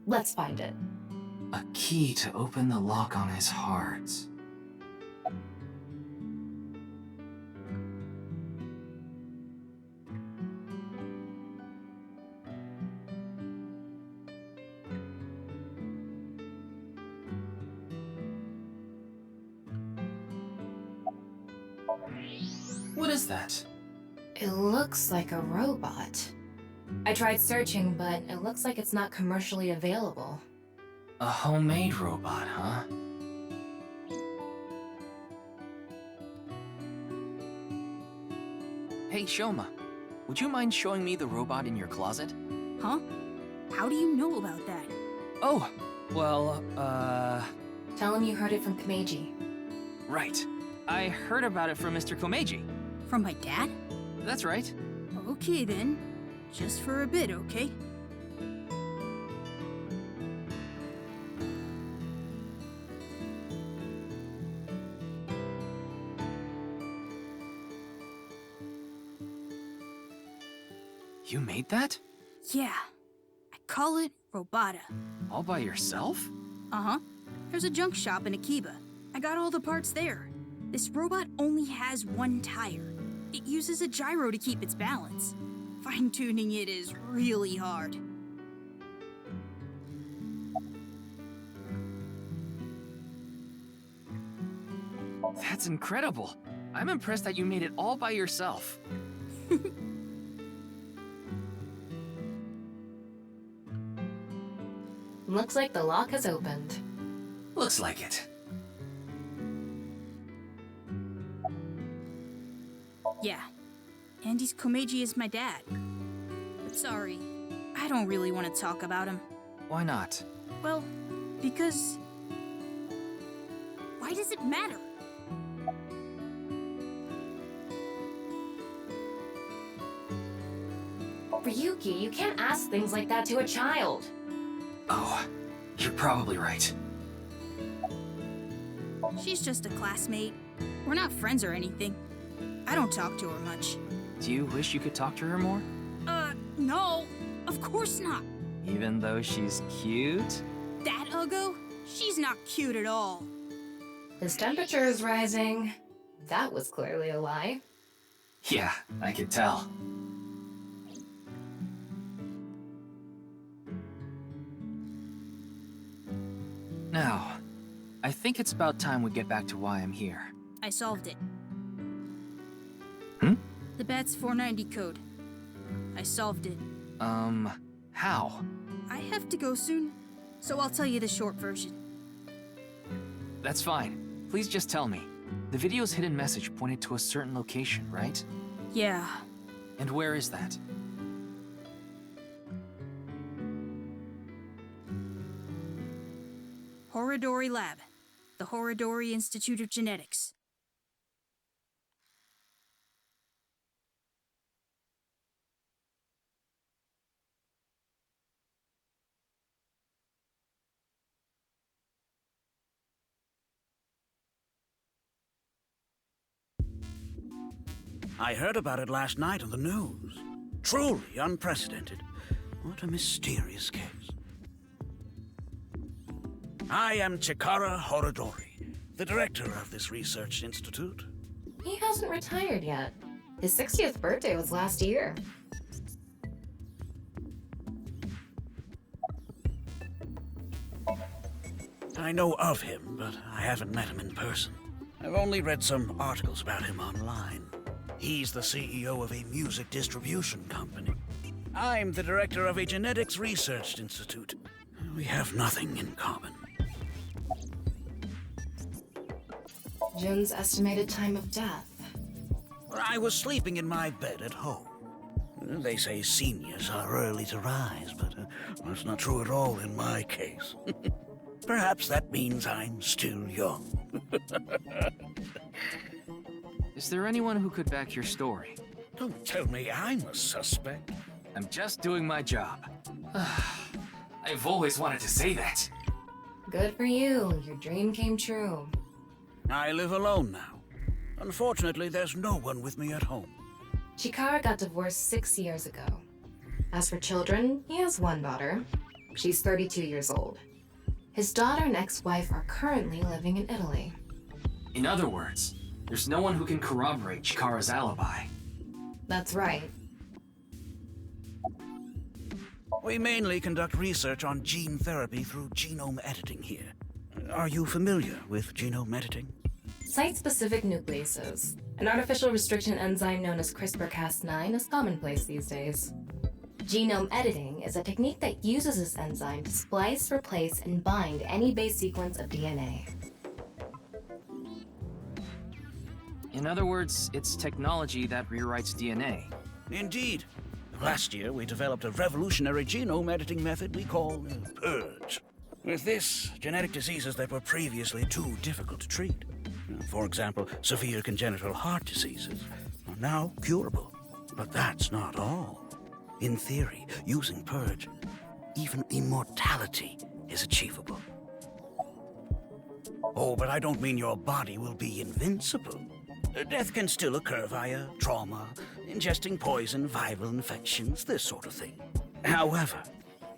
Let's find it. A key to open the lock on his heart. What is that? It looks like a robot. I tried searching, but it looks like it's not commercially available. A homemade robot, huh? Hey, Shoma. Would you mind showing me the robot in your closet? Huh? How do you know about that? Oh, well, Tell him you heard it from Komeji. right. I heard about it from Mr. Komeji. From my dad? That's right. Okay then. Just for a bit, okay? You made that? Yeah. I call it nirvanA. All by yourself? Uh-huh. There's a junk shop in Akiba. I got all the parts there. This robot only has one tire. It uses a gyro to keep its balance. Fine-tuning it is really hard. That's incredible. I'm impressed that you made it all by yourself. Looks like the lock has opened. Looks like it. Yeah. Andy's Komeji is my dad. But sorry, I don't really want to talk about him. Why not? Well, because... Why does it matter? Ryuki, you can't ask things like that to a child. Oh, you're probably right. She's just a classmate. We're not friends or anything. I don't talk to her much. Do you wish you could talk to her more? No. Of course not. Even though she's cute? That Uggo? She's not cute at all. His temperature is rising. That was clearly a lie. Yeah, I could tell. Now, I think it's about time we get back to why I'm here. I solved it. Hmm? The BATS 490 code. I solved it. How? I have to go soon, so I'll tell you the short version. That's fine. Please just tell me. The video's hidden message pointed to a certain location, right? Yeah. And where is that? Horodori Lab. The Horodori Institute of Genetics. I heard about it last night on the news. Truly unprecedented. What a mysterious case. I am Chikara Horodori, the director of this research institute. He hasn't retired yet. His 60th birthday was last year. I know of him, but I haven't met him in person. I've only read some articles about him online. He's the CEO of a music distribution company. I'm the director of a genetics research institute. We have nothing in common. Jun's estimated time of death. I was sleeping in my bed at home. They say seniors are early to rise, but that's not true at all in my case. Perhaps that means I'm still young. Is there anyone who could back your story? Don't tell me I'm a suspect. I'm just doing my job. I've always wanted to say that. Good for you. Your dream came true. I live alone now. Unfortunately, there's no one with me at home. Chikara got divorced 6 years ago. As for children, he has one daughter. She's 32 years old. His daughter and ex-wife are currently living in Italy. In other words, there's no one who can corroborate Chikara's alibi. That's right. We mainly conduct research on gene therapy through genome editing here. Are you familiar with genome editing? Site-specific nucleases, An artificial restriction enzyme known as CRISPR-Cas9 is commonplace these days. Genome editing is a technique that uses this enzyme to splice, replace, and bind any base sequence of DNA. In other words, it's technology that rewrites DNA. Indeed. Last year, we developed a revolutionary genome editing method we call Purge. With this, genetic diseases that were previously too difficult to treat, for example, severe congenital heart diseases, are now curable. But that's not all. In theory, using Purge, even immortality is achievable. Oh, but I don't mean your body will be invincible. Death can still occur via trauma, ingesting poison, viral infections, this sort of thing. However,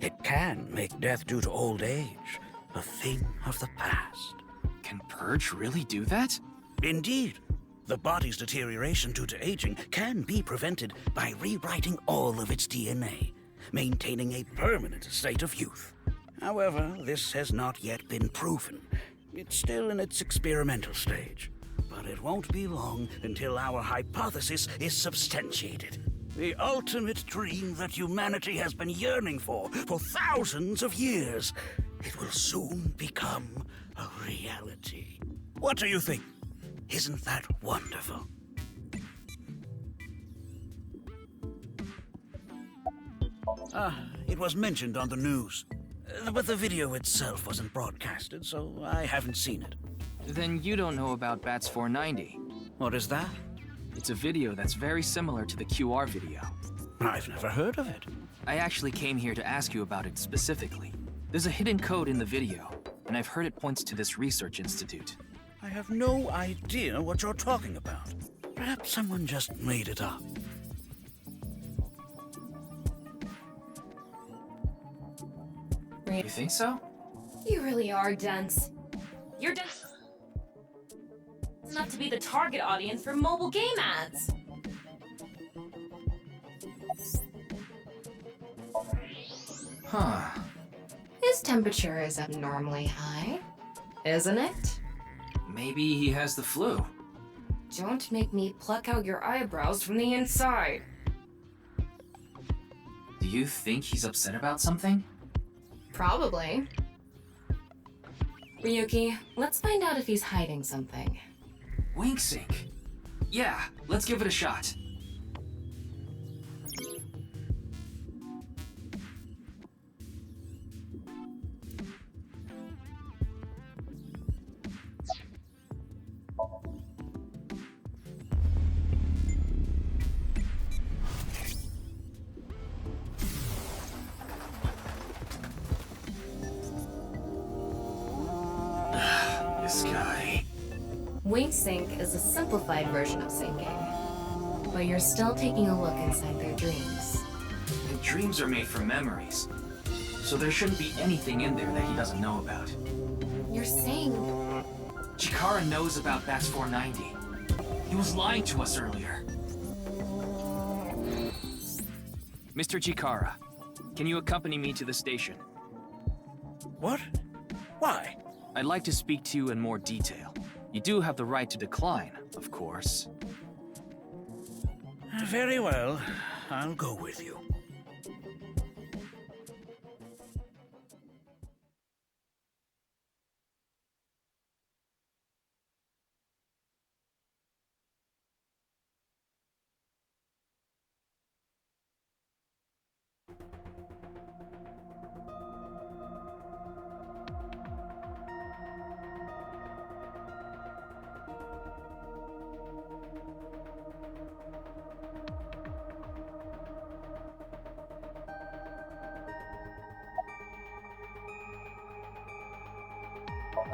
it can make death due to old age a thing of the past. Can Purge really do that? Indeed. The body's deterioration due to aging can be prevented by rewriting all of its DNA, maintaining a permanent state of youth. However, this has not yet been proven. It's still in its experimental stage. But it won't be long until our hypothesis is substantiated. The ultimate dream that humanity has been yearning for thousands of years. It will soon become a reality. What do you think? Isn't that wonderful? It was mentioned on the news. But the video itself wasn't broadcasted, so I haven't seen it. Then you don't know about Bats 490. What is that? It's a video that's very similar to the QR video. I've never heard of it. I actually came here to ask you about it specifically. There's a hidden code in the video, and I've heard it points to this research institute. I have no idea what you're talking about. Perhaps someone just made it up. You think so? You really are dense. You're dense enough to be the target audience for mobile game ads. Huh. His temperature is abnormally high, isn't it? Maybe he has the flu. Don't make me pluck out your eyebrows from the inside. Do you think he's upset about something? Probably. Ryuki, let's find out if he's hiding something. Wink sync. Yeah, let's give it a shot. This guy. Wink sync is a simplified version of syncing, but you're still taking a look inside their dreams. And dreams are made from memories, so there shouldn't be anything in there that he doesn't know about. You're saying... Chikara knows about Bats 490. He was lying to us earlier. Mr. Chikara, can you accompany me to the station? What? Why? I'd like to speak to you in more detail. You do have the right to decline, of course. Very well. I'll go with you.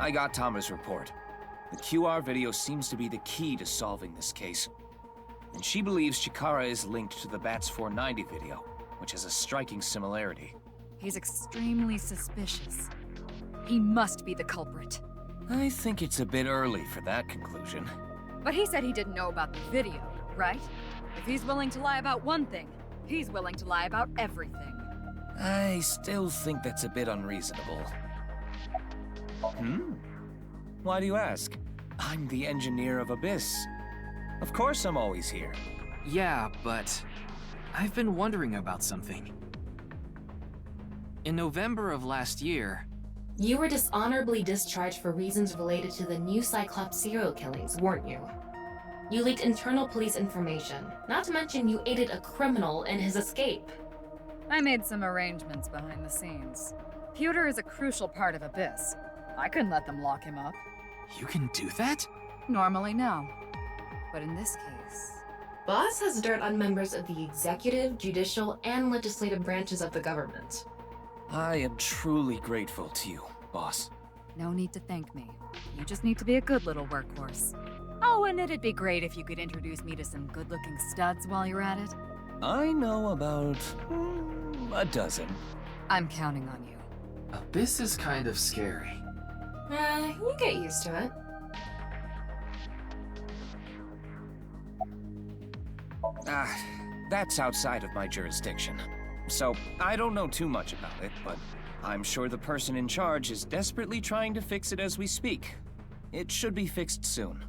I got Tama's report. The QR video seems to be the key to solving this case. And she believes Chikara is linked to the Bats 490 video, which has a striking similarity. He's extremely suspicious. He must be the culprit. I think it's a bit early for that conclusion. But he said he didn't know about the video, right? If he's willing to lie about one thing, he's willing to lie about everything. I still think that's a bit unreasonable. Why do you ask? I'm the engineer of Abyss. Of course I'm always here. Yeah, but I've been wondering about something. In November of last year... You were dishonorably discharged for reasons related to the new Cyclops serial killings, weren't you? You leaked internal police information, not to mention you aided a criminal in his escape. I made some arrangements behind the scenes. Pewter is a crucial part of Abyss. I couldn't let them lock him up. You can do that? Normally, no. But in this case... Boss has dirt on members of the executive, judicial, and legislative branches of the government. I am truly grateful to you, boss. No need to thank me. You just need to be a good little workhorse. Oh, and it'd be great if you could introduce me to some good-looking studs while you're at it. I know about... a dozen. I'm counting on you. Abyss is kind of scary. You get used to it. That's outside of my jurisdiction. So, I don't know too much about it, but I'm sure the person in charge is desperately trying to fix it as we speak. It should be fixed soon.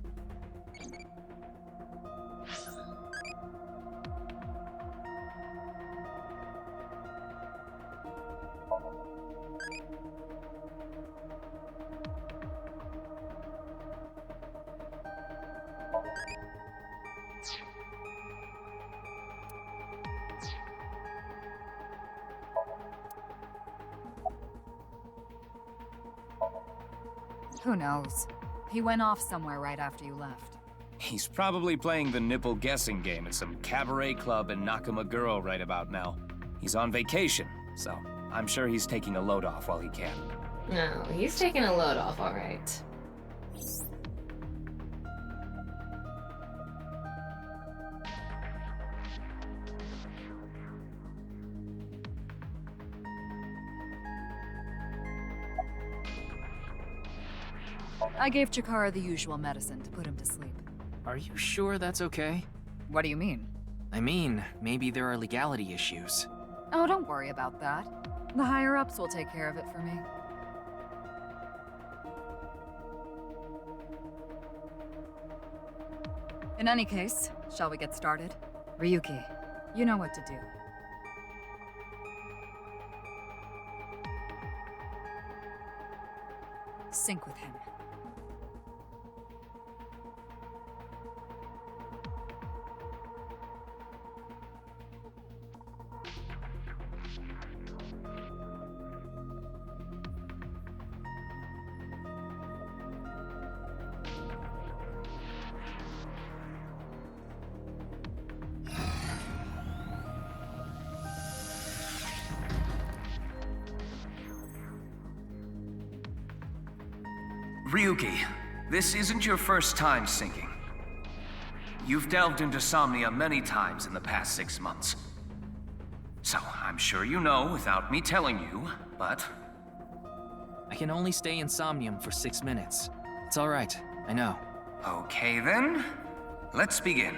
Who knows? He went off somewhere right after you left. He's probably playing the nipple guessing game at some cabaret club in Nakamaguro right about now. He's on vacation, so I'm sure he's taking a load off while he can. No, he's taking a load off, all right. I gave Chikara the usual medicine to put him to sleep. Are you sure that's okay? What do you mean? I mean, maybe there are legality issues. Oh, don't worry about that. The higher-ups will take care of it for me. In any case, shall we get started? Ryuki, you know what to do. Sync with him. Ryuki, this isn't your first time syncing. You've delved into Somnia many times in the past 6 months. So, I'm sure you know without me telling you, but... I can only stay in Somnium for 6 minutes. It's alright, I know. Okay then, let's begin.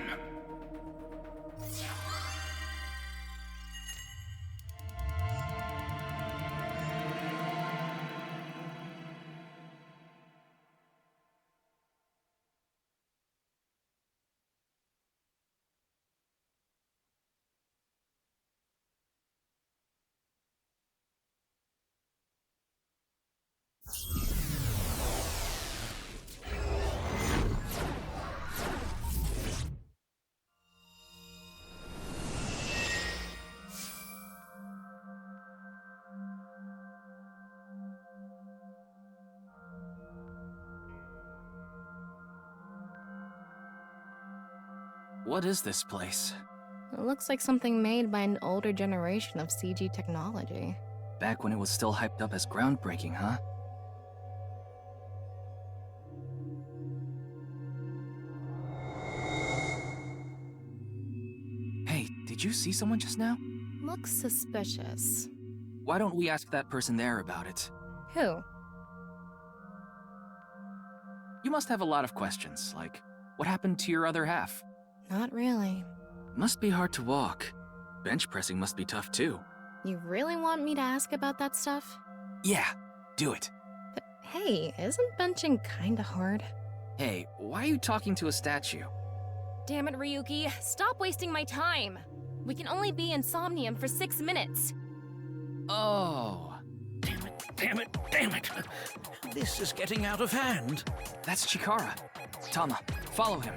What is this place? It looks like something made by an older generation of CG technology. Back when it was still hyped up as groundbreaking, huh? Hey, did you see someone just now? Looks suspicious. Why don't we ask that person there about it? Who? You must have a lot of questions, like, what happened to your other half? Not really. Must be hard to walk. Bench pressing must be tough too. You really want me to ask about that stuff? Yeah, do it. But hey, isn't benching kinda hard? Hey, why are you talking to a statue? Damn it, Ryuki. Stop wasting my time. We can only be in Somnium for 6 minutes. Oh. Damn it, damn it! This is getting out of hand. That's Chikara. Tama, follow him.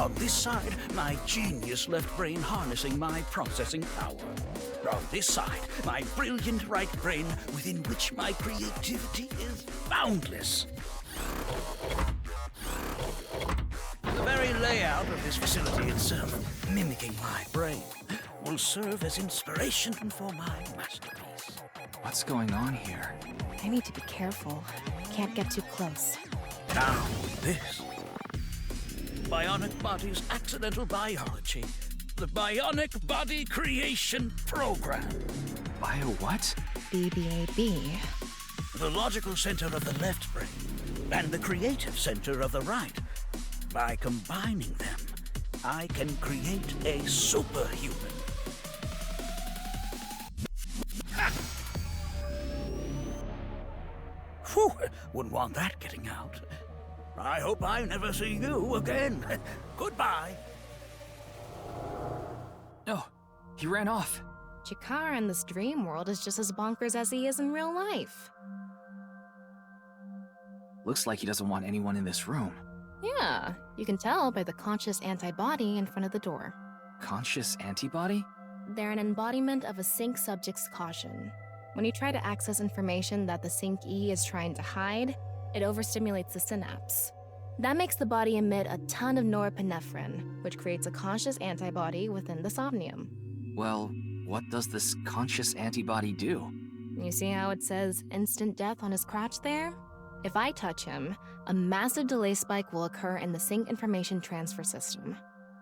On this side, my genius left brain harnessing my processing power. On this side, my brilliant right brain within which my creativity is boundless. The very layout of this facility itself, mimicking my brain, will serve as inspiration for my masterpiece. What's going on here? I need to be careful. Can't get too close. Now, this. Bionic Body's Accidental Biology. The Bionic Body Creation Program. Bio what? BBAB. The logical center of the left brain and the creative center of the right. By combining them, I can create a superhuman. Whew, wouldn't want that getting out. I hope I never see you again. Goodbye. Oh, he ran off. Chikara in this dream world is just as bonkers as he is in real life. Looks like he doesn't want anyone in this room. Yeah, you can tell by the conscious antibody in front of the door. Conscious antibody? They're an embodiment of a sync subject's caution. When you try to access information that the sync E is trying to hide, it overstimulates the synapse. That makes the body emit a ton of norepinephrine, which creates a conscious antibody within the Somnium. Well, what does this conscious antibody do? You see how it says instant death on his crotch there? If I touch him, a massive delay spike will occur in the sync information transfer system.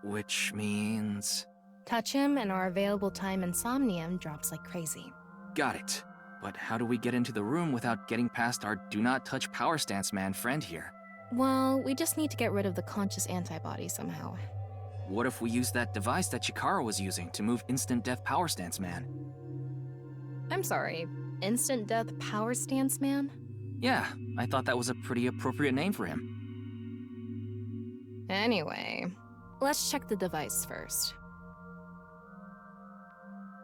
Which means... Touch him and our available time in Somnium drops like crazy. Got it. But how do we get into the room without getting past our do not touch power stance man friend here? Well, we just need to get rid of the conscious antibody somehow. What if we use that device that Chikara was using to move instant death power stance man? I'm sorry, instant death power stance man? Yeah, I thought that was a pretty appropriate name for him. Anyway, let's check the device first.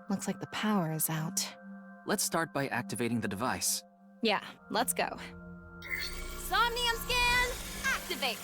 Looks like the power is out. Let's start by activating the device. Yeah, let's go. Somnium scan, activate!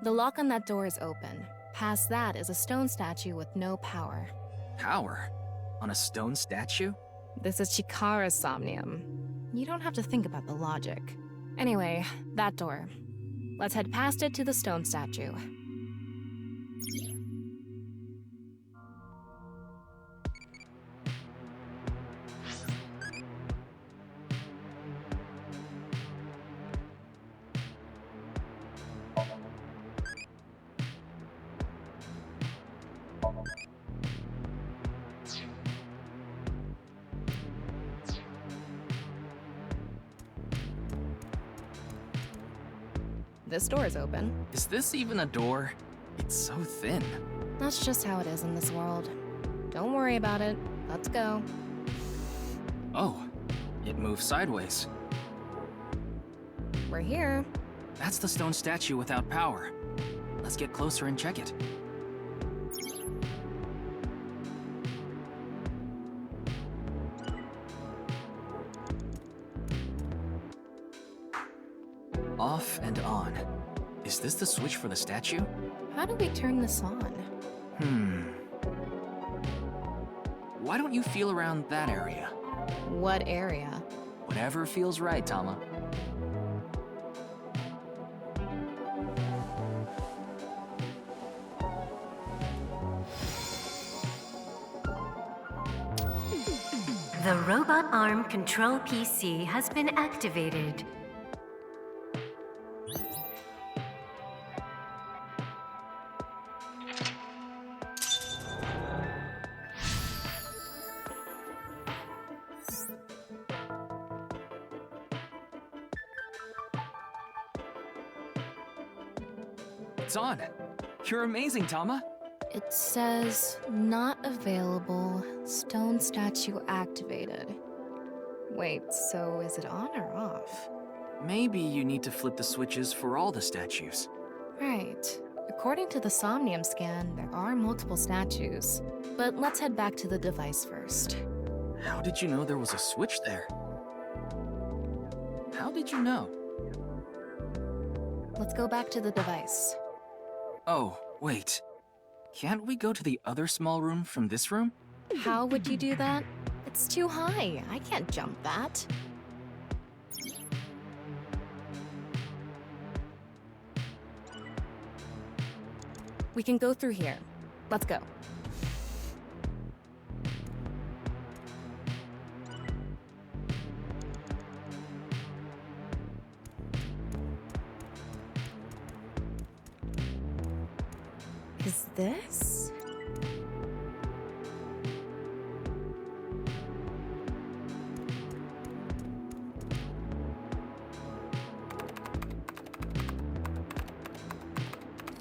The lock on that door is open. Past that is a stone statue with no power. Power? On a stone statue? This is Chikara's Somnium. You don't have to think about the logic. Anyway, that door. Let's head past it to the stone statue. This door is open. Is this even a door? It's so thin. That's just how it is in this world. Don't worry about it. Let's go. Oh, it moves sideways. We're here. That's the stone statue without power. Let's get closer and check it. Off and on. Is this the switch for the statue? How do we turn this on? Why don't you feel around that area? What area? Whatever feels right, Tama. The robot arm control PC has been activated. It's on. You're amazing, Tama. It says, not available, stone statue activated. Wait, so is it on or off? Maybe you need to flip the switches for all the statues. Right. According to the Somnium scan, there are multiple statues. But let's head back to the device first. How did you know there was a switch there? How did you know? Let's go back to the device. Oh, wait. Can't we go to the other small room from this room? How would you do that? It's too high. I can't jump that. We can go through here. Let's go. Is this?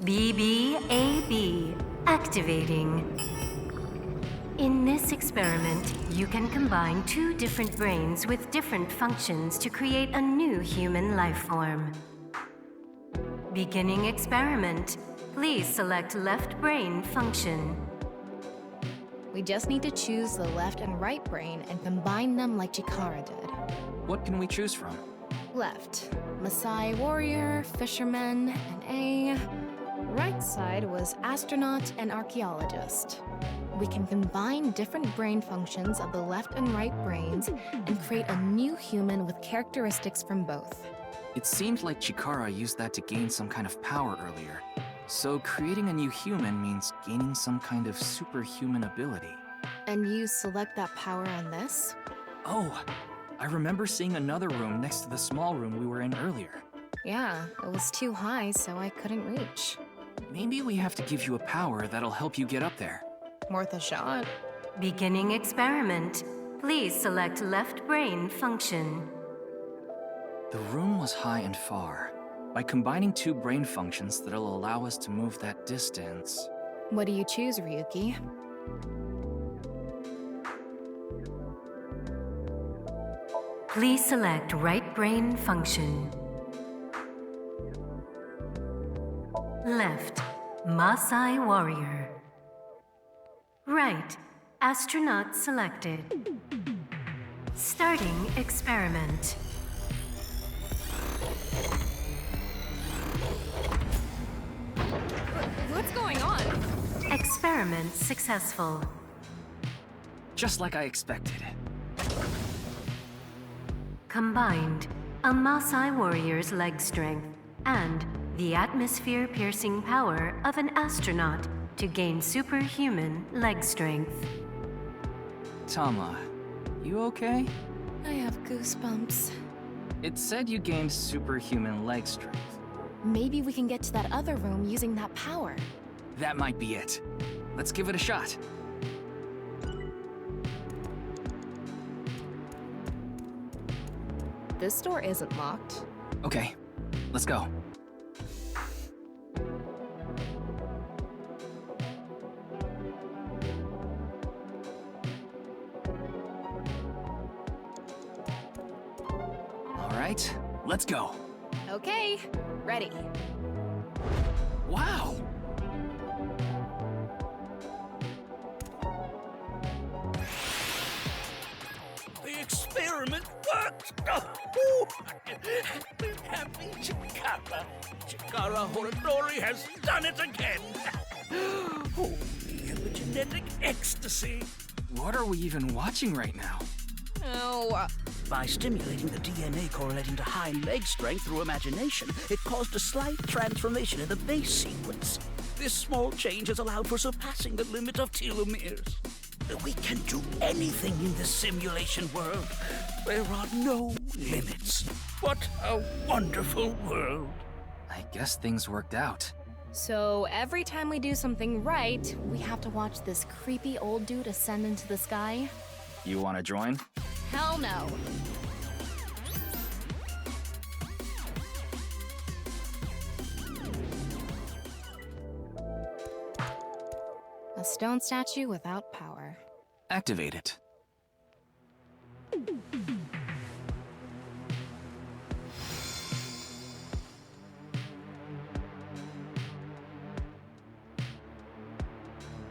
BBAB activating. In this experiment, you can combine two different brains with different functions to create a new human life form. Beginning experiment. Please select left brain function. We just need to choose the left and right brain and combine them like Chikara did. What can we choose from? Left, Maasai warrior, fisherman, and A. Right side was astronaut and archaeologist. We can combine different brain functions of the left and right brains and create a new human with characteristics from both. It seemed like Chikara used that to gain some kind of power earlier. So creating a new human means gaining some kind of superhuman ability. And you select that power on this? Oh, I remember seeing another room next to the small room we were in earlier. Yeah, it was too high, so I couldn't reach. Maybe we have to give you a power that'll help you get up there. Worth a shot. Beginning experiment. Please select left brain function. The room was high and far. By combining two brain functions that'll allow us to move that distance... What do you choose, Ryuki? Please select right brain function. Left, Maasai warrior. Right, astronaut selected. Starting experiment. What's going on? Experiment successful. Just like I expected. Combined, a Maasai warrior's leg strength and the atmosphere-piercing power of an astronaut to gain superhuman leg strength. Tama, you okay? I have goosebumps. It said you gained superhuman leg strength. Maybe we can get to that other room using that power. That might be it. Let's give it a shot. This door isn't locked. Okay, let's go. All right, let's go. Okay, ready. Wow! The experiment worked! Happy Chikara! Chikara Horodori has done it again! Oh, epigenetic ecstasy! What are we even watching right now? Oh. By stimulating the DNA correlating to high leg strength through imagination, it caused a slight transformation in the base sequence. This small change has allowed for surpassing the limit of telomeres. We can do anything in this simulation world. There are no limits. What a wonderful world. I guess things worked out. So every time we do something right, we have to watch this creepy old dude ascend into the sky? You want to join? Hell no. A stone statue without power. Activate it.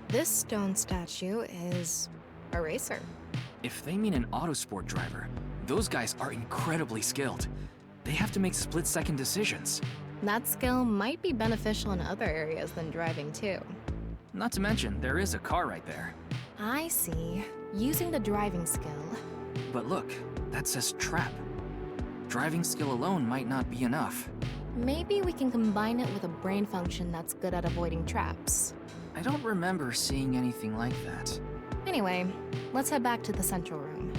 This stone statue is a racer. If they mean an autosport driver, those guys are incredibly skilled. They have to make split-second decisions. That skill might be beneficial in other areas than driving too. Not to mention, there is a car right there. I see. Using the driving skill. But look, that says trap. Driving skill alone might not be enough. Maybe we can combine it with a brain function that's good at avoiding traps. I don't remember seeing anything like that. Anyway, let's head back to the central room.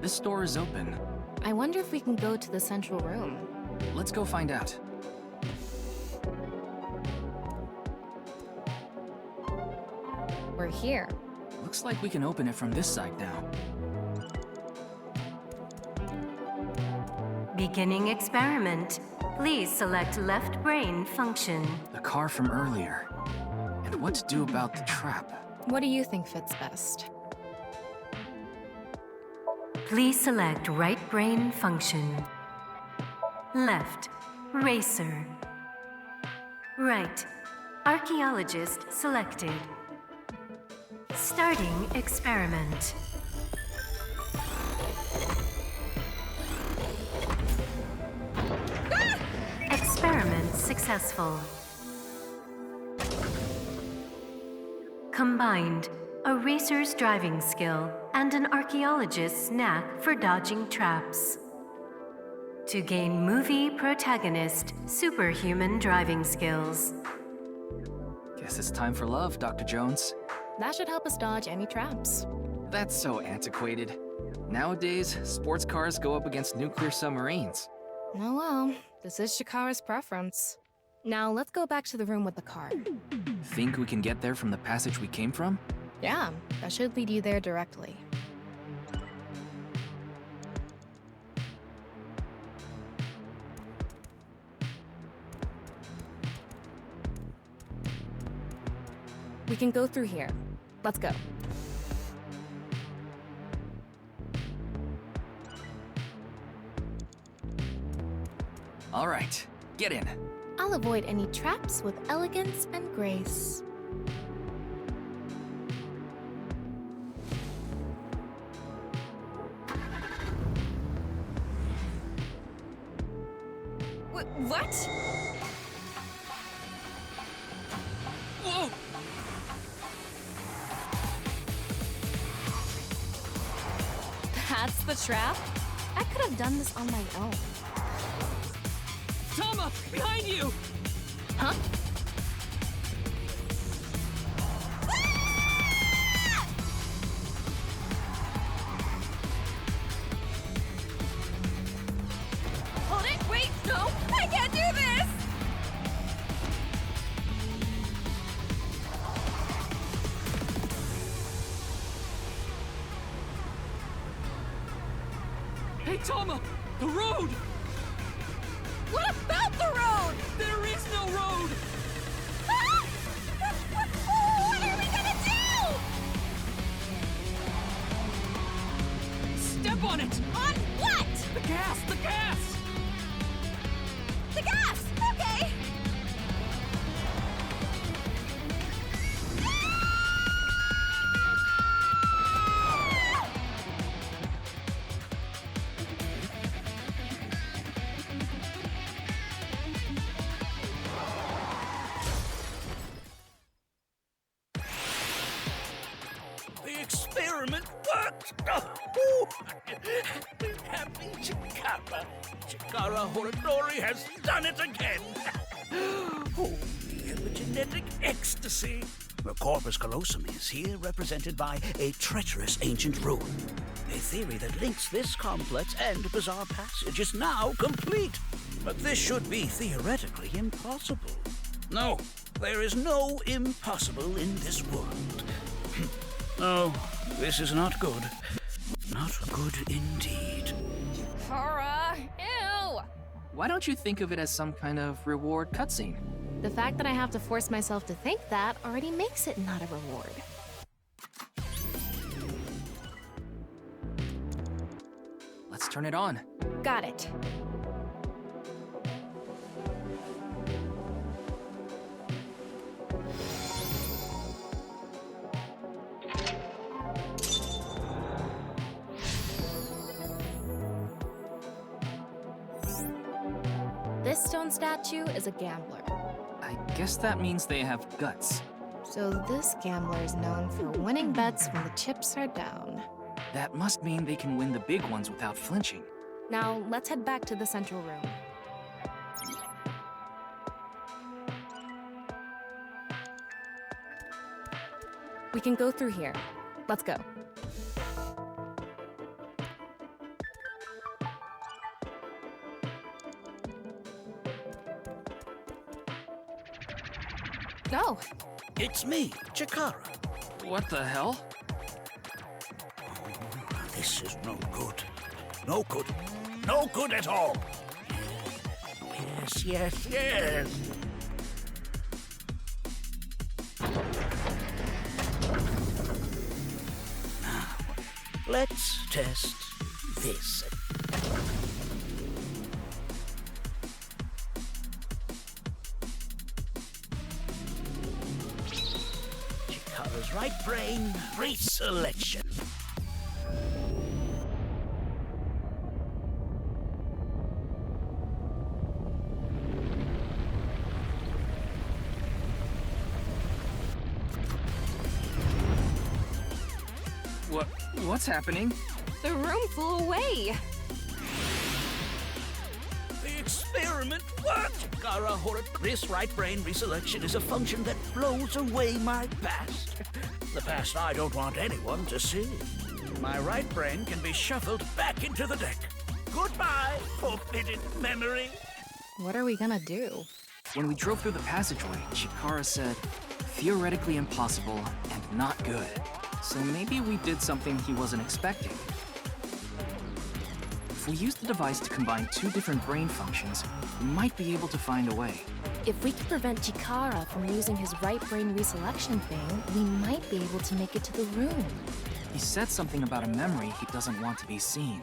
This door is open. I wonder if we can go to the central room. Let's go find out. We're here. Looks like we can open it from this side now. Beginning experiment. Please select left brain function. The car from earlier. And what to do about the trap? What do you think fits best? Please select right brain function. Left, racer. Right, archaeologist selected. Starting experiment. Experiment successful. Combined, a racer's driving skill and an archaeologist's knack for dodging traps. To gain movie protagonist superhuman driving skills. Guess it's time for love, Dr. Jones. That should help us dodge any traps. That's so antiquated. Nowadays, sports cars go up against nuclear submarines. Oh well, this is Shikara's preference. Now let's go back to the room with the car. Think we can get there from the passage we came from? Yeah, that should lead you there directly. We can go through here. Let's go. All right, get in. I'll avoid any traps with elegance and grace. What? Whoa! That's the trap? I could have done this on my own. Tama! Behind you! Huh? Hold it! Wait! No! I can't do this! Hey, Tama! The road! What about the road? There is no road! Ah! What are we gonna do? Step on it! On what? The gas! The gas! The gas! Okay! The experiment worked! Happy Chikara! Chikara Horadori has done it again! Oh, the epigenetic ecstasy! The corpus callosum is here represented by a treacherous ancient rune. A theory that links this complex and bizarre passage is now complete. But this should be theoretically impossible. No, there is no impossible in this world. No, this is not good. Not good indeed. Chikara! Ew! Why don't you think of it as some kind of reward cutscene? The fact that I have to force myself to think that already makes it not a reward. Let's turn it on. Got it. This stone statue is a gambler. I guess that means they have guts. So this gambler is known for winning bets when the chips are down. That must mean they can win the big ones without flinching. Now, let's head back to the central room. We can go through here. Let's go. Go! It's me, Chikara. What the hell? This is no good. No good. No good at all. Yes, yes, yes. Now, let's test this. Chikara's right brain reselection. What's happening? The room flew away! The experiment worked! Chikara Horror. This right brain reselection is a function that blows away my past. The past I don't want anyone to see. My right brain can be shuffled back into the deck. Goodbye, forbidden memory. What are we gonna do? When we drove through the passageway, Chikara said, theoretically impossible and not good. So maybe we did something he wasn't expecting. If we use the device to combine two different brain functions, we might be able to find a way. If we could prevent Chikara from using his right brain reselection thing, we might be able to make it to the room. He said something about a memory he doesn't want to be seen.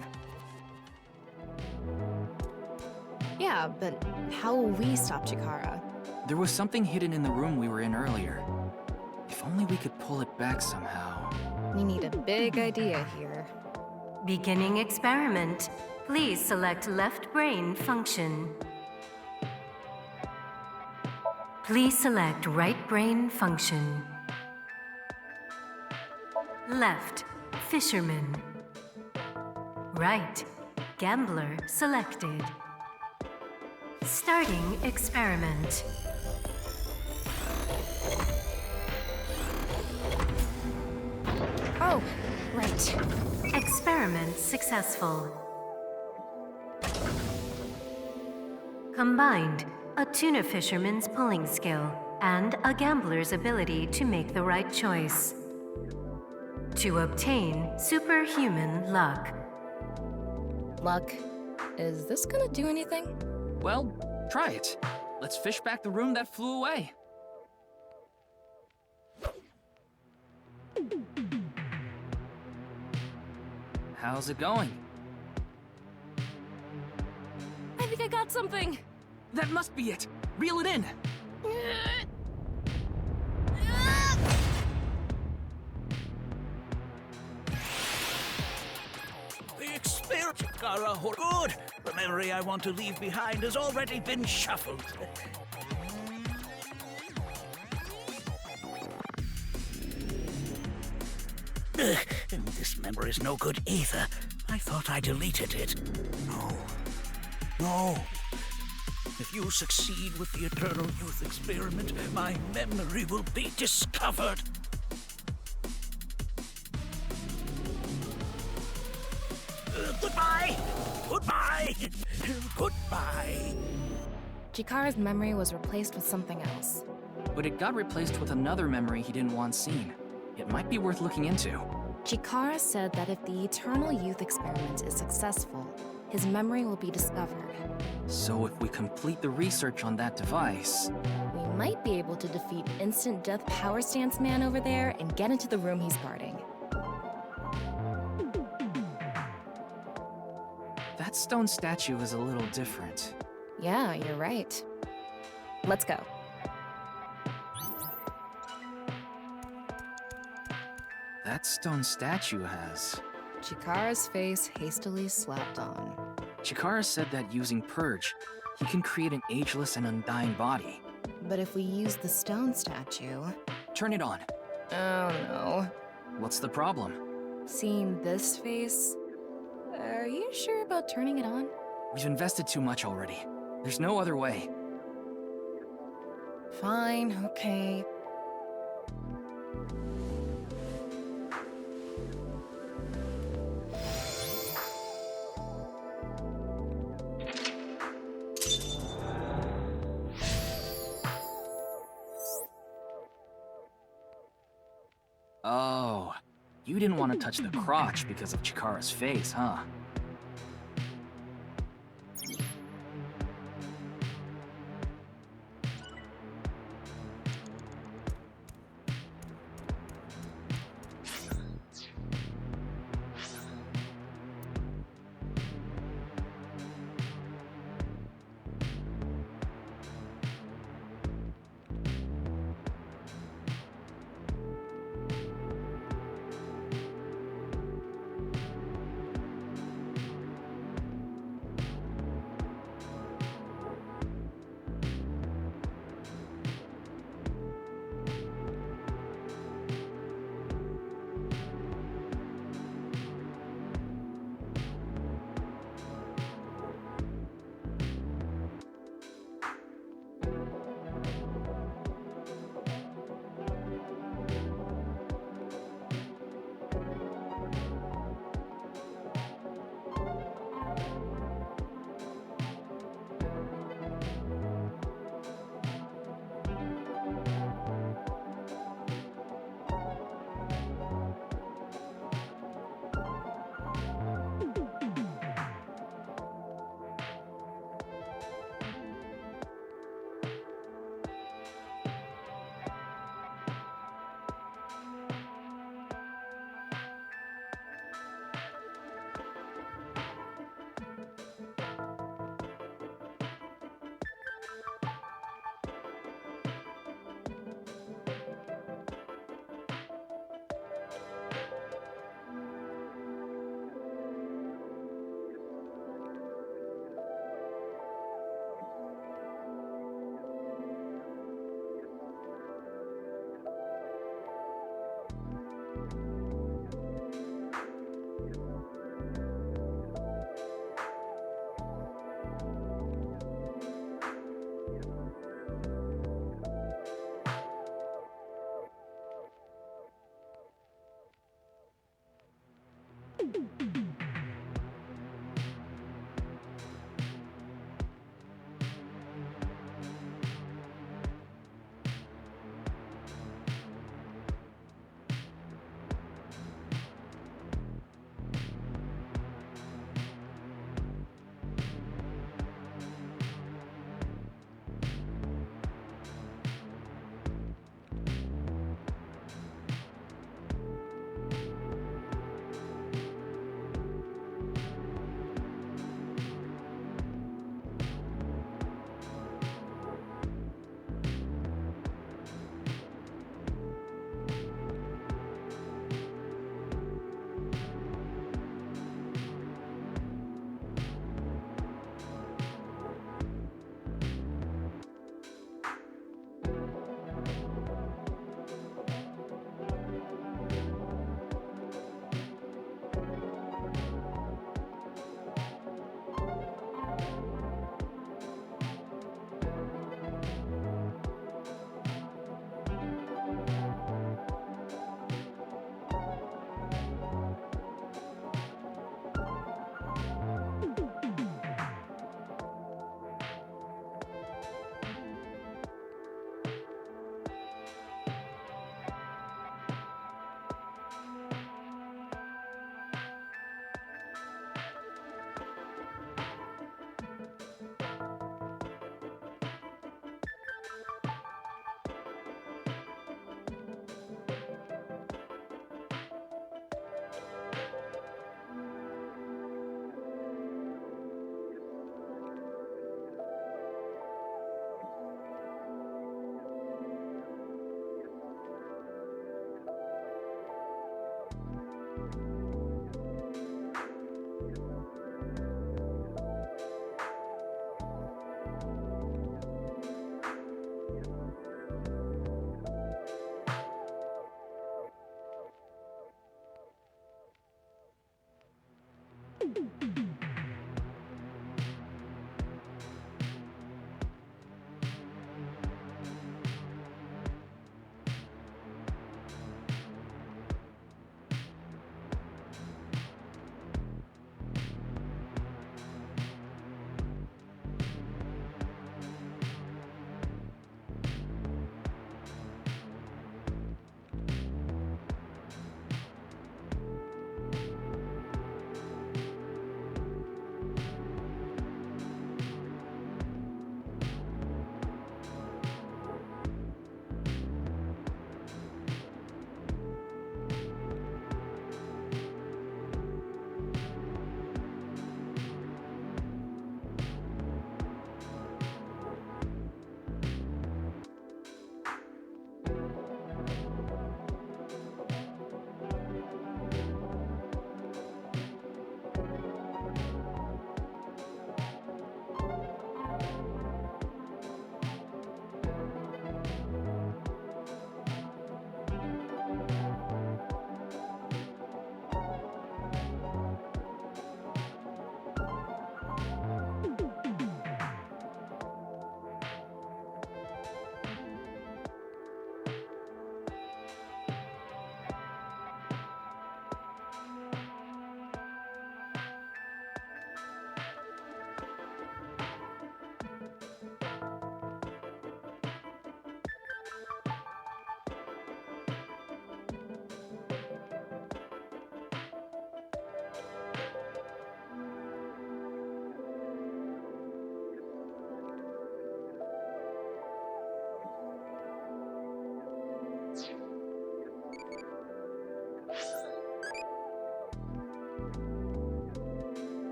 Yeah, but how will we stop Chikara? There was something hidden in the room we were in earlier. If only we could pull it back somehow. We need a big idea here. Beginning experiment. Please select left brain function. Please select right brain function. Left, fisherman. Right, gambler selected. Starting experiment. Oh, right. Experiment successful. Combined, a tuna fisherman's pulling skill and a gambler's ability to make the right choice. To obtain superhuman luck. Luck? Is this gonna do anything? Well, try it. Let's fish back the room that flew away. How's it going? I think I got something! That must be it! Reel it in! The experiment, Chikara Horror. Good! The memory I want to leave behind has already been shuffled. This memory's no good either. I thought I deleted it. No. No. If you succeed with the Eternal Youth experiment, my memory will be discovered. Goodbye! Goodbye! Goodbye! Chikara's memory was replaced with something else. But it got replaced with another memory he didn't want seen. It might be worth looking into. Chikara said that if the Eternal Youth experiment is successful, his memory will be discovered. So if we complete the research on that device... We might be able to defeat Instant Death Power Stance Man over there and get into the room he's guarding. That stone statue is a little different. Yeah, you're right. Let's go. That stone statue has... Chikara's face hastily slapped on. Chikara said that using Purge, he can create an ageless and undying body. But if we use the stone statue... Turn it on. Oh no. What's the problem? Seeing this face... Are you sure about turning it on? We've invested too much already. There's no other way. Fine, okay. Oh, you didn't want to touch the crotch because of Chikara's face, huh?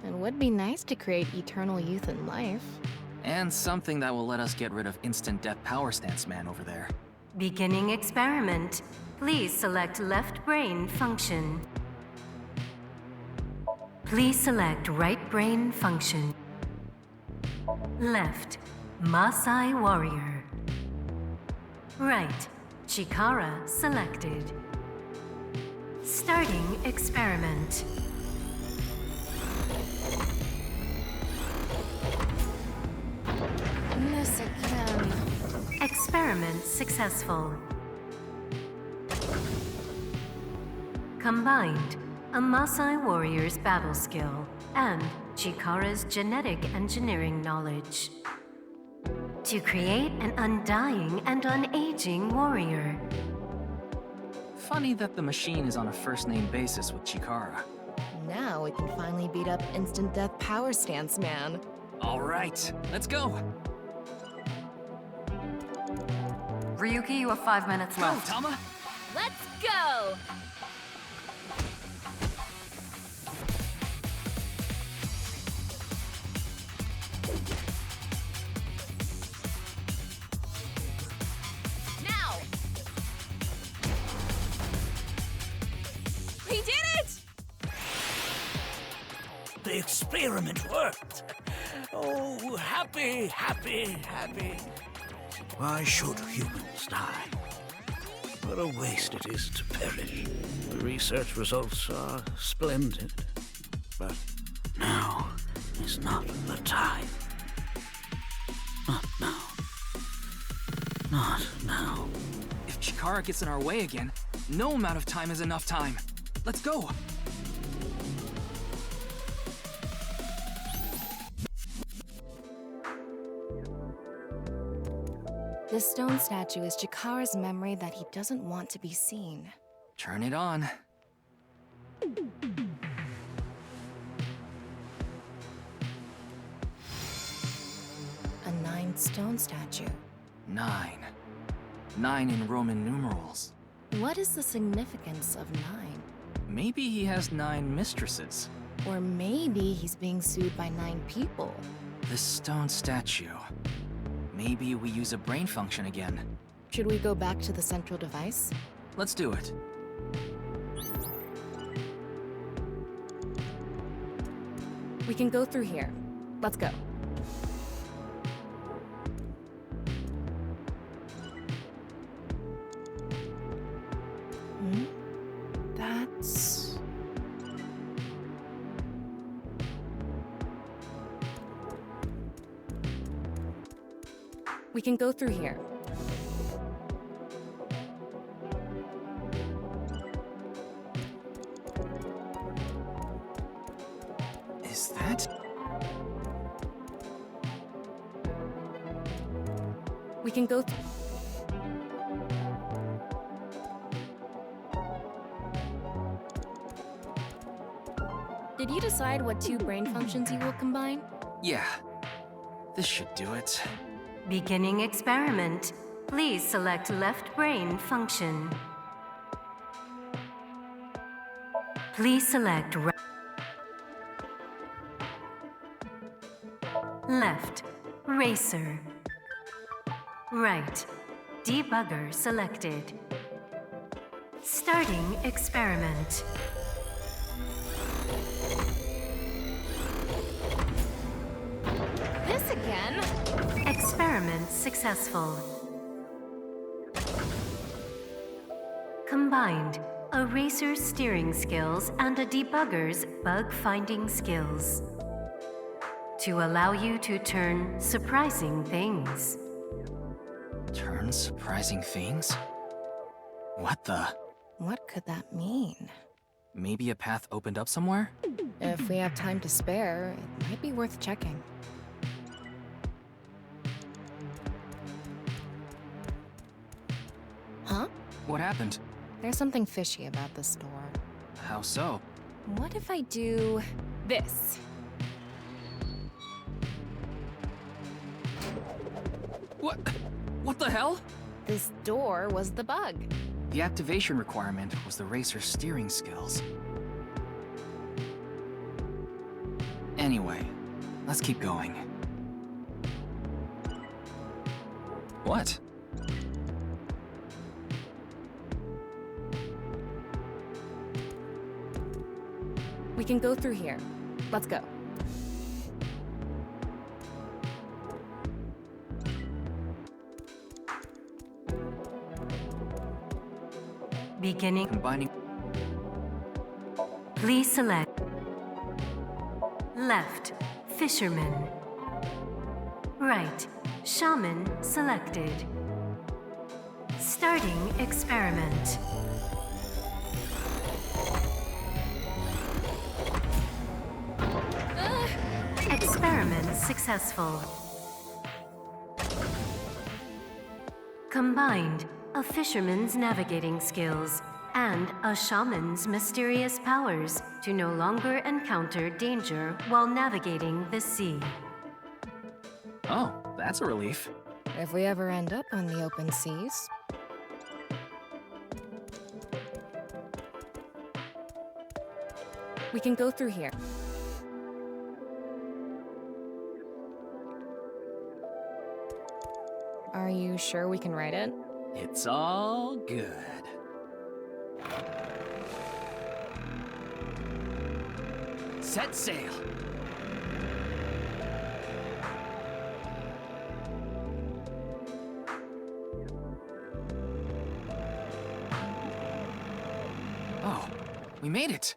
It would be nice to create eternal youth in life. And something that will let us get rid of instant death power stance man over there. Beginning experiment. Please select left brain function. Please select right brain function. Left, Maasai warrior. Right, Chikara selected. Starting experiment. This again. Experiment successful. Combined, a Maasai warrior's battle skill and Chikara's genetic engineering knowledge to create an undying and unaging warrior. Funny that the machine is on a first-name basis with Chikara. Now we can finally beat up instant death power stance man. All right, let's go. Ryuki, you have 5 minutes left. Go, Tama! Let's go! Now! We did it! The experiment worked. Oh, happy, happy, happy. Why should humans die? What a waste it is to perish. The research results are splendid. But now is not the time. Not now. Not now. If Chikara gets in our way again, no amount of time is enough time. Let's go! This stone statue is Chikara's memory that he doesn't want to be seen. Turn it on. A 9 stone statue. 9. 9 in Roman numerals. What is the significance of 9? Maybe he has 9 mistresses. Or maybe he's being sued by 9 people. This stone statue. Maybe we use a brain function again. Should we go back to the central device? Let's do it. We can go through here. Let's go. That's... We can go through here. Is that? We can go Did you decide what 2 brain functions you will combine? Yeah. This should do it. Beginning experiment. Please select left brain function. Please select left, racer. Right, debugger selected. Starting experiment. This again? Experiment successful. Combined, a racer's steering skills and a debugger's bug-finding skills. To allow you to turn surprising things. Turn surprising things? What the? What could that mean? Maybe a path opened up somewhere? If we have time to spare, it might be worth checking. Huh? What happened? There's something fishy about this door. How so? What if I do this? What the hell? This door was the bug. The activation requirement was the racer's steering skills. Anyway, let's keep going. What? We can go through here. Let's go. Beginning. Combining. Please select. Left, Fisherman. Right, Shaman selected. Starting experiment. Experiment successful. Combined a fisherman's navigating skills and a shaman's mysterious powers to no longer encounter danger while navigating the sea. Oh, that's a relief. If we ever end up on the open seas. We can go through here. Are you sure we can ride it? It's all good. Set sail. Oh, we made it.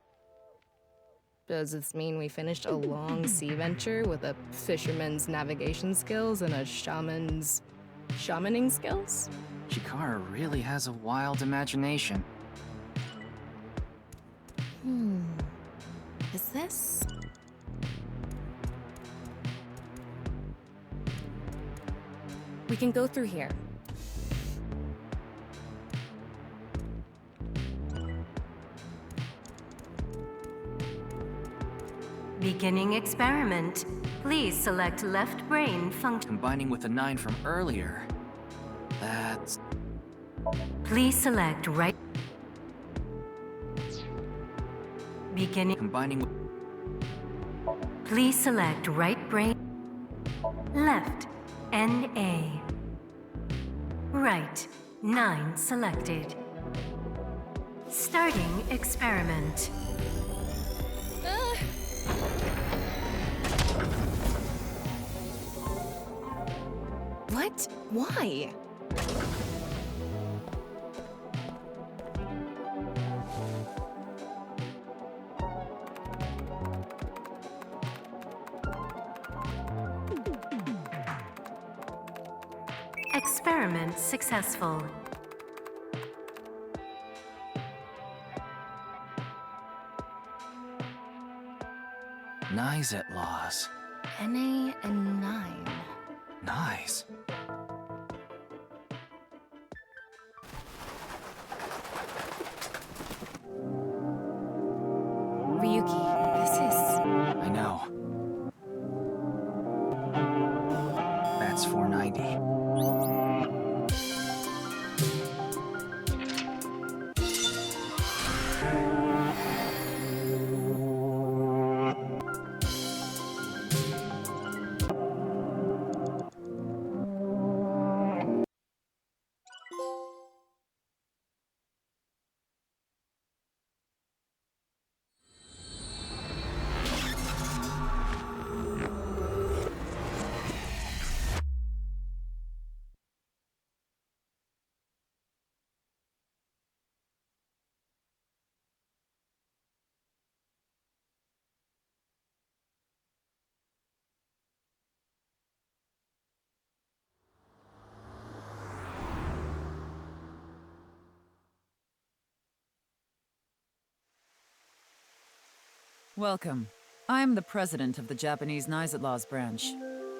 Does this mean we finished a long sea venture with a fisherman's navigation skills and a shaman's shamaning skills? Chikara really has a wild imagination. Is this? We can go through here. Beginning experiment. Please select left brain function. Combining with the 9 from earlier. That's... Please select right. Beginning. Combining with... Please select right brain. Left, NA. Right, 9 selected. Starting experiment. What? Why? Experiment successful. Nice at laws. NA and 9. Nice. Ryuki, this is... I know. That's 490. Welcome. I'm the president of the Japanese Knives at Laws branch,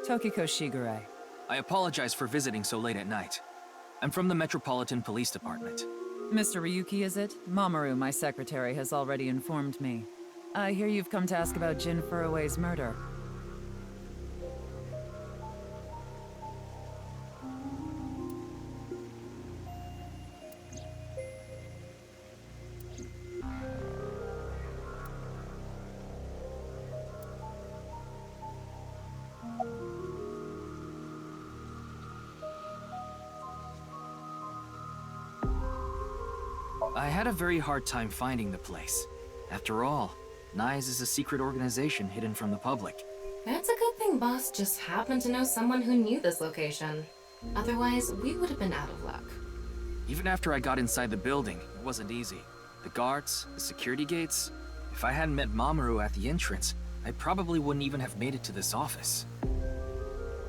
Tokiko Shigure. I apologize for visiting so late at night. I'm from the Metropolitan Police Department. Mr. Ryuki, is it? Mamoru, my secretary, has already informed me. I hear you've come to ask about Jin Furue's murder. I had a very hard time finding the place. After all, NICE is a secret organization hidden from the public. That's a good thing Boss just happened to know someone who knew this location. Otherwise, we would have been out of luck. Even after I got inside the building, it wasn't easy. The guards, the security gates. If I hadn't met Mamoru at the entrance, I probably wouldn't even have made it to this office.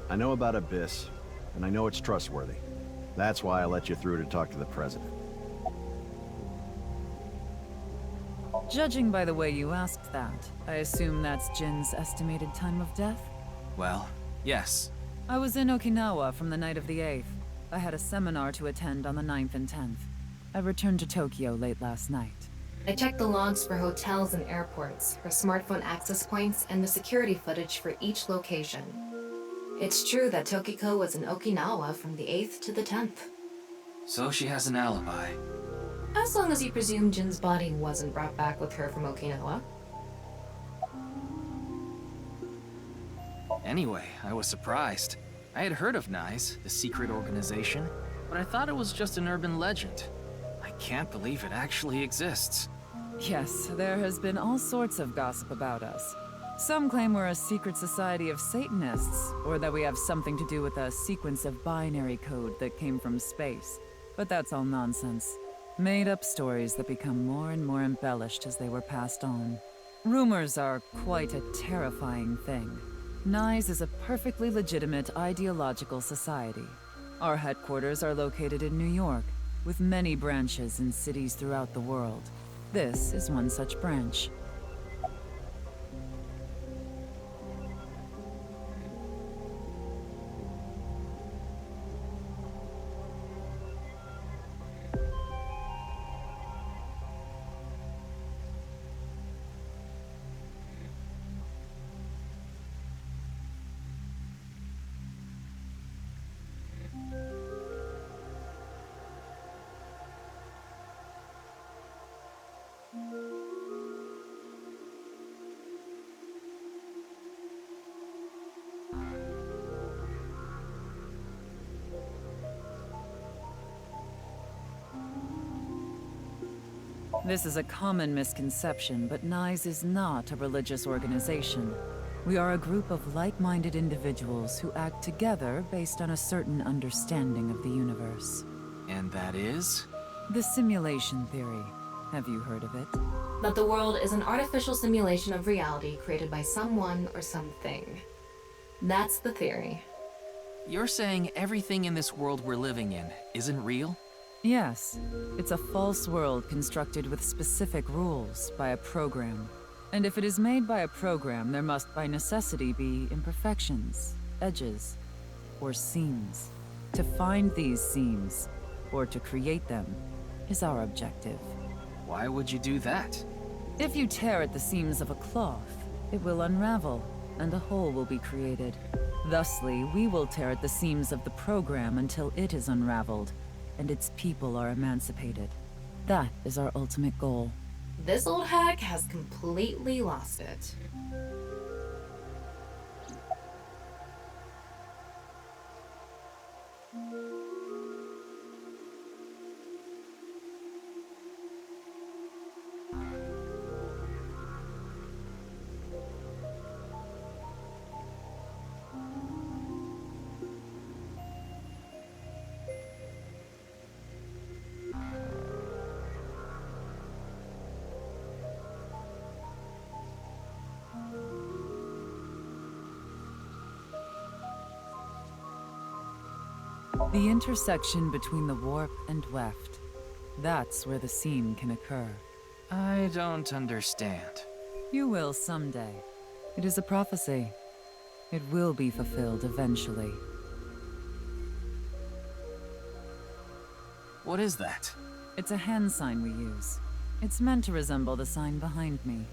I know about Abyss, and I know it's trustworthy. That's why I let you through to talk to the president. Judging by the way you asked that, I assume that's Jin's estimated time of death? Well, yes. I was in Okinawa from the night of the 8th. I had a seminar to attend on the 9th and 10th. I returned to Tokyo late last night. I checked the logs for hotels and airports, for smartphone access points, and the security footage for each location. It's true that Tokiko was in Okinawa from the 8th to the 10th. So she has an alibi. As long as you presume Jin's body wasn't brought back with her from Okinawa. Anyway, I was surprised. I had heard of NICE, the secret organization, but I thought it was just an urban legend. I can't believe it actually exists. Yes, there has been all sorts of gossip about us. Some claim we're a secret society of Satanists, or that we have something to do with a sequence of binary code that came from space. But that's all nonsense. Made-up stories that become more and more embellished as they were passed on. Rumors are quite a terrifying thing. NICE is a perfectly legitimate ideological society. Our headquarters are located in New York, with many branches in cities throughout the world. This is one such branch. This is a common misconception, but NICE is not a religious organization. We are a group of like-minded individuals who act together based on a certain understanding of the universe. And that is? The simulation theory. Have you heard of it? That the world is an artificial simulation of reality created by someone or something. That's the theory. You're saying everything in this world we're living in isn't real? Yes. It's a false world constructed with specific rules by a program. And if it is made by a program, there must by necessity be imperfections, edges, or seams. To find these seams, or to create them, is our objective. Why would you do that? If you tear at the seams of a cloth, it will unravel, and a hole will be created. Thusly, we will tear at the seams of the program until it is unraveled, and its people are emancipated. That is our ultimate goal. This old hack has completely lost it. The intersection between the warp and weft. That's where the seam can occur. I don't understand. You will someday. It is a prophecy. It will be fulfilled eventually. What is that? It's a hand sign we use. It's meant to resemble the sign behind me.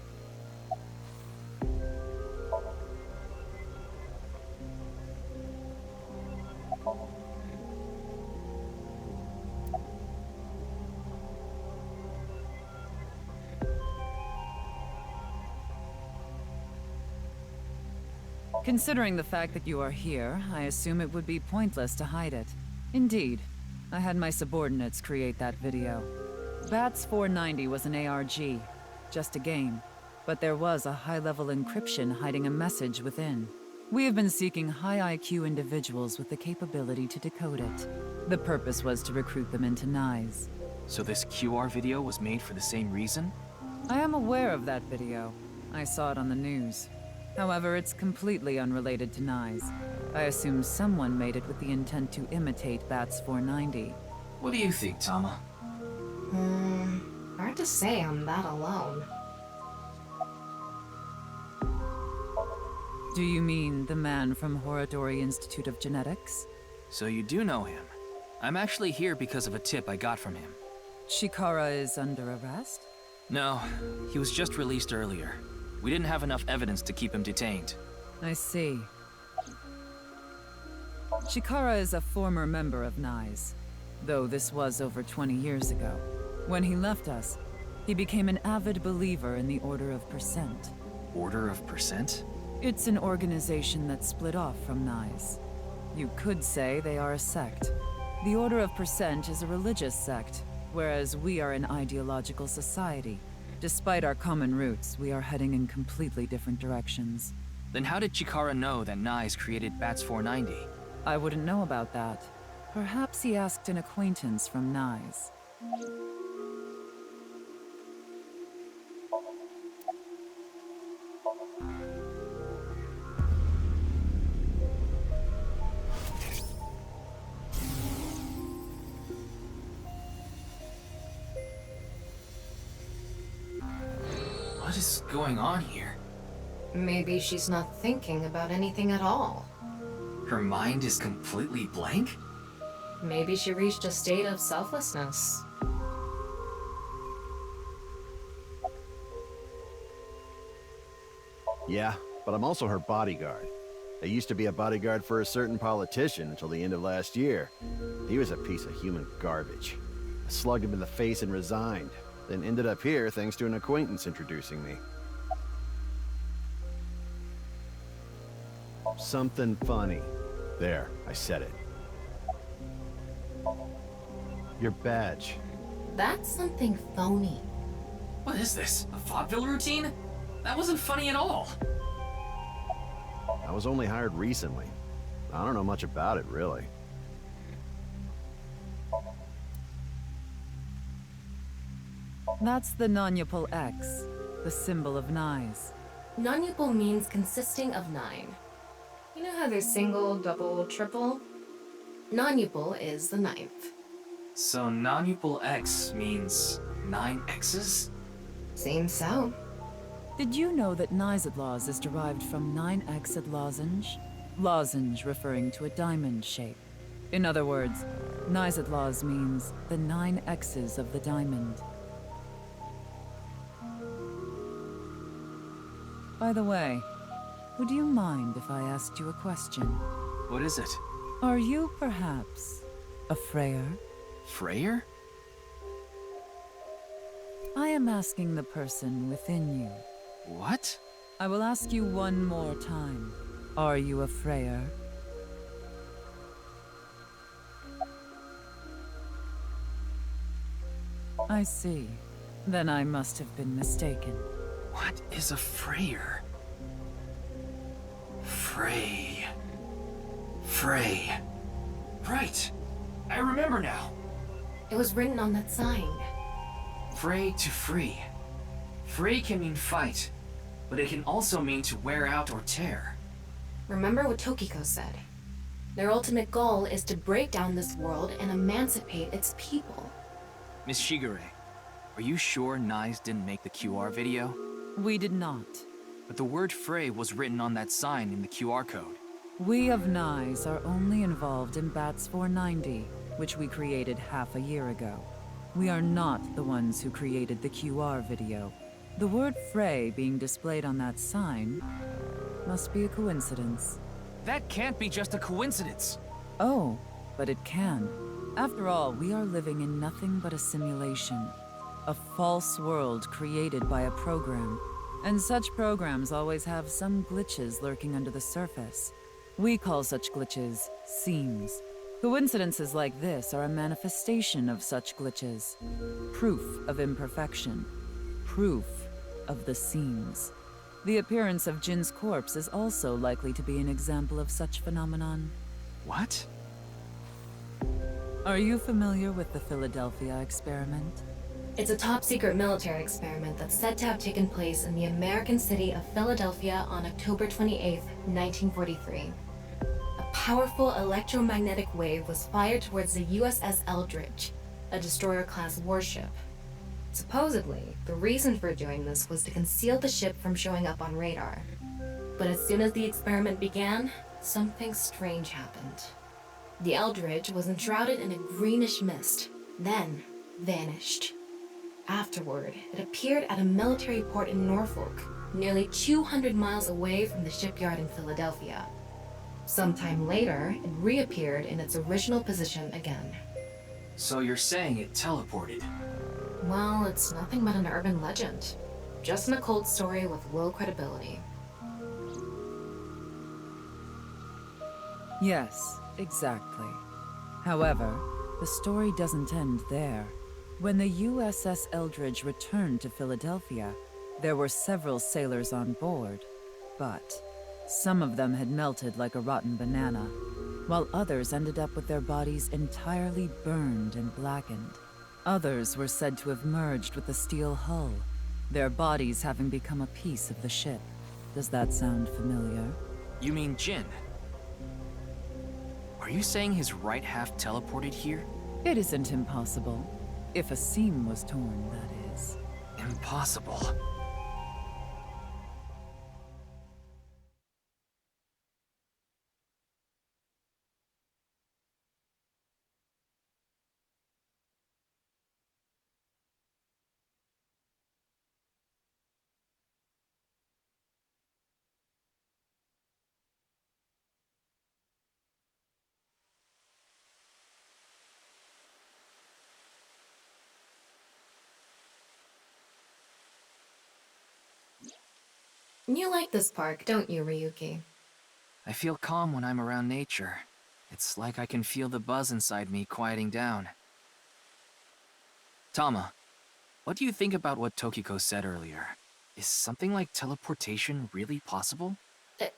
Considering the fact that you are here, I assume it would be pointless to hide it. Indeed, I had my subordinates create that video. Bats 490 was an ARG, just a game, but there was a high-level encryption hiding a message within. We have been seeking high IQ individuals with the capability to decode it. The purpose was to recruit them into NICE. So this QR video was made for the same reason? I am aware of that video. I saw it on the news. However, it's completely unrelated to NICE. I assume someone made it with the intent to imitate Bats 490. What do you think, Tama? Hard to say I'm that alone. Do you mean the man from Horodori Institute of Genetics? So you do know him. I'm actually here because of a tip I got from him. Chikara is under arrest? No, he was just released earlier. We didn't have enough evidence to keep him detained. I see. Chikara is a former member of NICE, though this was over 20 years ago. When he left us, he became an avid believer in the Order of Percent. Order of Percent? It's an organization that split off from NICE. You could say they are a sect. The Order of Percent is a religious sect, whereas we are an ideological society. Despite our common roots, we are heading in completely different directions. Then how did Chikara know that NICE created Bats 490? I wouldn't know about that. Perhaps he asked an acquaintance from NICE. What is going on here? Maybe she's not thinking about anything at all. Her mind is completely blank? Maybe she reached a state of selflessness. Yeah, but I'm also her bodyguard. I used to be a bodyguard for a certain politician until the end of last year. He was a piece of human garbage. I slugged him in the face and resigned, then ended up here thanks to an acquaintance introducing me. Something funny. There, I said it. Your badge. That's something phony. What is this? A vaudeville routine? That wasn't funny at all. I was only hired recently. I don't know much about it, really. That's the non-Yupal X, the symbol of NICE. Non-Yupal means consisting of 9. You know how there's single, double, triple? Non-Yupal is the 9th. So non-Yupal X means 9 X's? Seems so. Did you know that Nizadlaws is derived from 9-Xed lozenge? Lozenge referring to a diamond shape. In other words, Nizadlaws means the 9 X's of the diamond. By the way, would you mind if I asked you a question? What is it? Are you perhaps a Freyer? Freyer? I am asking the person within you. What? I will ask you one more time. Are you a Freyer? I see. Then I must have been mistaken. What is a Freyer? Frey. Right. I remember now. It was written on that sign. Frey to free. Frey can mean fight, but it can also mean to wear out or tear. Remember what Tokiko said. Their ultimate goal is to break down this world and emancipate its people. Miss Shigure, are you sure NICE didn't make the QR video? We did not. But the word Frey was written on that sign in the QR code. We of NICE are only involved in Bats 490, which we created half a year ago. We are not the ones who created the QR video. The word Frey being displayed on that sign must be a coincidence. That can't be just a coincidence. Oh, but it can. After all, we are living in nothing but a simulation. A false world created by a program. And such programs always have some glitches lurking under the surface. We call such glitches seams. Coincidences like this are a manifestation of such glitches. Proof of imperfection. Proof of the seams. The appearance of Jin's corpse is also likely to be an example of such phenomenon. What? Are you familiar with the Philadelphia experiment? It's a top-secret military experiment that's said to have taken place in the American city of Philadelphia on October 28, 1943. A powerful electromagnetic wave was fired towards the USS Eldridge, a destroyer-class warship. Supposedly, the reason for doing this was to conceal the ship from showing up on radar. But as soon as the experiment began, something strange happened. The Eldridge was enshrouded in a greenish mist, then vanished. Afterward, it appeared at a military port in Norfolk, nearly 200 miles away from the shipyard in Philadelphia. Sometime later, it reappeared in its original position again. So you're saying it teleported? Well, it's nothing but an urban legend. Just an occult story with low credibility. Yes, exactly. However, the story doesn't end there. When the USS Eldridge returned to Philadelphia, there were several sailors on board, but some of them had melted like a rotten banana, while others ended up with their bodies entirely burned and blackened. Others were said to have merged with the steel hull, their bodies having become a piece of the ship. Does that sound familiar? You mean Jin? Are you saying his right half teleported here? It isn't impossible. If a seam was torn, that is. Impossible. You like this park, don't you, Ryuki? I feel calm when I'm around nature. It's like I can feel the buzz inside me quieting down. Tama, what do you think about what Tokiko said earlier? Is something like teleportation really possible?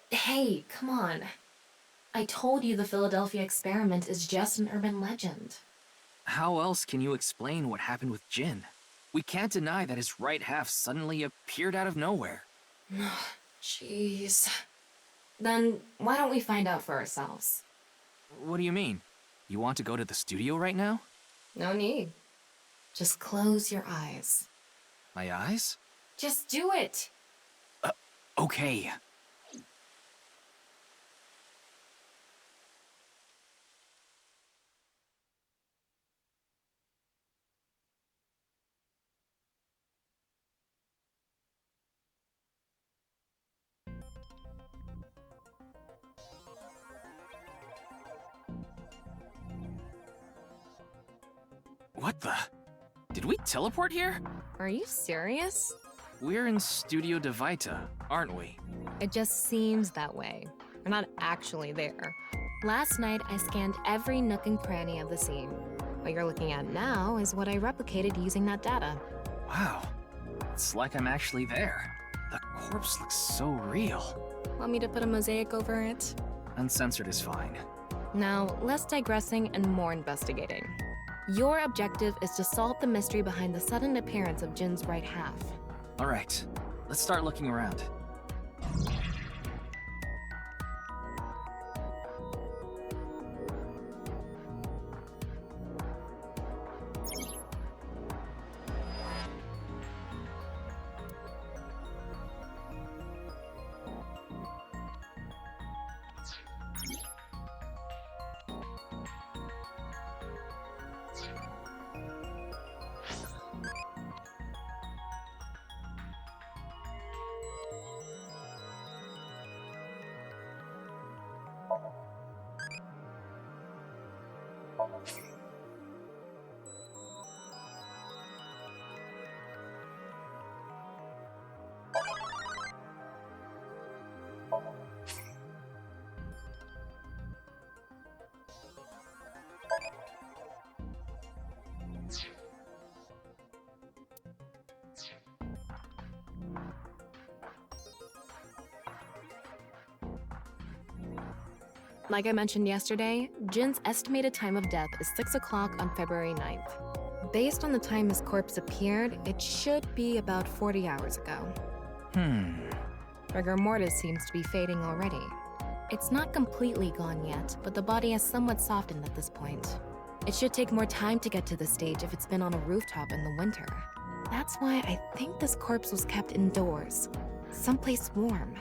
Hey, come on. I told you the Philadelphia experiment is just an urban legend. How else can you explain what happened with Jin? We can't deny that his right half suddenly appeared out of nowhere. Jeez. Then why don't we find out for ourselves? What do you mean? You want to go to the studio right now? No need. Just close your eyes. My eyes? Just do it! Okay. What the? Did we teleport here? Are you serious? We're in Studio Divita, aren't we? It just seems that way. We're not actually there. Last night, I scanned every nook and cranny of the scene. What you're looking at now is what I replicated using that data. Wow. It's like I'm actually there. The corpse looks so real. Want me to put a mosaic over it? Uncensored is fine. Now, less digressing and more investigating. Your objective is to solve the mystery behind the sudden appearance of Jin's right half. All right, let's start looking around. Like I mentioned yesterday, Jin's estimated time of death is 6 o'clock on February 9th. Based on the time his corpse appeared, it should be about 40 hours ago. Rigor mortis seems to be fading already. It's not completely gone yet, but the body has somewhat softened at this point. It should take more time to get to this stage if it's been on a rooftop in the winter. That's why I think this corpse was kept indoors, someplace warm.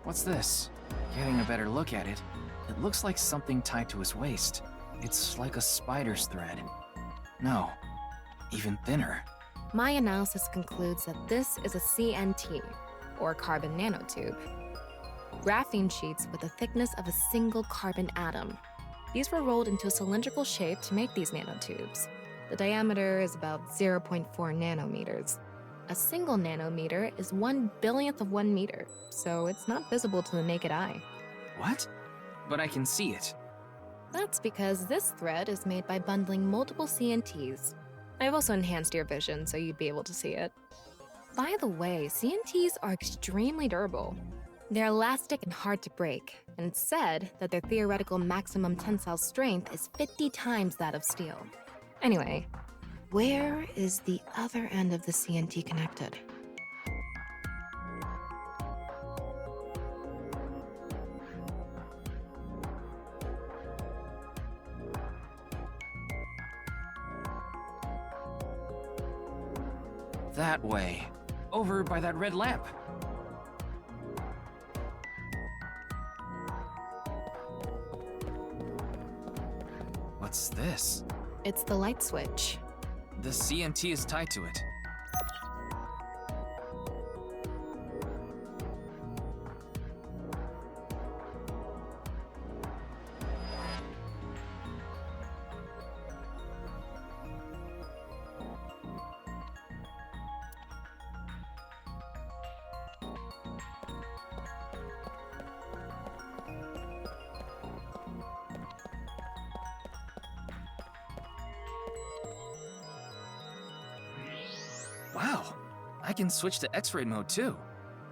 What's this? Getting a better look at it, it looks like something tied to his waist. It's like a spider's thread. No, even thinner. My analysis concludes that this is a CNT, or carbon nanotube. Graphene sheets with the thickness of a single carbon atom. These were rolled into a cylindrical shape to make these nanotubes. The diameter is about 0.4 nanometers. A single nanometer is 1/1000th of 1 meter, so it's not visible to the naked eye. What? But I can see it. That's because this thread is made by bundling multiple CNTs. I've also enhanced your vision so you'd be able to see it. By the way, CNTs are extremely durable. They're elastic and hard to break, and it's said that their theoretical maximum tensile strength is 50 times that of steel. Anyway, where is the other end of the CNT connected? That way. Over by that red lamp. What's this? It's the light switch. The CNT is tied to it. Wow, I can switch to X-ray mode too.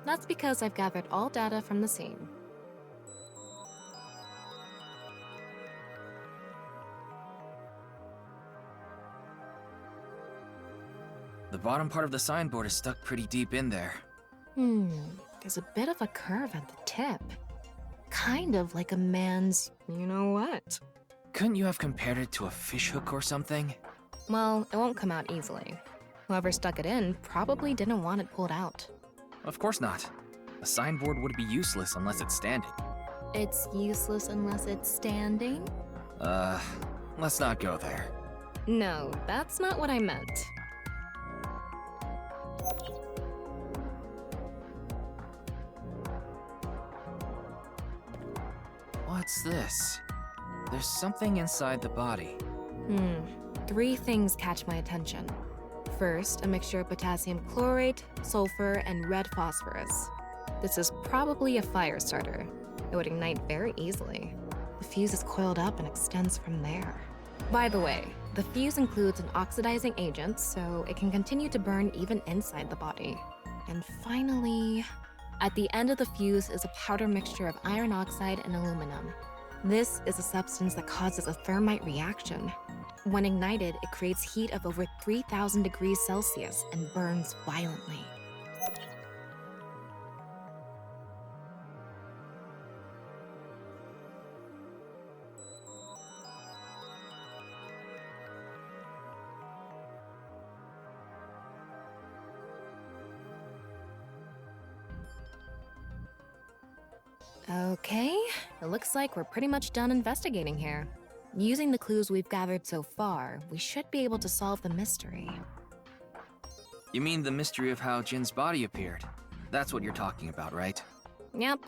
That's because I've gathered all data from the scene. The bottom part of the signboard is stuck pretty deep in there. There's a bit of a curve at the tip. Kind of like a man's you-know-what. Couldn't you have compared it to a fishhook or something? Well, it won't come out easily. Whoever stuck it in probably didn't want it pulled out. Of course not. A signboard would be useless unless it's standing. It's useless unless it's standing? Let's not go there. No, that's not what I meant. What's this? There's something inside the body. 3 things catch my attention. First, a mixture of potassium chlorate, sulfur, and red phosphorus. This is probably a fire starter. It would ignite very easily. The fuse is coiled up and extends from there. By the way, the fuse includes an oxidizing agent, so it can continue to burn even inside the body. And finally, at the end of the fuse is a powder mixture of iron oxide and aluminum. This is a substance that causes a thermite reaction. When ignited, it creates heat of over 3,000 degrees Celsius and burns violently. Okay, it looks like we're pretty much done investigating here. Using the clues we've gathered so far, we should be able to solve the mystery. You mean the mystery of how Jin's body appeared? That's what you're talking about, right? Yep.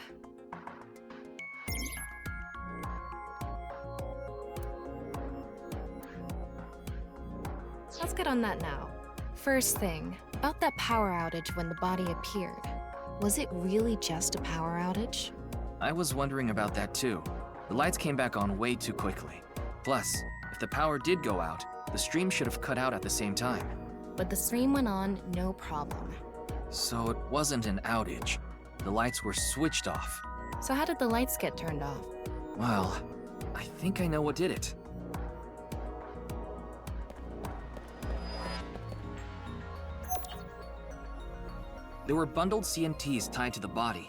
Let's get on that now. First thing, about that power outage when the body appeared. Was it really just a power outage? I was wondering about that too. The lights came back on way too quickly. Plus, if the power did go out, The stream should have cut out at the same time. But the stream went on, no problem. So it wasn't an outage. The lights were switched off. So how did the lights get turned off? Well, I think I know what did it. There were bundled CNTs tied to the body.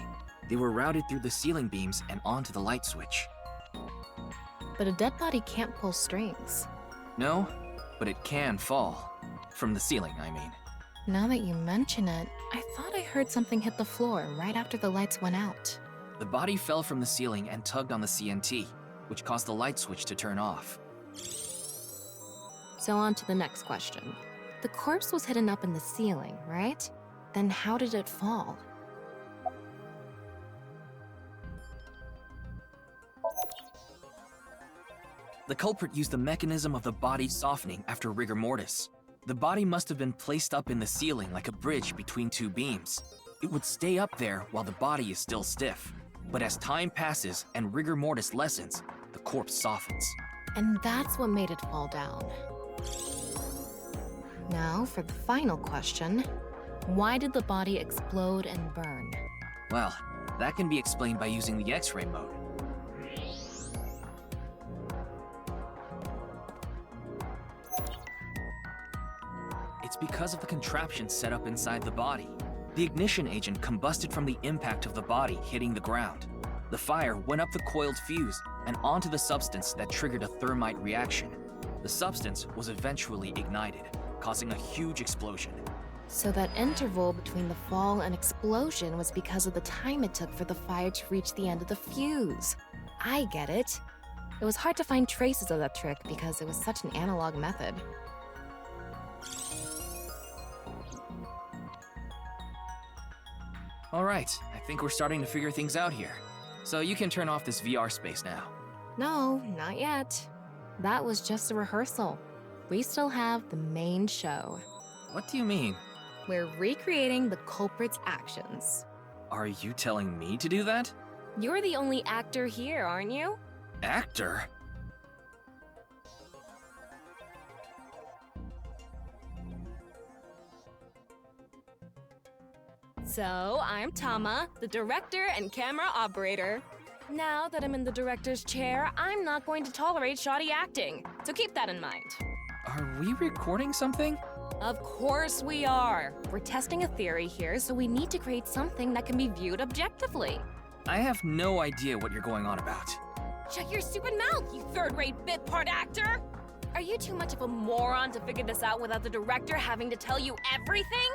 They were routed through the ceiling beams and onto the light switch. But a dead body can't pull strings. No, but it can fall. From the ceiling, I mean. Now that you mention it, I thought I heard something hit the floor right after the lights went out. The body fell from the ceiling and tugged on the CNT, which caused the light switch to turn off. So on to the next question. The corpse was hidden up in the ceiling, right? Then how did it fall? The culprit used the mechanism of the body softening after rigor mortis. The body must have been placed up in the ceiling like a bridge between two beams. It would stay up there while the body is still stiff. But as time passes and rigor mortis lessens, the corpse softens. And that's what made it fall down. Now, for the final question. Why did the body explode and burn? Well, that can be explained by using the X-ray mode. It's because of the contraption set up inside the body. The ignition agent combusted from the impact of the body hitting the ground. The fire went up the coiled fuse and onto the substance that triggered a thermite reaction. The substance was eventually ignited, causing a huge explosion. So that interval between the fall and explosion was because of the time it took for the fire to reach the end of the fuse. I get it. It was hard to find traces of that trick because it was such an analog method. All right, I think we're starting to figure things out here. So you can turn off this VR space now. No, not yet. That was just a rehearsal. We still have the main show. What do you mean? We're recreating the culprit's actions. Are you telling me to do that? You're the only actor here, aren't you? Actor? So, I'm Tama, the director and camera operator. Now that I'm in the director's chair, I'm not going to tolerate shoddy acting, so keep that in mind. Are we recording something? Of course we are. We're testing a theory here, so we need to create something that can be viewed objectively. I have no idea what you're going on about. Shut your stupid mouth, you third-rate bit part actor! Are you too much of a moron to figure this out without the director having to tell you everything?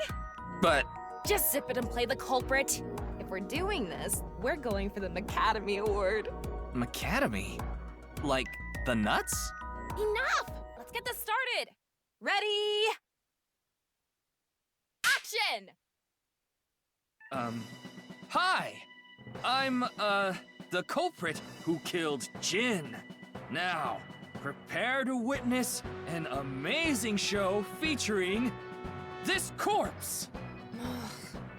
But... Just zip it and play the culprit. If we're doing this, we're going for the Macademy Award. Macademy? Like, the nuts? Enough! Let's get this started! Ready? Action! Hi! I'm, the culprit who killed Jin. Now, prepare to witness an amazing show featuring this corpse.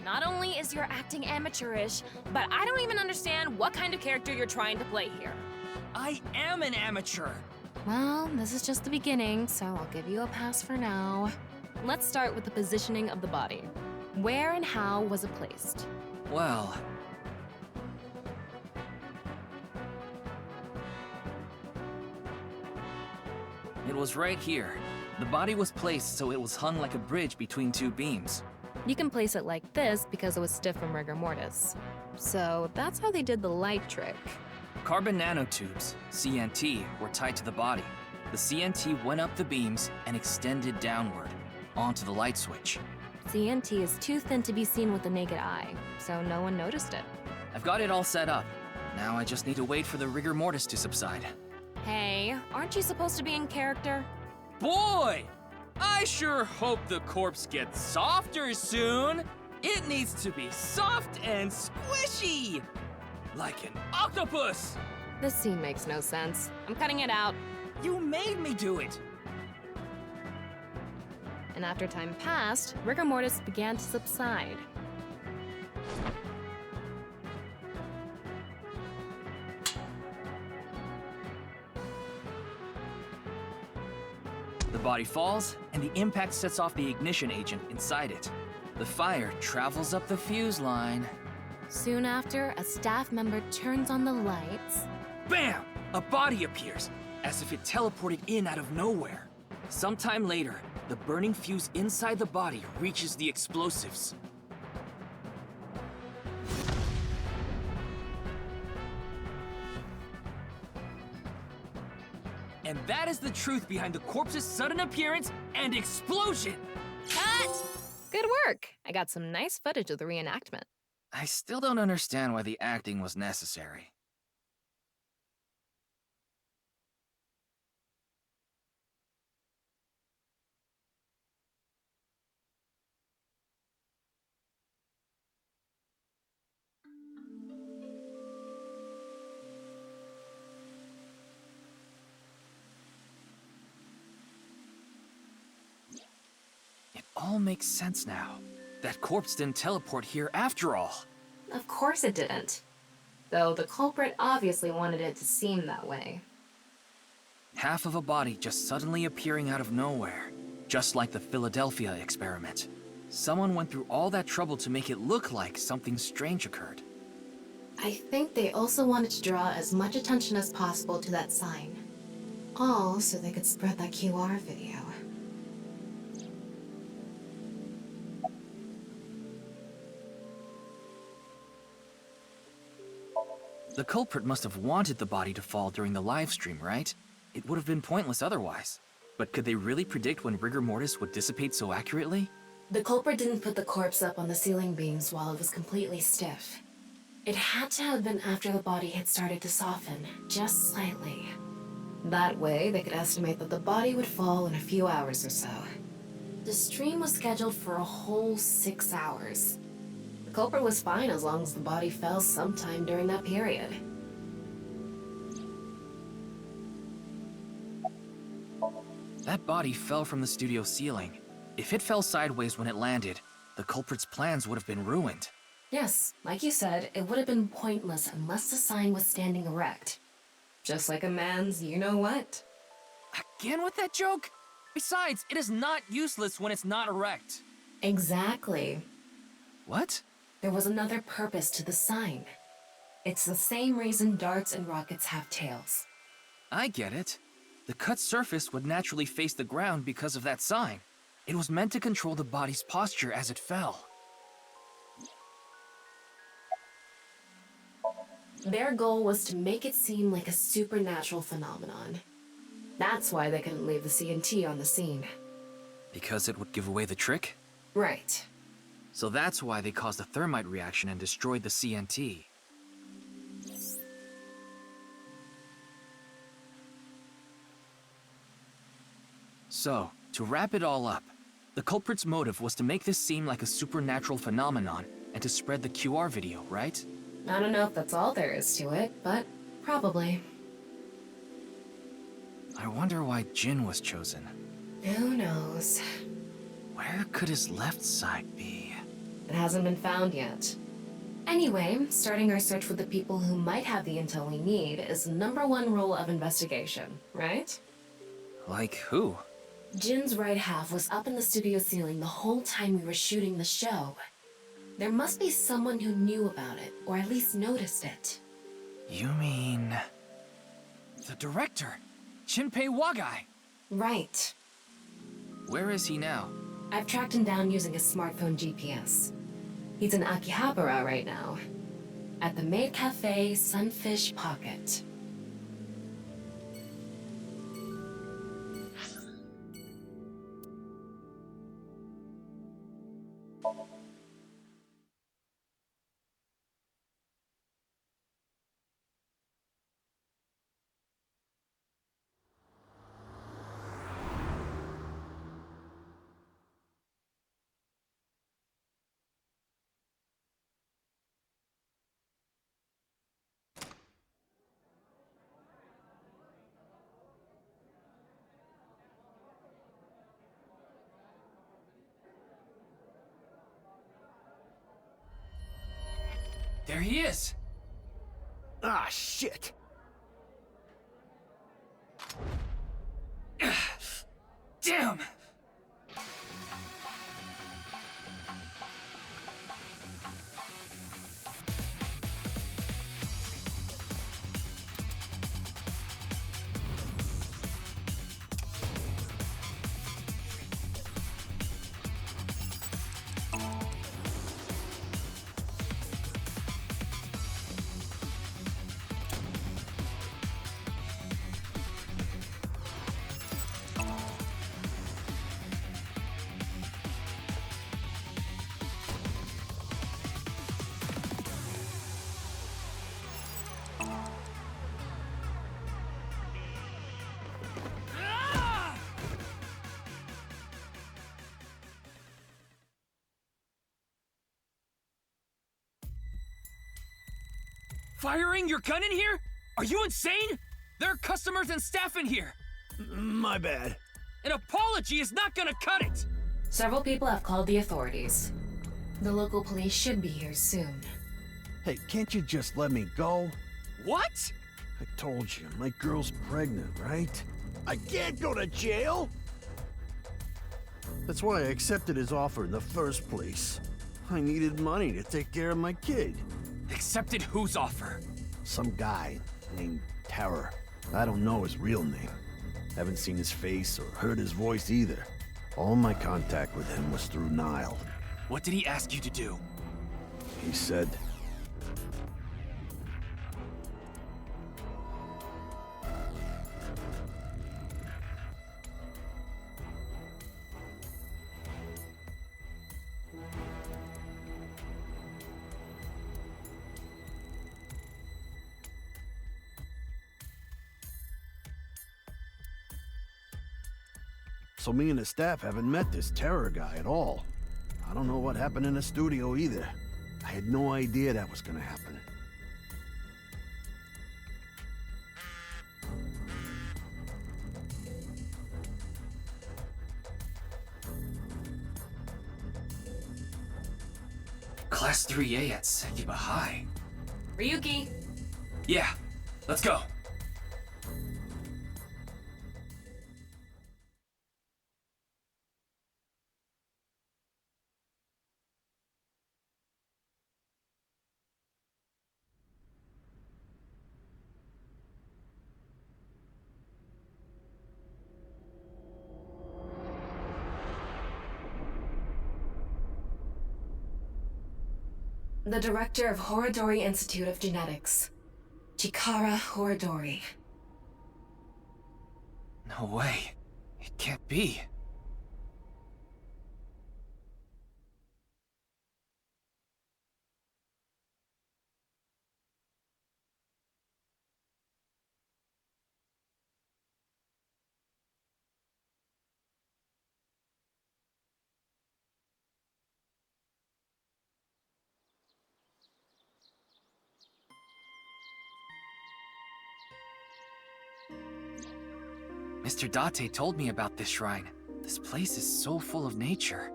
Not only is your acting amateurish, but I don't even understand what kind of character you're trying to play here. I am an amateur. Well, this is just the beginning, so I'll give you a pass for now. Let's start with the positioning of the body. Where and how was it placed? Well... It was right here. The body was placed so it was hung like a bridge between two beams. You can place it like this because it was stiff from rigor mortis. So that's how they did the light trick. Carbon nanotubes, CNT, were tied to the body. The CNT went up the beams and extended downward, onto the light switch. CNT is too thin to be seen with the naked eye, so no one noticed it. I've got it all set up. Now I just need to wait for the rigor mortis to subside. Hey, aren't you supposed to be in character? Boy! I sure hope the corpse gets softer soon. It needs to be soft and squishy. Like an octopus. This scene makes no sense. I'm cutting it out. You made me do it. And after time passed, rigor mortis began to subside. The body falls, and the impact sets off the ignition agent inside it. The fire travels up the fuse line. Soon after, a staff member turns on the lights. Bam! A body appears, as if it teleported in out of nowhere. Sometime later, the burning fuse inside the body reaches the explosives. And that is the truth behind the corpse's sudden appearance and explosion! Cut! Good work. I got some nice footage of the reenactment. I still don't understand why the acting was necessary. It all makes sense now. That corpse didn't teleport here after all. Of course it didn't. Though the culprit obviously wanted it to seem that way. Half of a body just suddenly appearing out of nowhere. Just like the Philadelphia experiment. Someone went through all that trouble to make it look like something strange occurred. I think they also wanted to draw as much attention as possible to that sign. All so they could spread that QR video. The culprit must have wanted the body to fall during the live stream, right? It would have been pointless otherwise. But could they really predict when rigor mortis would dissipate so accurately? The culprit didn't put the corpse up on the ceiling beams while it was completely stiff. It had to have been after the body had started to soften, just slightly. That way, they could estimate that the body would fall in a few hours or so. The stream was scheduled for a whole 6 hours. The culprit was fine as long as the body fell sometime during that period. That body fell from the studio ceiling. If it fell sideways when it landed, the culprit's plans would have been ruined. Yes, like you said, it would have been pointless unless the sign was standing erect. Just like a man's you-know-what. Again with that joke? Besides, it is not useless when it's not erect. Exactly. What? There was another purpose to the sign. It's the same reason darts and rockets have tails. I get it. The cut surface would naturally face the ground because of that sign. It was meant to control the body's posture as it fell. Their goal was to make it seem like a supernatural phenomenon. That's why they couldn't leave the CNT on the scene. Because it would give away the trick? Right. So that's why they caused a thermite reaction and destroyed the CNT. So, to wrap it all up, the culprit's motive was to make this seem like a supernatural phenomenon and to spread the QR video, right? I don't know if that's all there is to it, but probably. I wonder why Jin was chosen. Who knows? Where could his left side be? It hasn't been found yet. Anyway, starting our search for the people who might have the intel we need is the #1 rule of investigation, right? Like who? Jin's right half was up in the studio ceiling the whole time we were shooting the show. There must be someone who knew about it, or at least noticed it. You mean... the director, Shinpei Wagai? Right. Where is he now? I've tracked him down using his smartphone GPS. He's in Akihabara right now, at the maid cafe Sunfish Pocket. There he is! Ah, shit! Damn! Firing your gun in here? Are you insane? There are customers and staff in here. My bad. An apology is not gonna cut it! Several people have called the authorities. The local police should be here soon. Hey, can't you just let me go? What? I told you, my girl's pregnant, right? I can't go to jail! That's why I accepted his offer in the first place. I needed money to take care of my kid. Accepted whose offer? Some guy named Terror. I don't know his real name. Haven't seen his face or heard his voice either. All my contact with him was through Nile. What did he ask you to do? He said... So me and the staff haven't met this Terror guy at all. I don't know what happened in the studio either. I had no idea that was gonna happen. Class 3A at Sekiba High. Ryuki! Yeah, let's go. The director of Horodori Institute of Genetics, Chikara Horodori. No way. It can't be. Mr. Date told me about this shrine. This place is so full of nature.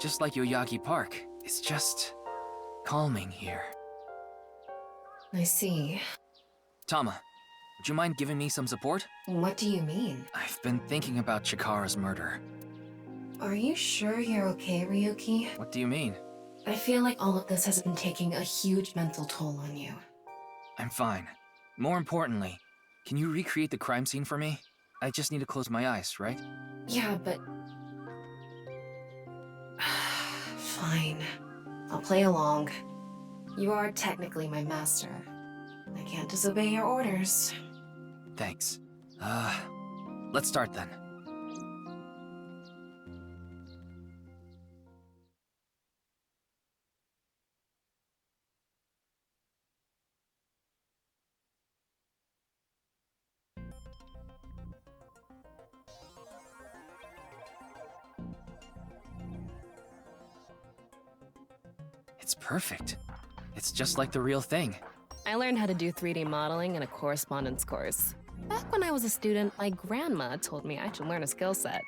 Just like Yoyagi Park. It's just... calming here. I see. Tama, would you mind giving me some support? What do you mean? I've been thinking about Chikara's murder. Are you sure you're okay, Ryuki? What do you mean? I feel like all of this has been taking a huge mental toll on you. I'm fine. More importantly, can you recreate the crime scene for me? I just need to close my eyes, right? Yeah, but... Fine. I'll play along. You are technically my master. I can't disobey your orders. Thanks. Let's start then. It's perfect. It's just like the real thing. I learned how to do 3D modeling in a correspondence course. Back when I was a student, my grandma told me I should learn a skill set.